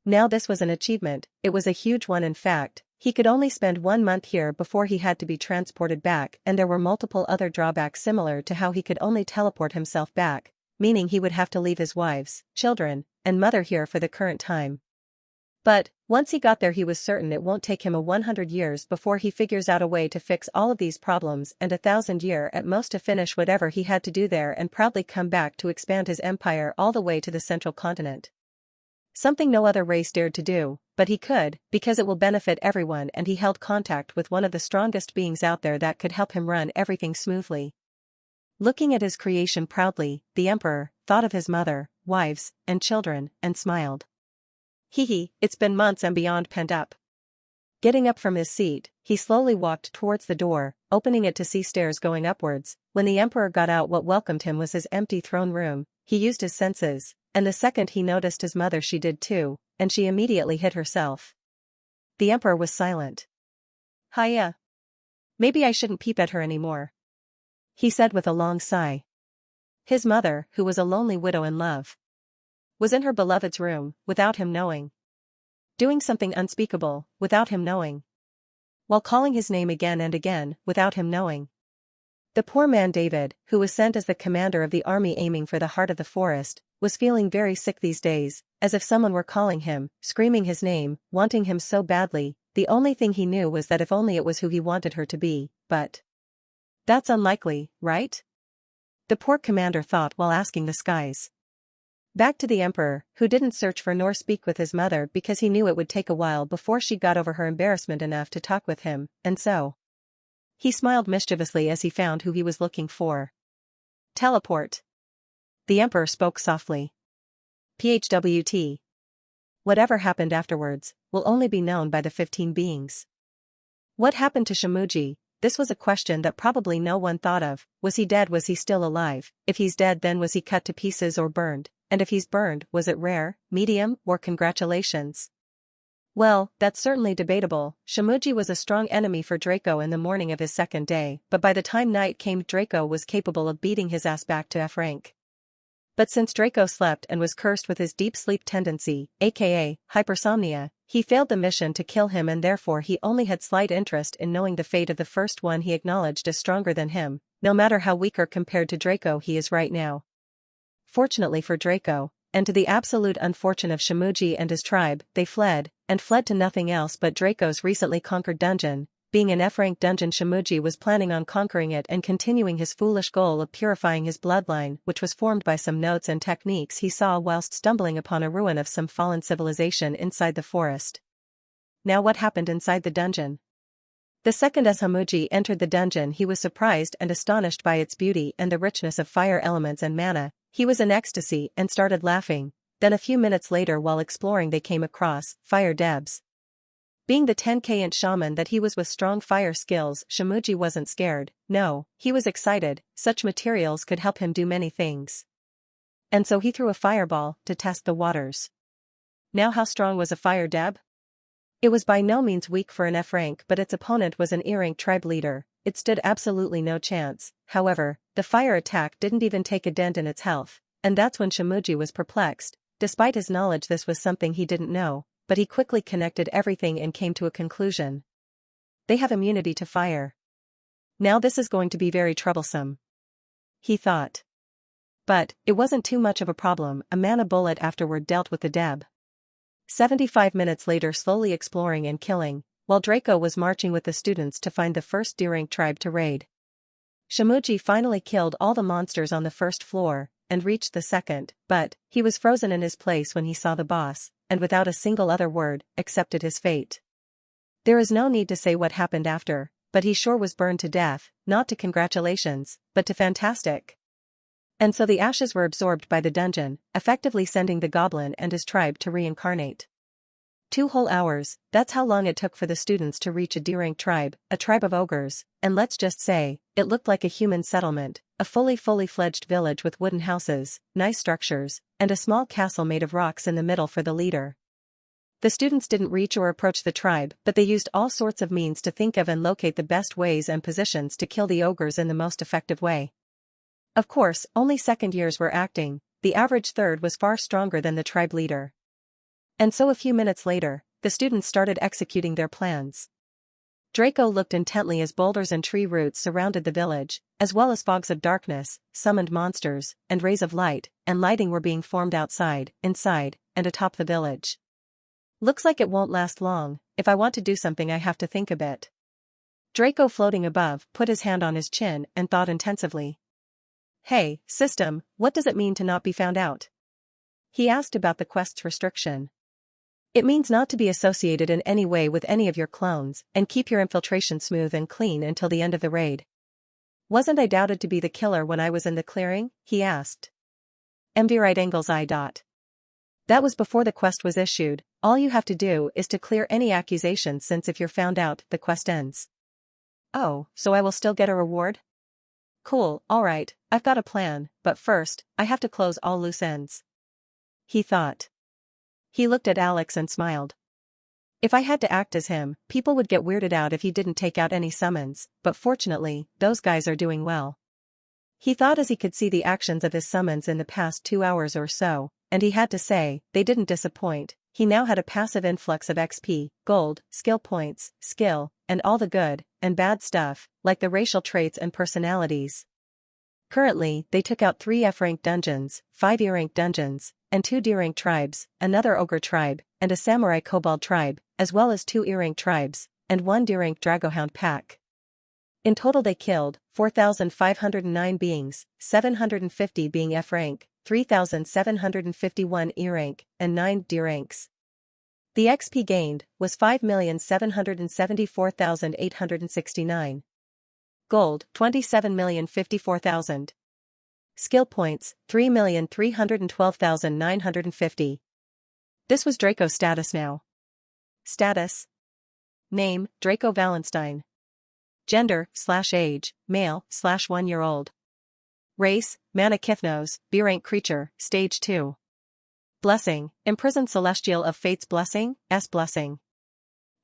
Now this was an achievement, it was a huge one. In fact, he could only spend 1 month here before he had to be transported back, and there were multiple other drawbacks similar to how he could only teleport himself back, meaning he would have to leave his wives, children, and mother here for the current time. But, once he got there, he was certain it won't take him 100 years before he figures out a way to fix all of these problems, and 1,000 years at most to finish whatever he had to do there and proudly come back to expand his empire all the way to the central continent. Something no other race dared to do, but he could, because it will benefit everyone, and he held contact with one of the strongest beings out there that could help him run everything smoothly. Looking at his creation proudly, the Emperor thought of his mother, wives, and children, and smiled. It's been months and beyond pent up. Getting up from his seat, he slowly walked towards the door, opening it to see stairs going upwards. When the Emperor got out, what welcomed him was his empty throne room. He used his senses, and the second he noticed his mother, she did too, and she immediately hid herself. The Emperor was silent. Hiya. Maybe I shouldn't peep at her anymore, he said with a long sigh. His mother, who was a lonely widow in love, was in her beloved's room, without him knowing. Doing something unspeakable, without him knowing. While calling his name again and again, without him knowing. The poor man David, who was sent as the commander of the army aiming for the heart of the forest, was feeling very sick these days, as if someone were calling him, screaming his name, wanting him so badly. The only thing he knew was that if only it was who he wanted her to be, but that's unlikely, right? The poor commander thought while asking the skies. Back to the Emperor, who didn't search for nor speak with his mother because he knew it would take a while before she got over her embarrassment enough to talk with him, and so he smiled mischievously as he found who he was looking for. Teleport. The Emperor spoke softly. PHWT. Whatever happened afterwards will only be known by the 15 beings. What happened to Shimuji? This was a question that probably no one thought of. Was he dead? Was he still alive? If he's dead, then was he cut to pieces or burned? And if he's burned, was it rare, medium, or congratulations? Well, that's certainly debatable. Shimuji was a strong enemy for Draco in the morning of his second day, but by the time night came, Draco was capable of beating his ass back to F rank. But since Draco slept and was cursed with his deep sleep tendency, aka hypersomnia, he failed the mission to kill him, and therefore he only had slight interest in knowing the fate of the first one he acknowledged as stronger than him, no matter how weaker compared to Draco he is right now. Fortunately for Draco, and to the absolute unfortune of Shimuji and his tribe, they fled, and fled to nothing else but Draco's recently conquered dungeon. Being an F-rank dungeon, Shimuji was planning on conquering it and continuing his foolish goal of purifying his bloodline, which was formed by some notes and techniques he saw whilst stumbling upon a ruin of some fallen civilization inside the forest. Now what happened inside the dungeon? The second as Shimuji entered the dungeon, he was surprised and astonished by its beauty and the richness of fire elements and mana. He was in ecstasy and started laughing. Then a few minutes later, while exploring, they came across Fire Debs. Being the 10k-int shaman that he was with strong fire skills, Shimuji wasn't scared. No, he was excited. Such materials could help him do many things. And so he threw a fireball to test the waters. Now how strong was a Fire Deb? It was by no means weak for an F rank, but its opponent was an E-rank tribe leader. It stood absolutely no chance. However, the fire attack didn't even take a dent in its health, and that's when Shimuji was perplexed. Despite his knowledge, this was something he didn't know, but he quickly connected everything and came to a conclusion. They have immunity to fire. Now this is going to be very troublesome, he thought. But it wasn't too much of a problem. A mana bullet afterward dealt with the Deb. 75 minutes later, slowly exploring and killing, while Draco was marching with the students to find the first D-rank tribe to raid. Shimuji finally killed all the monsters on the first floor and reached the second, but he was frozen in his place when he saw the boss, and without a single other word, accepted his fate. There is no need to say what happened after, but he sure was burned to death, not to congratulations, but to fantastic. And so the ashes were absorbed by the dungeon, effectively sending the goblin and his tribe to reincarnate. 2 whole hours, that's how long it took for the students to reach a D-rank tribe, a tribe of ogres, and let's just say, it looked like a human settlement, a fully fledged village with wooden houses, nice structures, and a small castle made of rocks in the middle for the leader. The students didn't reach or approach the tribe, but they used all sorts of means to think of and locate the best ways and positions to kill the ogres in the most effective way. Of course, only second years were acting, the average third was far stronger than the tribe leader. And so a few minutes later, the students started executing their plans. Draco looked intently as boulders and tree roots surrounded the village, as well as fogs of darkness, summoned monsters, and rays of light, and lighting were being formed outside, inside, and atop the village. Looks like it won't last long. If I want to do something I have to think a bit. Draco, floating above, put his hand on his chin and thought intensively. Hey, system, what does it mean to not be found out? He asked about the quest's restriction. It means not to be associated in any way with any of your clones, and keep your infiltration smooth and clean until the end of the raid. Wasn't I doubted to be the killer when I was in the clearing? He asked. MD right angles I. That was before the quest was issued. All you have to do is to clear any accusations, since if you're found out, the quest ends. Oh, so I will still get a reward? Cool, alright, I've got a plan, but first, I have to close all loose ends. He thought. He looked at Alex and smiled. If I had to act as him, people would get weirded out if he didn't take out any summons, but fortunately, those guys are doing well. He thought as he could see the actions of his summons in the past 2 hours or so, and he had to say, they didn't disappoint. He now had a passive influx of XP, gold, skill points, skill, and all the good and bad stuff, like the racial traits and personalities. Currently, they took out 3 F-rank dungeons, 5 E-rank dungeons, and 2 D-rank tribes, another ogre tribe, and a samurai kobold tribe, as well as 2 E-rank tribes, and 1 D-rank dragohound pack. In total they killed 4,509 beings, 750 being F-rank, 3,751 E-rank, and 9 D-ranks. The XP gained was 5,774,869. Gold, 27,054,000. Skill points, 3,312,950. This was Draco's status now. Status. Name, Draco Wallenstein. Gender, /age, male, /1-year-old. Race, Mana Kithnos, B-rank creature, stage 2. Blessing, Imprisoned Celestial of Fate's Blessing, S Blessing.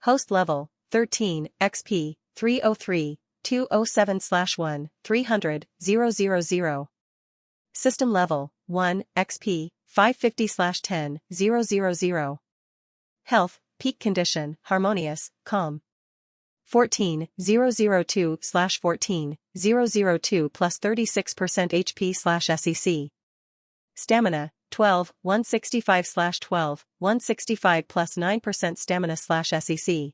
Host level, 13, XP, 303, 207/1, 300, 000. System level, 1, XP, 550/10, 000. Health, peak condition, harmonious, calm. 14, 002/14, 002 plus 36% HP/SEC. Stamina, 12, 165/12, 165 plus 9% stamina/SEC.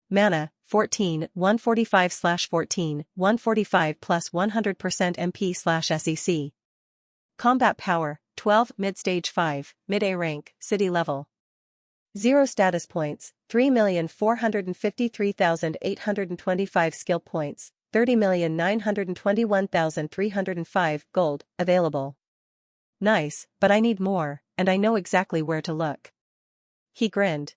Mana, 14, 145/14, 145 plus 100% MP/SEC. Combat power, 12, mid-stage 5, mid-A rank, city level. 0 status points, 3,453,825 skill points, 30,921,305 gold, available. Nice, but I need more, and I know exactly where to look. He grinned.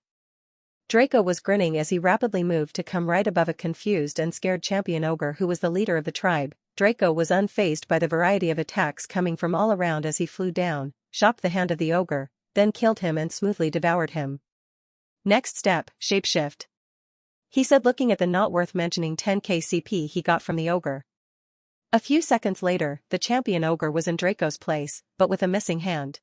Draco was grinning as he rapidly moved to come right above a confused and scared champion ogre who was the leader of the tribe. Draco was unfazed by the variety of attacks coming from all around as he flew down, chopped the hand of the ogre, then killed him and smoothly devoured him. Next step, shapeshift. He said, looking at the not worth mentioning 10k CP he got from the ogre. A few seconds later, the champion ogre was in Draco's place, but with a missing hand.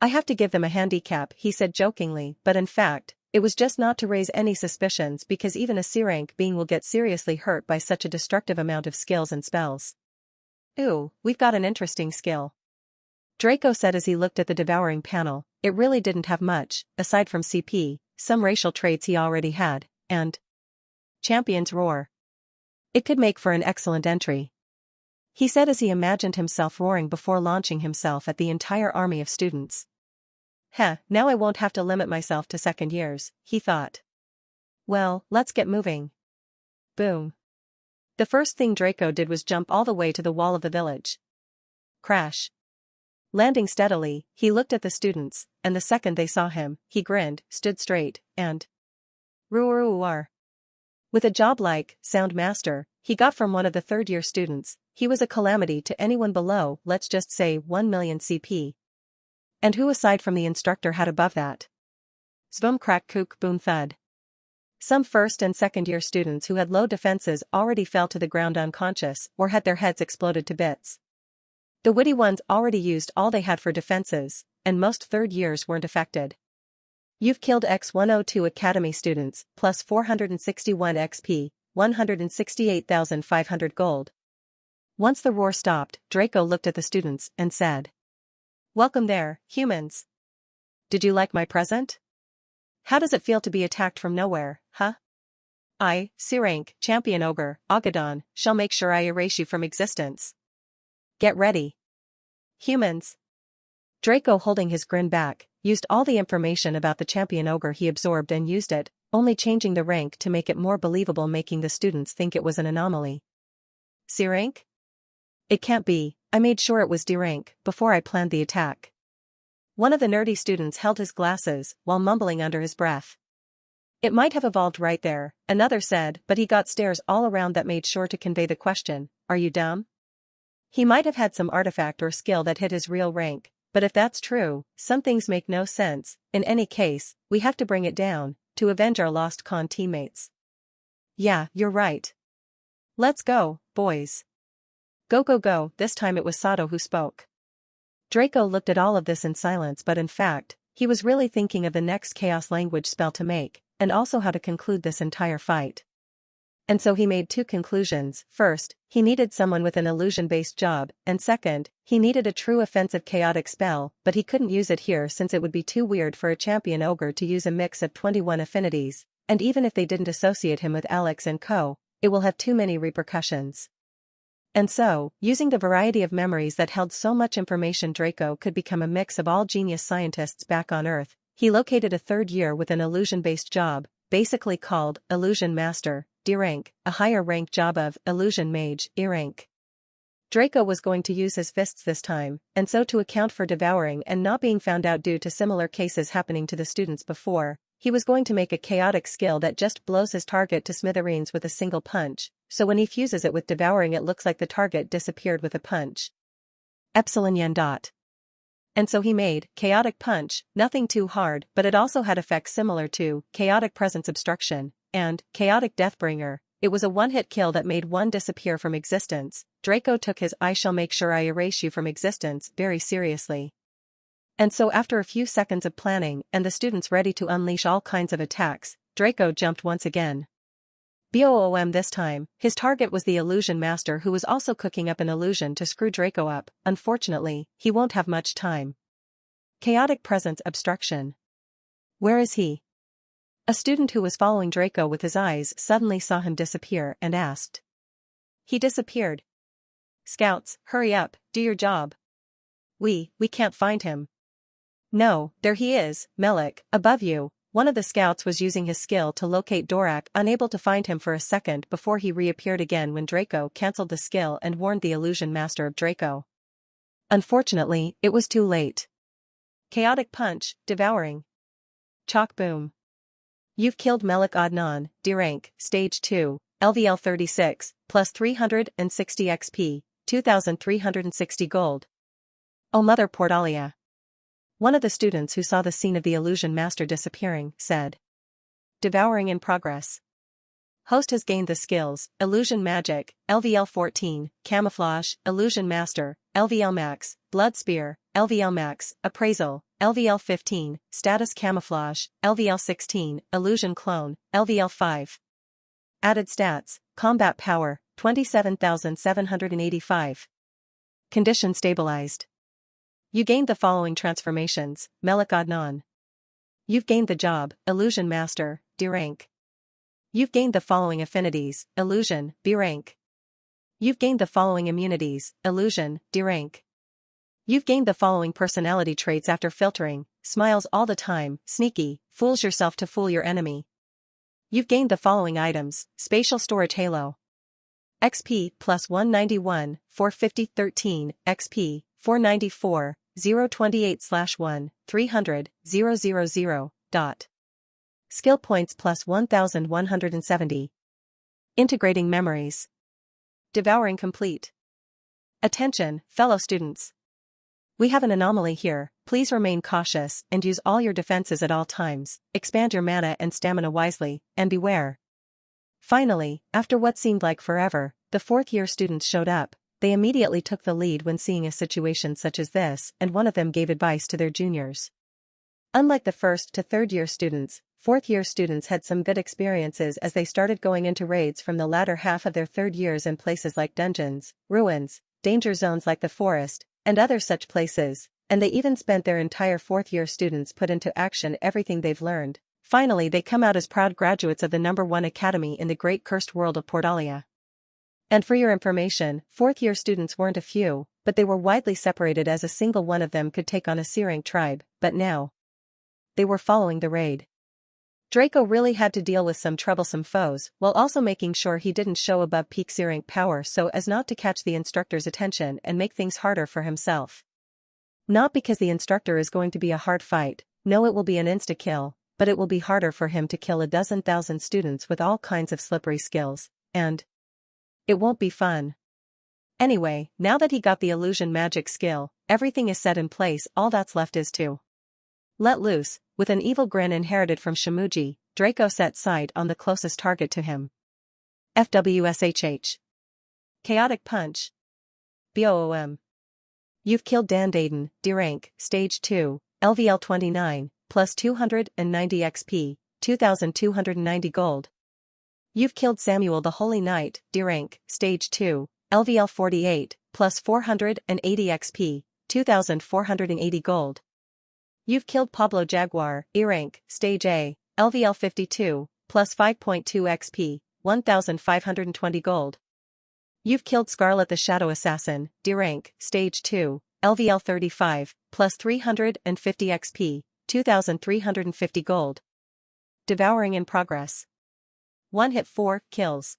I have to give them a handicap, he said jokingly, but in fact, it was just not to raise any suspicions because even a C-rank being will get seriously hurt by such a destructive amount of skills and spells. Ooh, we've got an interesting skill. Draco said as he looked at the devouring panel. It really didn't have much, aside from CP, some racial traits he already had, and Champion's Roar. It could make for an excellent entry. He said as he imagined himself roaring before launching himself at the entire army of students. Now I won't have to limit myself to second years, he thought. Well, let's get moving. Boom. The first thing Draco did was jump all the way to the wall of the village. Crash. Landing steadily, he looked at the students, and the second they saw him, he grinned, stood straight, and roar. With a job like Sound Master, he got from one of the third-year students. He was a calamity to anyone below, let's just say 1 million CP. And who aside from the instructor had above that? Zboom crack kook boom thud. Some first and second-year students who had low defenses already fell to the ground unconscious or had their heads exploded to bits. The witty ones already used all they had for defenses, and most third years weren't affected. You've killed X102 Academy students, plus 461 XP, 168,500 gold. Once the roar stopped, Draco looked at the students and said, "Welcome there, humans. Did you like my present? How does it feel to be attacked from nowhere, huh? I, C-rank, champion ogre, Agadon, shall make sure I erase you from existence. Get ready. Humans." Draco, holding his grin back, used all the information about the champion ogre he absorbed and used it, only changing the rank to make it more believable, making the students think it was an anomaly. C-rank? It can't be, I made sure it was D-rank before I planned the attack. One of the nerdy students held his glasses while mumbling under his breath. It might have evolved right there, another said, but he got stares all around that made sure to convey the question, are you dumb? He might have had some artifact or skill that hit his real rank, but if that's true, some things make no sense. In any case, we have to bring it down, to avenge our lost con teammates. Yeah, you're right. Let's go, boys. Go, this time it was Sato who spoke. Draco looked at all of this in silence, but in fact, he was really thinking of the next chaos language spell to make, and also how to conclude this entire fight. And so he made two conclusions. First, he needed someone with an illusion-based job, and second, he needed a true offensive chaotic spell, but he couldn't use it here since it would be too weird for a champion ogre to use a mix of 21 affinities, and even if they didn't associate him with Alex and co., it will have too many repercussions. And so, using the variety of memories that held so much information, Draco could become a mix of all genius scientists back on Earth. He located a third year with an illusion-based job, basically called Illusion Master, D-rank, a higher rank job of Illusion Mage, E-rank. Draco was going to use his fists this time, and so to account for devouring and not being found out due to similar cases happening to the students before, he was going to make a chaotic skill that just blows his target to smithereens with a single punch, so when he fuses it with devouring it looks like the target disappeared with a punch. Epsilon yen dot. And so he made Chaotic Punch, nothing too hard, but it also had effects similar to Chaotic Presence Obstruction and Chaotic Deathbringer. It was a one-hit kill that made one disappear from existence. Draco took his "I shall make sure I erase you from existence" very seriously. And so after a few seconds of planning and the students ready to unleash all kinds of attacks, Draco jumped once again. BOOM this time, his target was the Illusion Master, who was also cooking up an illusion to screw Draco up. Unfortunately, he won't have much time. Chaotic Presence Obstruction. Where is he? A student who was following Draco with his eyes suddenly saw him disappear and asked. He disappeared. Scouts, hurry up, do your job. We can't find him. No, there he is, Melik, above you. One of the scouts was using his skill to locate Dorak, unable to find him for a second before he reappeared again when Draco cancelled the skill and warned the Illusion Master of Draco. Unfortunately, it was too late. Chaotic Punch, Devouring. Chalk Boom. You've killed Melik Adnan, D-rank, Stage 2, LVL 36, plus 360 XP, 2,360 gold. Oh Mother Portalia. One of the students who saw the scene of the Illusion Master disappearing said. Devouring in progress. Host has gained the skills, Illusion Magic, LVL 14, Camouflage, Illusion Master, LVL Max, Blood Spear, LVL Max, Appraisal, LVL 15, Status Camouflage, LVL 16, Illusion Clone, LVL 5. Added stats, Combat Power, 27,785. Condition stabilized. You gained the following transformations, Melik Adnan. You've gained the job, Illusion Master, D rank. You've gained the following affinities, Illusion, B rank. You've gained the following immunities, Illusion, D rank. You've gained the following personality traits after filtering, Smiles all the time, Sneaky, Fools yourself to fool your enemy. You've gained the following items, Spatial Storage Halo. XP, plus 191, 450 13, XP, 494, 028/1, 300, 000, dot. Skill points plus 1,170. Integrating memories. Devouring complete. Attention, fellow students. We have an anomaly here, please remain cautious and use all your defenses at all times, expand your mana and stamina wisely, and beware. Finally, after what seemed like forever, the fourth-year students showed up. They immediately took the lead when seeing a situation such as this, and one of them gave advice to their juniors. Unlike the first to third-year students, fourth-year students had some good experiences as they started going into raids from the latter half of their third years in places like dungeons, ruins, danger zones like the forest, and other such places, and they even spent their entire fourth-year students put into action everything they've learned. Finally they come out as proud graduates of the #1 academy in the great cursed world of Portalia. And for your information, fourth-year students weren't a few, but they were widely separated as a single one of them could take on a C-rank tribe, but now they were following the raid. Draco really had to deal with some troublesome foes, while also making sure he didn't show above peak C-rank power so as not to catch the instructor's attention and make things harder for himself. Not because the instructor is going to be a hard fight, no, it will be an insta-kill, but it will be harder for him to kill a dozen thousand students with all kinds of slippery skills, and it won't be fun. Anyway, now that he got the illusion magic skill, everything is set in place, all that's left is to let loose. With an evil grin inherited from Shimuji, Draco set sight on the closest target to him. FWSHH. Chaotic Punch. BOOM. You've killed Dan Dayton, D rank, Stage 2, LVL 29, plus 290 XP, 2,290 gold. You've killed Samuel the Holy Knight, D rank, Stage 2, LVL 48, plus 480 XP, 2,480 gold. You've killed Pablo Jaguar, E rank, Stage A, LVL 52, plus 5.2 XP, 1,520 gold. You've killed Scarlet the Shadow Assassin, D rank, Stage 2, LVL 35, plus 350 XP, 2,350 gold. Devouring in progress. 1 hit 4 kills.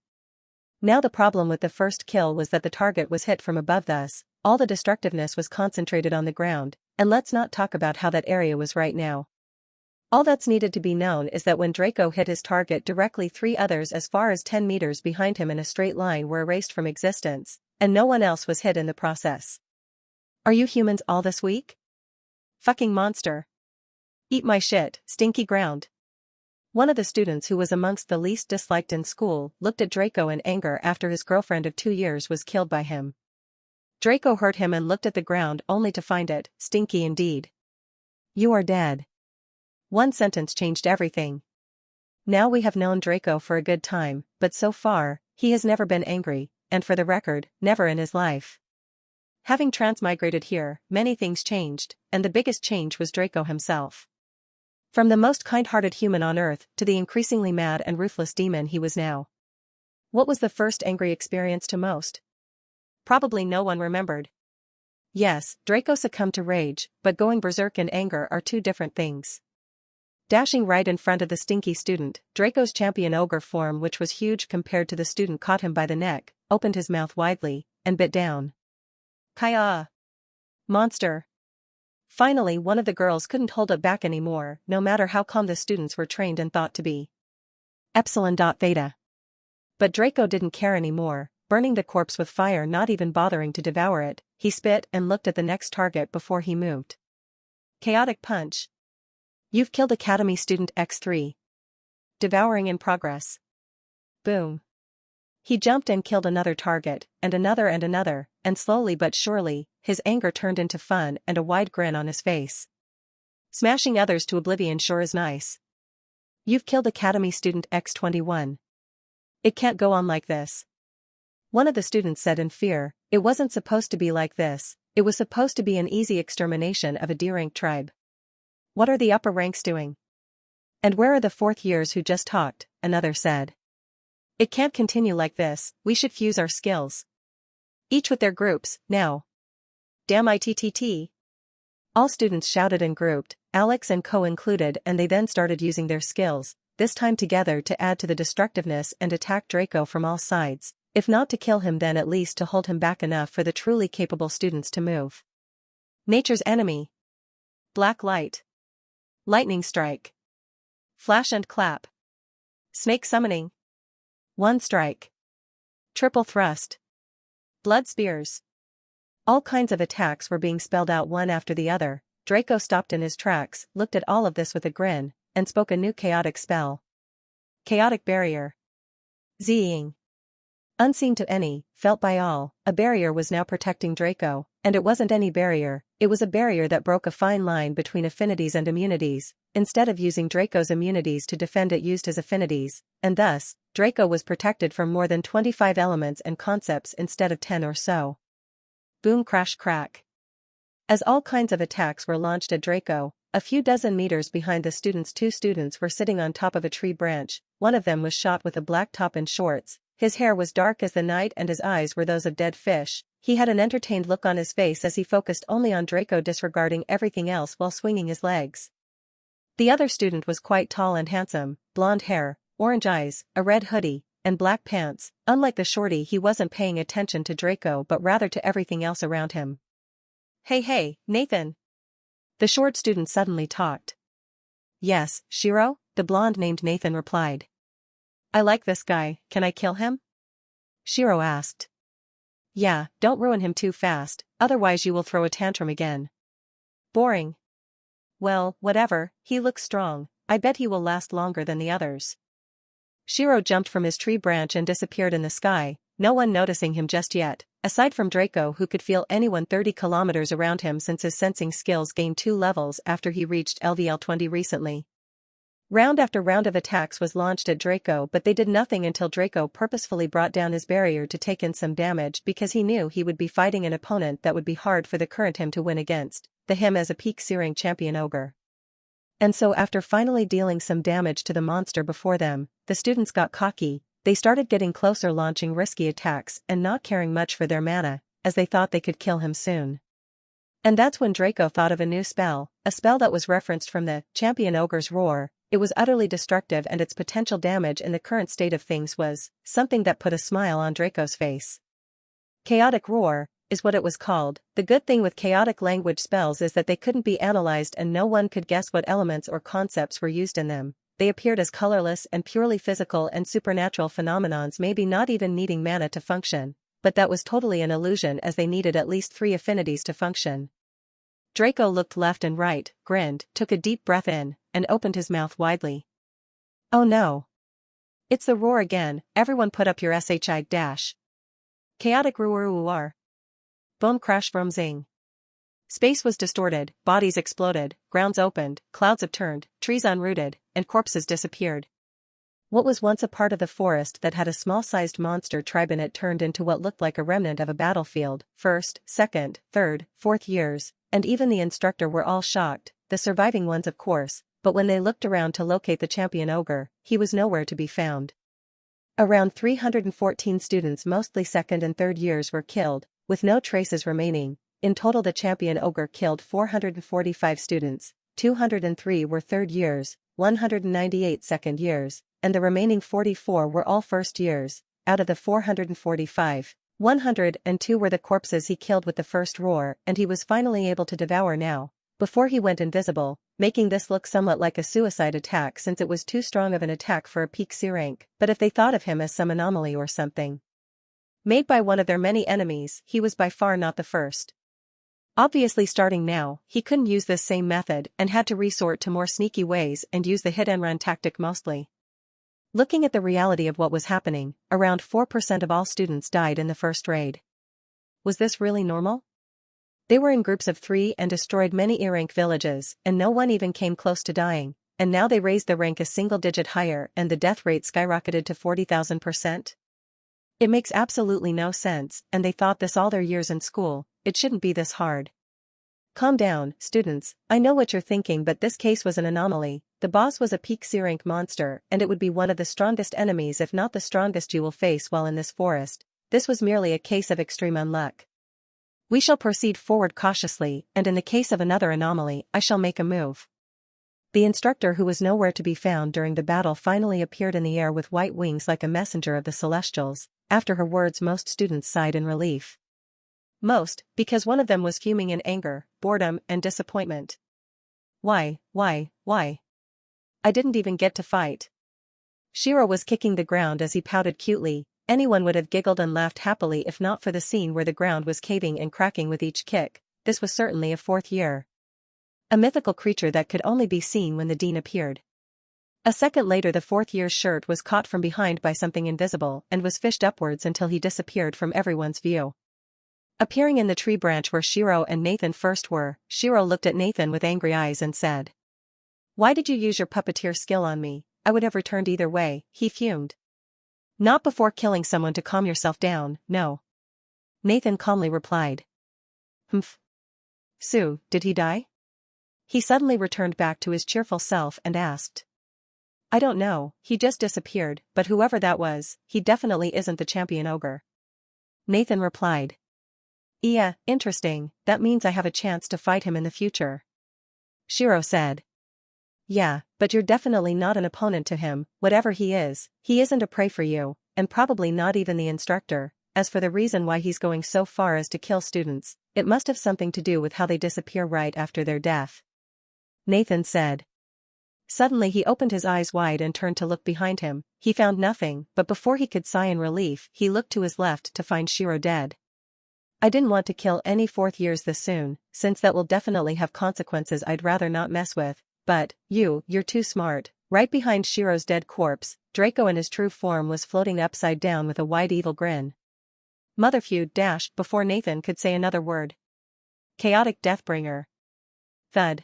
Now the problem with the first kill was that the target was hit from above, thus, all the destructiveness was concentrated on the ground, and let's not talk about how that area was right now. All that's needed to be known is that when Draco hit his target directly, 3 others as far as 10 meters behind him in a straight line were erased from existence, and no one else was hit in the process. Are you humans all this weak? Fucking monster. Eat my shit, stinky ground. One of the students who was amongst the least disliked in school looked at Draco in anger after his girlfriend of 2 years was killed by him. Draco heard him and looked at the ground only to find it stinky indeed. You are dead. One sentence changed everything. Now we have known Draco for a good time, but so far, he has never been angry, and for the record, never in his life. Having transmigrated here, many things changed, and the biggest change was Draco himself. From the most kind-hearted human on Earth to the increasingly mad and ruthless demon he was now. What was the first angry experience to most? Probably no one remembered. Yes, Draco succumbed to rage, but going berserk and anger are two different things. Dashing right in front of the stinky student, Draco's champion ogre form, which was huge compared to the student, caught him by the neck, opened his mouth widely, and bit down. Kaya! Monster! Finally, one of the girls couldn't hold it back anymore, no matter how calm the students were trained and thought to be. Epsilon Theta. But Draco didn't care anymore, burning the corpse with fire, not even bothering to devour it. He spit and looked at the next target before he moved. Chaotic Punch. You've killed Academy Student X3. devouring in progress. Boom. He jumped and killed another target, and another, and slowly but surely, his anger turned into fun and a wide grin on his face. Smashing others to oblivion sure is nice. You've killed Academy Student X21. It can't go on like this. One of the students said in fear, it wasn't supposed to be like this, it was supposed to be an easy extermination of a D-rank tribe. What are the upper ranks doing? And where are the fourth years who just talked? Another said. It can't continue like this, we should fuse our skills. Each with their groups, now. Damn ITTT. All students shouted and grouped, Alex and Co included, and they then started using their skills, this time together to add to the destructiveness and attack Draco from all sides, if not to kill him then at least to hold him back enough for the truly capable students to move. Nature's enemy. Black light. Lightning strike. Flash and clap. Snake summoning. One strike. Triple thrust. Blood spears. All kinds of attacks were being spelled out one after the other. Draco stopped in his tracks, looked at all of this with a grin, and spoke a new chaotic spell. Chaotic barrier. Zing. Unseen to any, felt by all, a barrier was now protecting Draco, and it wasn't any barrier, it was a barrier that broke a fine line between affinities and immunities. Instead of using Draco's immunities to defend, it used his affinities, and thus, Draco was protected from more than 25 elements and concepts instead of 10 or so. Boom, crash, crack. As all kinds of attacks were launched at Draco, a few dozen meters behind the students, two students were sitting on top of a tree branch. One of them was shot with a black top and shorts. His hair was dark as the night and his eyes were those of dead fish. He had an entertained look on his face as he focused only on Draco, disregarding everything else while swinging his legs. The other student was quite tall and handsome, blonde hair, orange eyes, a red hoodie, and black pants. Unlike the shorty, he wasn't paying attention to Draco but rather to everything else around him. Hey, Nathan. The short student suddenly talked. Yes, Shiro, the blonde named Nathan replied. I like this guy, can I kill him? Shiro asked. Yeah, don't ruin him too fast, otherwise you will throw a tantrum again. Boring. Well, whatever, he looks strong, I bet he will last longer than the others. Shiro jumped from his tree branch and disappeared in the sky, no one noticing him just yet, aside from Draco, who could feel anyone 30 kilometers around him since his sensing skills gained 2 levels after he reached LVL 20 recently. Round after round of attacks was launched at Draco, but they did nothing until Draco purposefully brought down his barrier to take in some damage because he knew he would be fighting an opponent that would be hard for the current him to win against, him as a peak searing champion ogre. And so after finally dealing some damage to the monster before them, the students got cocky. They started getting closer, launching risky attacks and not caring much for their mana, as they thought they could kill him soon. And that's when Draco thought of a new spell, a spell that was referenced from the Champion Ogre's Roar. It was utterly destructive, and its potential damage in the current state of things was something that put a smile on Draco's face. Chaotic Roar is what it was called. The good thing with chaotic language spells is that they couldn't be analyzed and no one could guess what elements or concepts were used in them. They appeared as colorless and purely physical and supernatural phenomenons, maybe not even needing mana to function, but that was totally an illusion as they needed at least 3 affinities to function. Draco looked left and right, grinned, took a deep breath in, and opened his mouth widely. Oh no. It's the roar again, everyone put up your SHI dash. Chaotic roar. Boom, crash, vroom, zing. Space was distorted, bodies exploded, grounds opened, clouds upturned, trees unrooted, and corpses disappeared. What was once a part of the forest that had a small-sized monster tribe in it turned into what looked like a remnant of a battlefield. First, second, third, fourth years, and even the instructor were all shocked, the surviving ones of course, but when they looked around to locate the champion ogre, he was nowhere to be found. Around 314 students, mostly second and third years, were killed, with no traces remaining. In total the champion ogre killed 445 students, 203 were third years, 198 second years, and the remaining 44 were all first years. Out of the 445, 102 were the corpses he killed with the first roar, and he was finally able to devour now, before he went invisible, making this look somewhat like a suicide attack since it was too strong of an attack for a peak C rank. But if they thought of him as some anomaly or something made by one of their many enemies, he was by far not the first. Obviously, starting now, he couldn't use this same method and had to resort to more sneaky ways and use the hit and run tactic mostly. Looking at the reality of what was happening, around 4% of all students died in the first raid. Was this really normal? They were in groups of 3 and destroyed many A-rank villages, and no one even came close to dying, and now they raised the rank a single digit higher and the death rate skyrocketed to 40,000%? It makes absolutely no sense, and they thought this all their years in school. It shouldn't be this hard. Calm down, students, I know what you're thinking, but this case was an anomaly. The boss was a peak C-rank monster, and it would be one of the strongest enemies if not the strongest you will face while in this forest. This was merely a case of extreme unluck. We shall proceed forward cautiously, and in the case of another anomaly, I shall make a move. The instructor, who was nowhere to be found during the battle, finally appeared in the air with white wings like a messenger of the Celestials. After her words, most students sighed in relief. Most, because one of them was fuming in anger, boredom, and disappointment. Why? I didn't even get to fight. Shiro was kicking the ground as he pouted cutely. Anyone would have giggled and laughed happily if not for the scene where the ground was caving and cracking with each kick. This was certainly a fourth year. A mythical creature that could only be seen when the dean appeared. A second later, the fourth year's shirt was caught from behind by something invisible and was fished upwards until he disappeared from everyone's view. Appearing in the tree branch where Shiro and Nathan first were, Shiro looked at Nathan with angry eyes and said, "Why did you use your puppeteer skill on me? I would have returned either way," he fumed. "Not before killing someone to calm yourself down, no." Nathan calmly replied. "Humph. Sue, did he die?" He suddenly returned back to his cheerful self and asked. "I don't know, he just disappeared, but whoever that was, he definitely isn't the champion ogre." Nathan replied. "Yeah, interesting, that means I have a chance to fight him in the future." Shiro said. "Yeah, but you're definitely not an opponent to him. Whatever he isn't a prey for you, and probably not even the instructor. As for the reason why he's going so far as to kill students, it must have something to do with how they disappear right after their death," Nathan said. Suddenly he opened his eyes wide and turned to look behind him. He found nothing, but before he could sigh in relief, he looked to his left to find Shiro dead. "I didn't want to kill any fourth years this soon, since that will definitely have consequences I'd rather not mess with, but, you're too smart." Right behind Shiro's dead corpse, Draco in his true form was floating upside down with a wide evil grin. Motherfeud dashed before Nathan could say another word. Chaotic Deathbringer. Thud.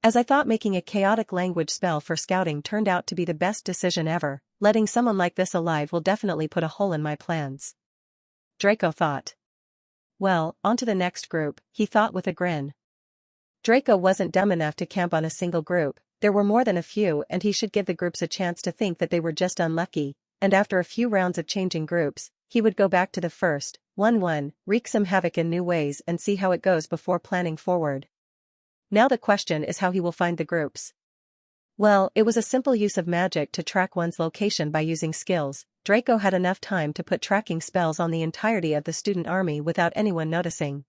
As I thought, making a chaotic language spell for scouting turned out to be the best decision ever. Letting someone like this alive will definitely put a hole in my plans, Draco thought. Well, on to the next group, he thought with a grin. Draco wasn't dumb enough to camp on a single group. There were more than a few, and he should give the groups a chance to think that they were just unlucky, and after a few rounds of changing groups, he would go back to the first one, wreak some havoc in new ways and see how it goes before planning forward. Now the question is how he will find the groups. Well, it was a simple use of magic to track one's location by using skills. Draco had enough time to put tracking spells on the entirety of the student army without anyone noticing.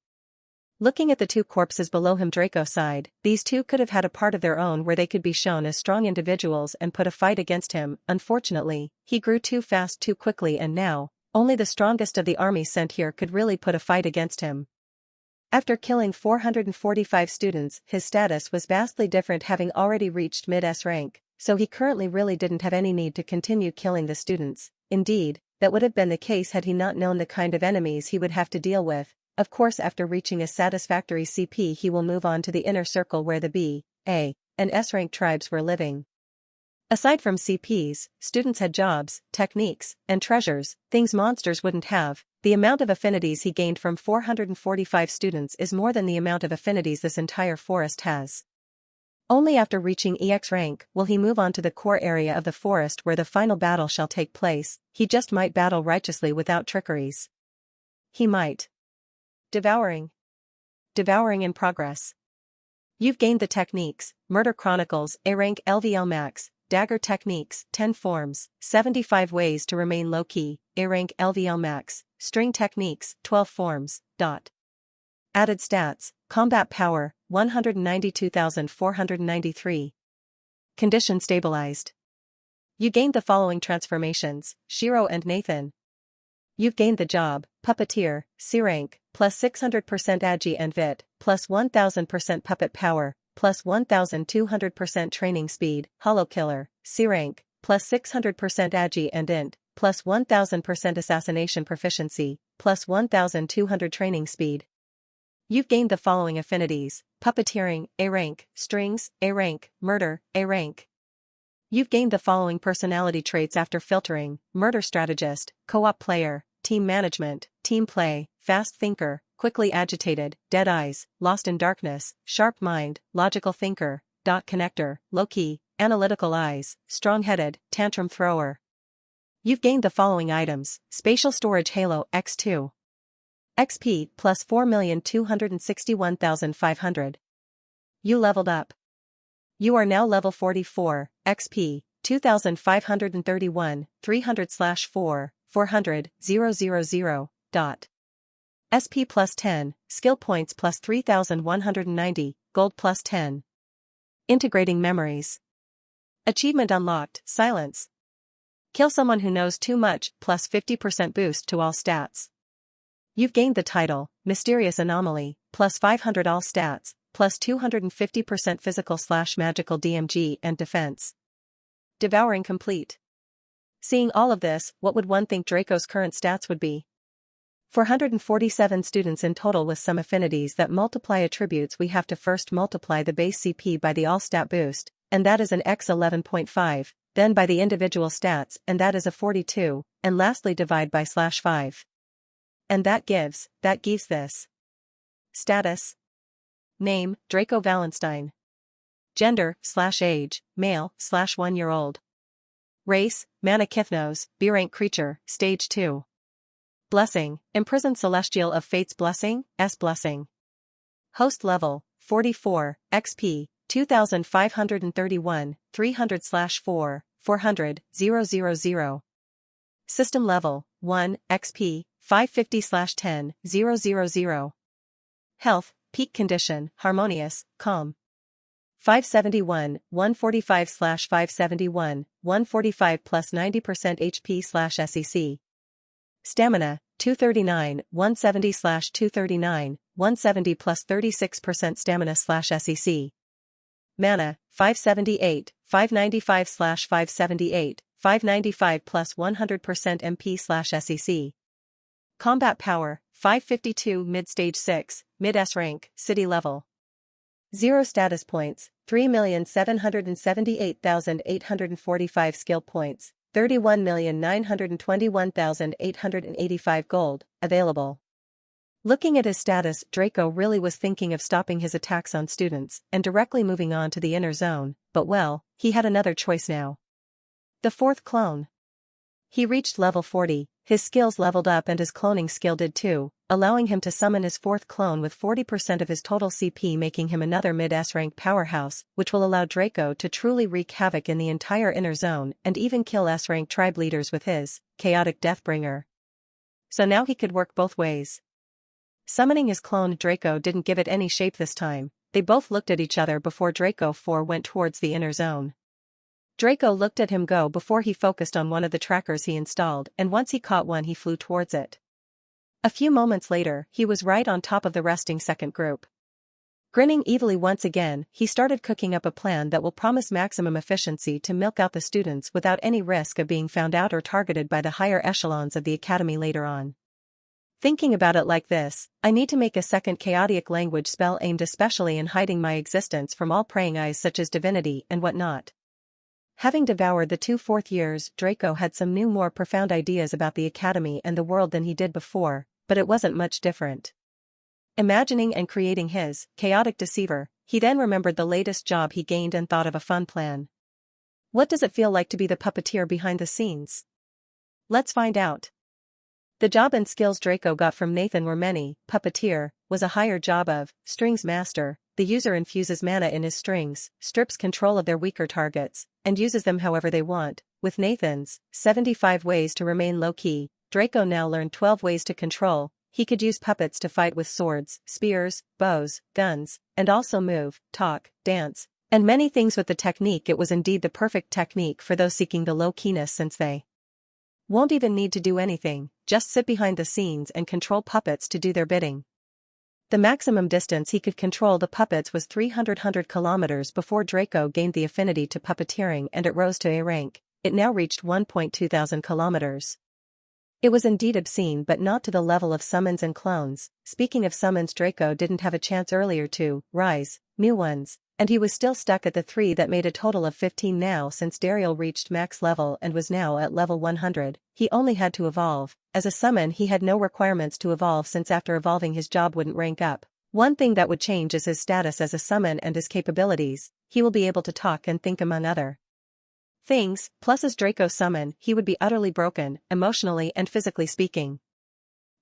Looking at the two corpses below him, Draco sighed. These two could have had a part of their own where they could be shown as strong individuals and put a fight against him. Unfortunately, he grew too fast too quickly, and now, only the strongest of the army sent here could really put a fight against him. After killing 445 students, his status was vastly different, having already reached mid-S rank, so he currently really didn't have any need to continue killing the students. Indeed, that would have been the case had he not known the kind of enemies he would have to deal with. Of course, after reaching a satisfactory CP, he will move on to the inner circle where the B, A, and S-rank tribes were living. Aside from CPs, students had jobs, techniques, and treasures, things monsters wouldn't have. The amount of affinities he gained from 445 students is more than the amount of affinities this entire forest has. Only after reaching EX rank will he move on to the core area of the forest where the final battle shall take place. He just might battle righteously without trickeries. He might. Devouring in progress. You've gained the techniques: Murder Chronicles, A rank LVL max, Dagger Techniques, 10 forms, 75 ways to remain low-key, A rank LVL max, String Techniques, 12 forms, Added stats: Combat Power, 192,493. Condition stabilized. You gained the following transformations: Shiro and Nathan. You've gained the job: Puppeteer, C rank, plus 600% Agi and Vit, plus 1000% Puppet Power, plus 1200% Training Speed. Hollow Killer, C rank, plus 600% agi and int, plus 1000% assassination proficiency, plus 1200 training speed. You've gained the following affinities: puppeteering, A rank, strings, A rank, murder, A rank. You've gained the following personality traits after filtering: murder strategist, co-op player, team management, team play, fast thinker, quickly agitated, dead eyes, lost in darkness, sharp mind, logical thinker, dot connector, low-key, analytical eyes, strong-headed, tantrum thrower. You've gained the following items: spatial storage Halo X2. XP plus 4,261,500. You leveled up. You are now level 44, XP, 2,531, 300/4, 400, 000, dot. SP plus 10, skill points plus 3,190, gold plus 10. Integrating memories. Achievement unlocked, silence. Kill someone who knows too much, plus 50% boost to all stats. You've gained the title, Mysterious Anomaly, plus 500 all stats, plus 250% physical/magical DMG and defense. Devouring complete. Seeing all of this, what would one think Draco's current stats would be? 447 students in total with some affinities that multiply attributes. We have to first multiply the base CP by the all stat boost, and that is an X 11.5, then by the individual stats, and that is a 42, and lastly divide by /5. And that gives this. Status. Name, Draco Valenstein. Gender/age, male /1 year old. Race, Mana Kithnos, B rank creature, stage 2. Blessing, imprisoned celestial of fate's blessing, S blessing. Host level, 44, XP, 2,531, 300/4, 400, 000. System level, 1, XP, 550/10, 000. Health, peak condition, harmonious, calm. 571, 145/571, 145 plus 90% HP/SEC. Stamina, 239, 170/239, 170 plus 36% stamina/SEC. Mana, 578, 595/578, 595 plus 100% MP/SEC. Combat power, 552 mid-stage 6, mid-S rank, city level. 0 status points, 3,778,845 skill points, 31,921,885 gold, available. Looking at his status, Draco really was thinking of stopping his attacks on students and directly moving on to the inner zone, but well, he had another choice now. The fourth clone. He reached level 40, his skills leveled up and his cloning skill did too, allowing him to summon his fourth clone with 40% of his total CP, making him another mid-S rank powerhouse, which will allow Draco to truly wreak havoc in the entire inner zone and even kill S rank tribe leaders with his chaotic Deathbringer. So now he could work both ways. Summoning his clone, Draco didn't give it any shape this time. They both looked at each other before Draco 4 went towards the inner zone. Draco looked at him go before he focused on one of the trackers he installed, and once he caught one he flew towards it. A few moments later, he was right on top of the resting second group. Grinning evilly once again, he started cooking up a plan that will promise maximum efficiency to milk out the students without any risk of being found out or targeted by the higher echelons of the academy later on. Thinking about it like this, I need to make a second chaotic language spell aimed especially in hiding my existence from all praying eyes such as divinity and whatnot. Having devoured the 2 fourth years, Draco had some new more profound ideas about the academy and the world than he did before, but it wasn't much different. Imagining and creating his chaotic deceiver, he then remembered the latest job he gained and thought of a fun plan. What does it feel like to be the puppeteer behind the scenes? Let's find out. The job and skills Draco got from Nathan were many. Puppeteer was a higher job of strings master. The user infuses mana in his strings, strips control of their weaker targets, and uses them however they want. With Nathan's 75 ways to remain low-key, Draco now learned 12 ways to control. He could use puppets to fight with swords, spears, bows, guns, and also move, talk, dance, and many things with the technique. It was indeed the perfect technique for those seeking the low-keyness, since they won't even need to do anything, just sit behind the scenes and control puppets to do their bidding. The maximum distance he could control the puppets was 300 kilometers before Draco gained the affinity to puppeteering, and it rose to A rank. it now reached 1.2 thousand kilometers. It was indeed obscene, but not to the level of summons and clones. Speaking of summons, Draco didn't have a chance earlier to rise new ones, and he was still stuck at the 3 that made a total of 15 now since Dariel reached max level and was now at level 100. He only had to evolve. As a summon, he had no requirements to evolve, since after evolving his job wouldn't rank up. One thing that would change is his status as a summon and his capabilities. He will be able to talk and think, among other things, plus as Draco summon, he would be utterly broken, emotionally and physically speaking.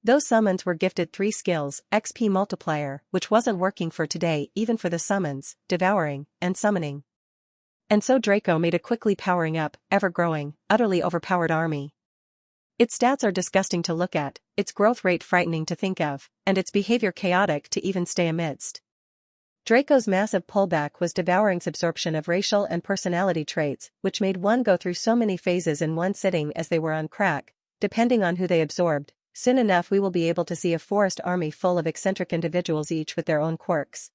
Those summons were gifted 3 skills, XP multiplier, which wasn't working for today even for the summons, devouring, and summoning. And so Draco made a quickly powering up, ever-growing, utterly overpowered army. Its stats are disgusting to look at, its growth rate frightening to think of, and its behavior chaotic to even stay amidst. Draco's massive pullback was Devouring's absorption of racial and personality traits, which made one go through so many phases in one sitting as they were on crack, depending on who they absorbed. Soon enough we will be able to see a forest army full of eccentric individuals, each with their own quirks.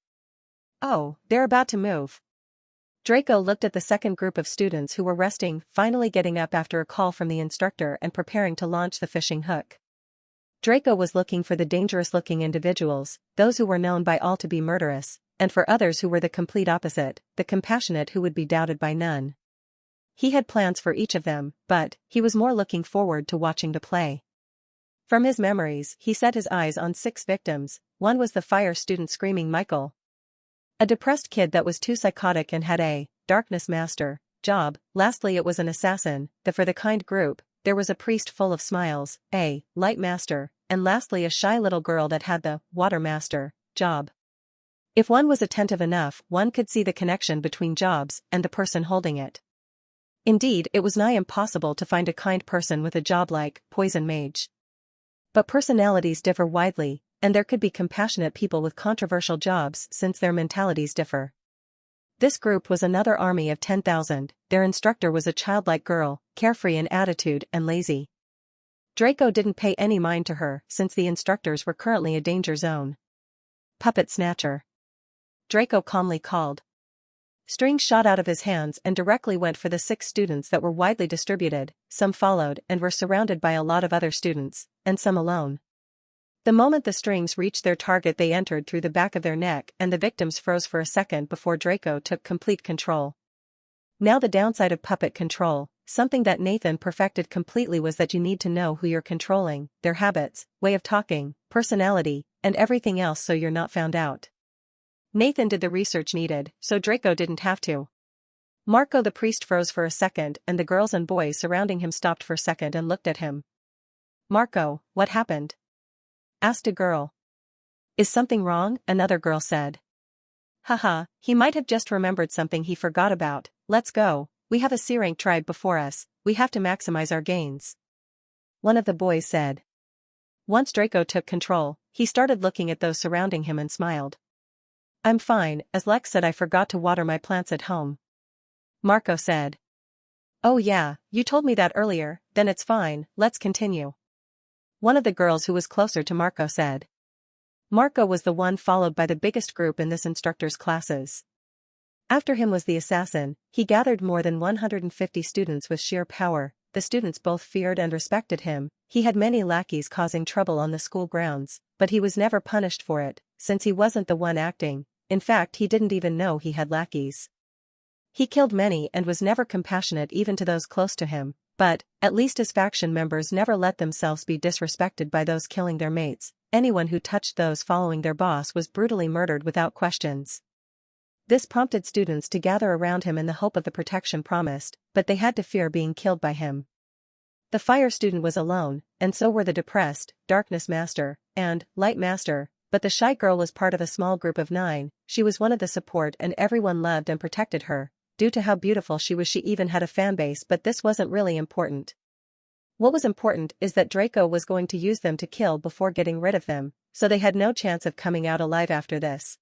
Oh, they're about to move. Draco looked at the second group of students who were resting, finally getting up after a call from the instructor and preparing to launch the fishing hook. Draco was looking for the dangerous-looking individuals, those who were known by all to be murderous, and for others who were the complete opposite, the compassionate who would be doubted by none. He had plans for each of them, but he was more looking forward to watching the play. From his memories, he set his eyes on 6 victims. One was the fire student screaming Michael, a depressed kid that was too psychotic and had a darkness master job. Lastly, it was an assassin. For the kind group, there was a priest full of smiles, a light master, and lastly a shy little girl that had the water master job. If one was attentive enough, one could see the connection between jobs and the person holding it. Indeed, it was nigh impossible to find a kind person with a job like poison mage. But personalities differ widely, and there could be compassionate people with controversial jobs since their mentalities differ. This group was another army of 10,000. Their instructor was a childlike girl, carefree in attitude and lazy. Draco didn't pay any mind to her, since the instructors were currently a danger zone. Puppet snatcher, Draco calmly called. Strings shot out of his hands and directly went for the 6 students that were widely distributed. Some followed and were surrounded by a lot of other students, and some alone. The moment the strings reached their target, they entered through the back of their neck, and the victims froze for a second before Draco took complete control. Now the downside of puppet control, something that Nathan perfected completely, was that you need to know who you're controlling, their habits, way of talking, personality, and everything else, so you're not found out. Nathan did the research needed, so Draco didn't have to. Marco the priest froze for a second, and the girls and boys surrounding him stopped for a second and looked at him. Marco, what happened? Asked a girl. Is something wrong? Another girl said. Haha, he might have just remembered something he forgot about. Let's go, we have a C-rank tribe before us, we have to maximize our gains. One of the boys said. Once Draco took control, he started looking at those surrounding him and smiled. I'm fine, as Lex said I forgot to water my plants at home. Marco said. Oh yeah, you told me that earlier, then it's fine, let's continue. One of the girls who was closer to Marco said. Marco was the one followed by the biggest group in this instructor's classes. After him was the assassin. He gathered more than 150 students with sheer power. The students both feared and respected him. He had many lackeys causing trouble on the school grounds, but he was never punished for it, since he wasn't the one acting. In fact, he didn't even know he had lackeys. He killed many and was never compassionate even to those close to him, but, at least his faction members never let themselves be disrespected by those killing their mates. Anyone who touched those following their boss was brutally murdered without questions. This prompted students to gather around him in the hope of the protection promised, but they had to fear being killed by him. The fire student was alone, and so were the depressed, darkness master, and light master. But the shy girl was part of a small group of 9, she was one of the support and everyone loved and protected her. Due to how beautiful she was, she even had a fanbase, but this wasn't really important. What was important is that Draco was going to use them to kill before getting rid of them, so they had no chance of coming out alive after this.